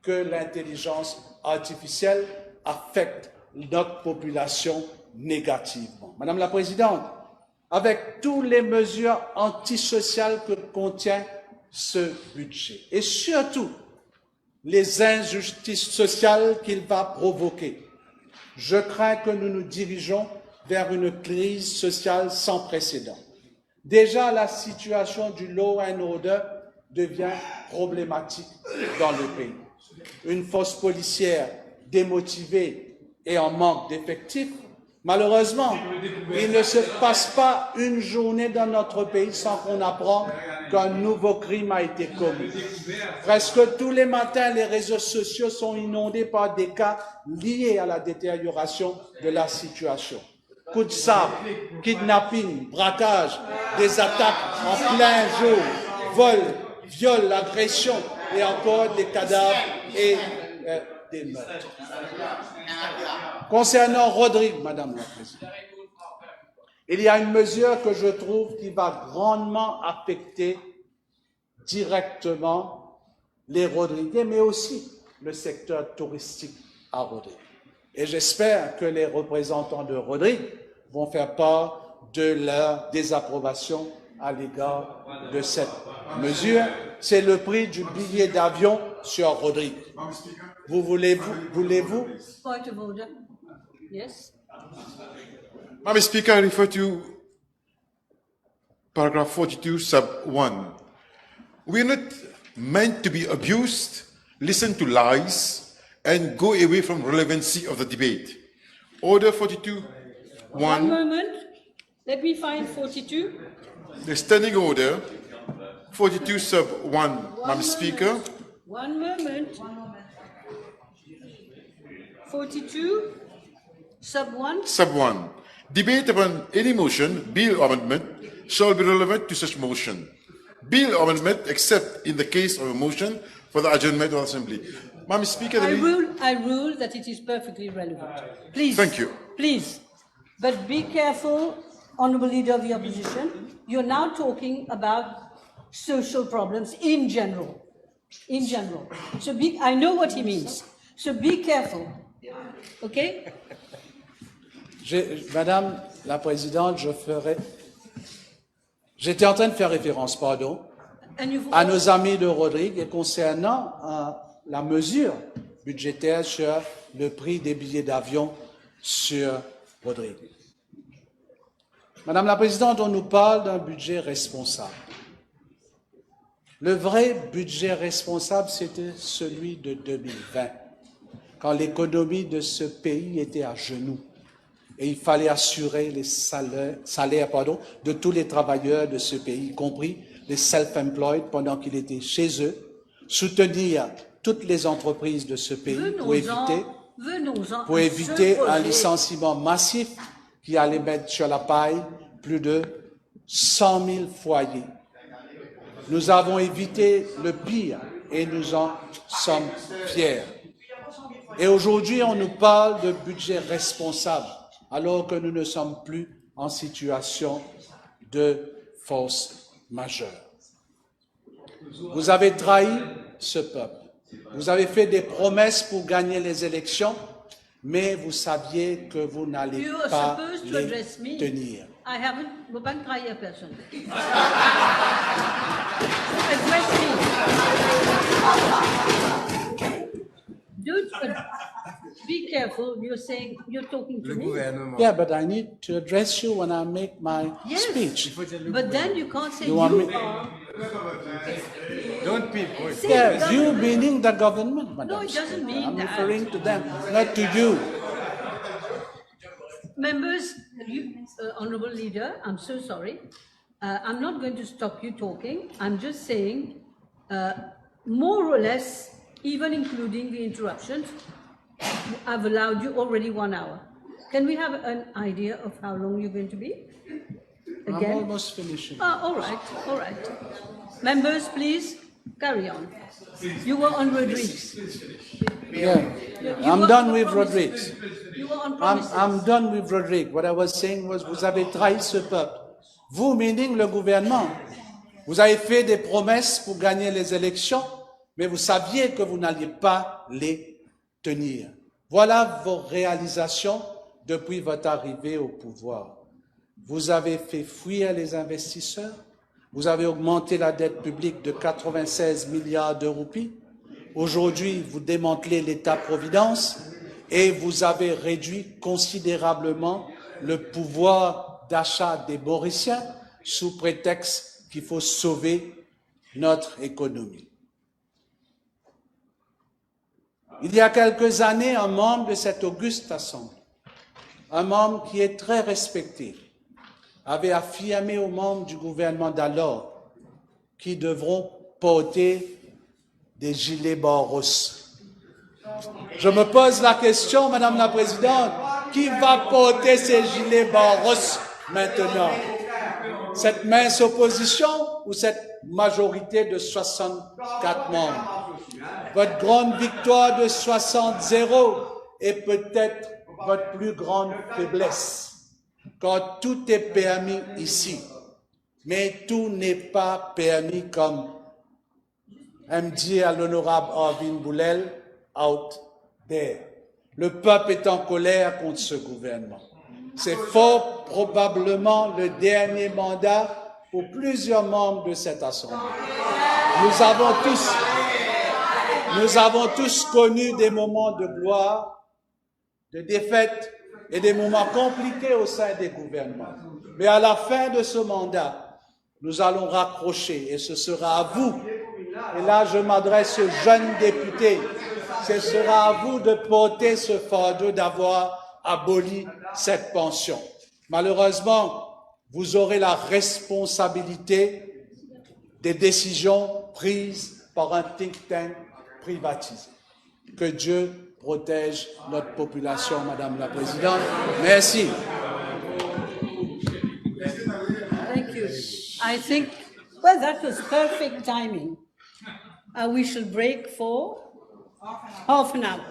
Speaker 3: que l'intelligence artificielle affecte notre population négativement. Madame la Présidente, avec toutes les mesures antisociales que contient ce budget et surtout les injustices sociales qu'il va provoquer, je crains que nous nous dirigeons vers une crise sociale sans précédent. Déjà, la situation du law and order devient problématique dans le pays. Une force policière démotivée et en manque d'effectifs, malheureusement, il ne se passe pas une journée dans notre pays sans qu'on apprenne qu'un nouveau crime a été commis. Presque tous les matins, les réseaux sociaux sont inondés par des cas liés à la détérioration de la situation. Coups de sabre, kidnapping, braquage, des attaques en plein jour, vol, viol, agression et encore des cadavres et des meurtres. Concernant Rodrigue, Madame la Présidente, il y a une mesure que je trouve qui va grandement affecter directement les Rodriguais, mais aussi le secteur touristique à Rodrigue. Et j'espère que les représentants de Rodrigue vont faire part de leur désapprobation à l'égard de cette mesure. C'est le prix du billet d'avion sur Rodrigue. Voulez-vous?
Speaker 21: Point of order. Yes.
Speaker 10: Madam Speaker, I refer to paragraph 42, sub 1. We are not meant to be abused, listen to lies, and go away from relevancy of the debate. Order 42, 1.
Speaker 21: One moment. Let me find 42.
Speaker 10: The standing order, 42, sub 1, Madam Speaker.
Speaker 21: One moment. 42, sub 1.
Speaker 10: Sub 1. Debate upon any motion, bill or amendment, shall be relevant to such motion. Bill or amendment, except in the case of a motion for the adjournment of the Assembly. Madam Speaker,
Speaker 21: I rule that it is perfectly relevant. Please.
Speaker 10: Thank you.
Speaker 21: Please. But be careful, Honourable Leader of the Opposition. You're now talking about social problems in general. In general. So I know what he means. So be careful. Okay?
Speaker 3: Madame la Présidente, j'étais en train de faire référence, pardon, à nos amis de Rodrigue et concernant la mesure budgétaire sur le prix des billets d'avion sur Rodrigue. Madame la Présidente, on nous parle d'un budget responsable. Le vrai budget responsable, c'était celui de 2020, quand l'économie de ce pays était à genoux. Et il fallait assurer les salaires de tous les travailleurs de ce pays, y compris les self-employed, pendant qu'ils étaient chez eux, soutenir toutes les entreprises de ce pays pour éviter un licenciement massif qui allait mettre sur la paille plus de 100 000 foyers. Nous avons évité le pire et nous en sommes fiers. Et aujourd'hui, on nous parle de budget responsable, alors que nous ne sommes plus en situation de force majeure. Vous avez trahi ce peuple. Vous avez fait des promesses pour gagner les élections, mais vous saviez que vous n'allez pas les tenir.
Speaker 21: I haven't, bukan trahi person. Address me. Dude, be careful. You're talking to me.
Speaker 3: Yeah, but I need to address you when I make my speech.
Speaker 21: But then you can't say
Speaker 3: You want me-
Speaker 18: Don't be
Speaker 3: Yeah, you meaning the government, Madam
Speaker 21: No, it doesn't
Speaker 3: Speaker.
Speaker 21: mean
Speaker 3: I'm
Speaker 21: that.
Speaker 3: referring to them, not to you.
Speaker 21: Members, Honourable Leader, I'm so sorry. I'm not going to stop you talking. I'm just saying, more or less, even including the interruptions, I've allowed you already 1 hour. Can we have an idea of how long you're going to be?
Speaker 3: I'm almost finishing.
Speaker 21: All right, all right. Members, please, carry on. You were on Rodriguez.
Speaker 3: Yeah,
Speaker 21: You
Speaker 3: I'm
Speaker 21: were
Speaker 3: done
Speaker 21: on
Speaker 3: with
Speaker 21: promises.
Speaker 3: Rodriguez.
Speaker 21: You were on promises.
Speaker 3: I'm done with Rodriguez. What I was saying was, vous avez trahi ce peuple. Vous, meaning le gouvernement. Vous avez fait des promesses pour gagner les élections, mais vous saviez que vous n'alliez pas les tenir. Voilà vos réalisations depuis votre arrivée au pouvoir. Vous avez fait fuir les investisseurs. Vous avez augmenté la dette publique de 96 milliards de roupies. Aujourd'hui, vous démantelez l'État-providence et vous avez réduit considérablement le pouvoir d'achat des Mauriciens sous prétexte qu'il faut sauver notre économie. Il y a quelques années, un membre de cette auguste assemblée, un membre qui est très respecté, avait affirmé aux membres du gouvernement d'alors qu'ils devront porter des gilets bas-rosses. Je me pose la question, Madame la Présidente, qui va porter ces gilets bas-rosses maintenant? Cette mince opposition ou cette majorité de 64 membres? Votre grande victoire de 60-0 est peut-être votre plus grande faiblesse. Quand tout est permis ici, mais tout n'est pas permis, comme aime dire à l'honorable Arvin Boulel, out there. Le peuple est en colère contre ce gouvernement. C'est fort probablement le dernier mandat pour plusieurs membres de cette Assemblée. Nous avons tous connu des moments de gloire, de défaite et des moments compliqués au sein des gouvernements. Mais à la fin de ce mandat, nous allons raccrocher et ce sera à vous. Et là, je m'adresse aux jeunes députés. Ce sera à vous de porter ce fardeau d'avoir aboli cette pension. Malheureusement, vous aurez la responsabilité des décisions prises par un think tank privatisé. Que Dieu protège notre population, Madame la Présidente. Merci.
Speaker 21: Thank you. I think, well, that was perfect timing. We shall break for half an hour.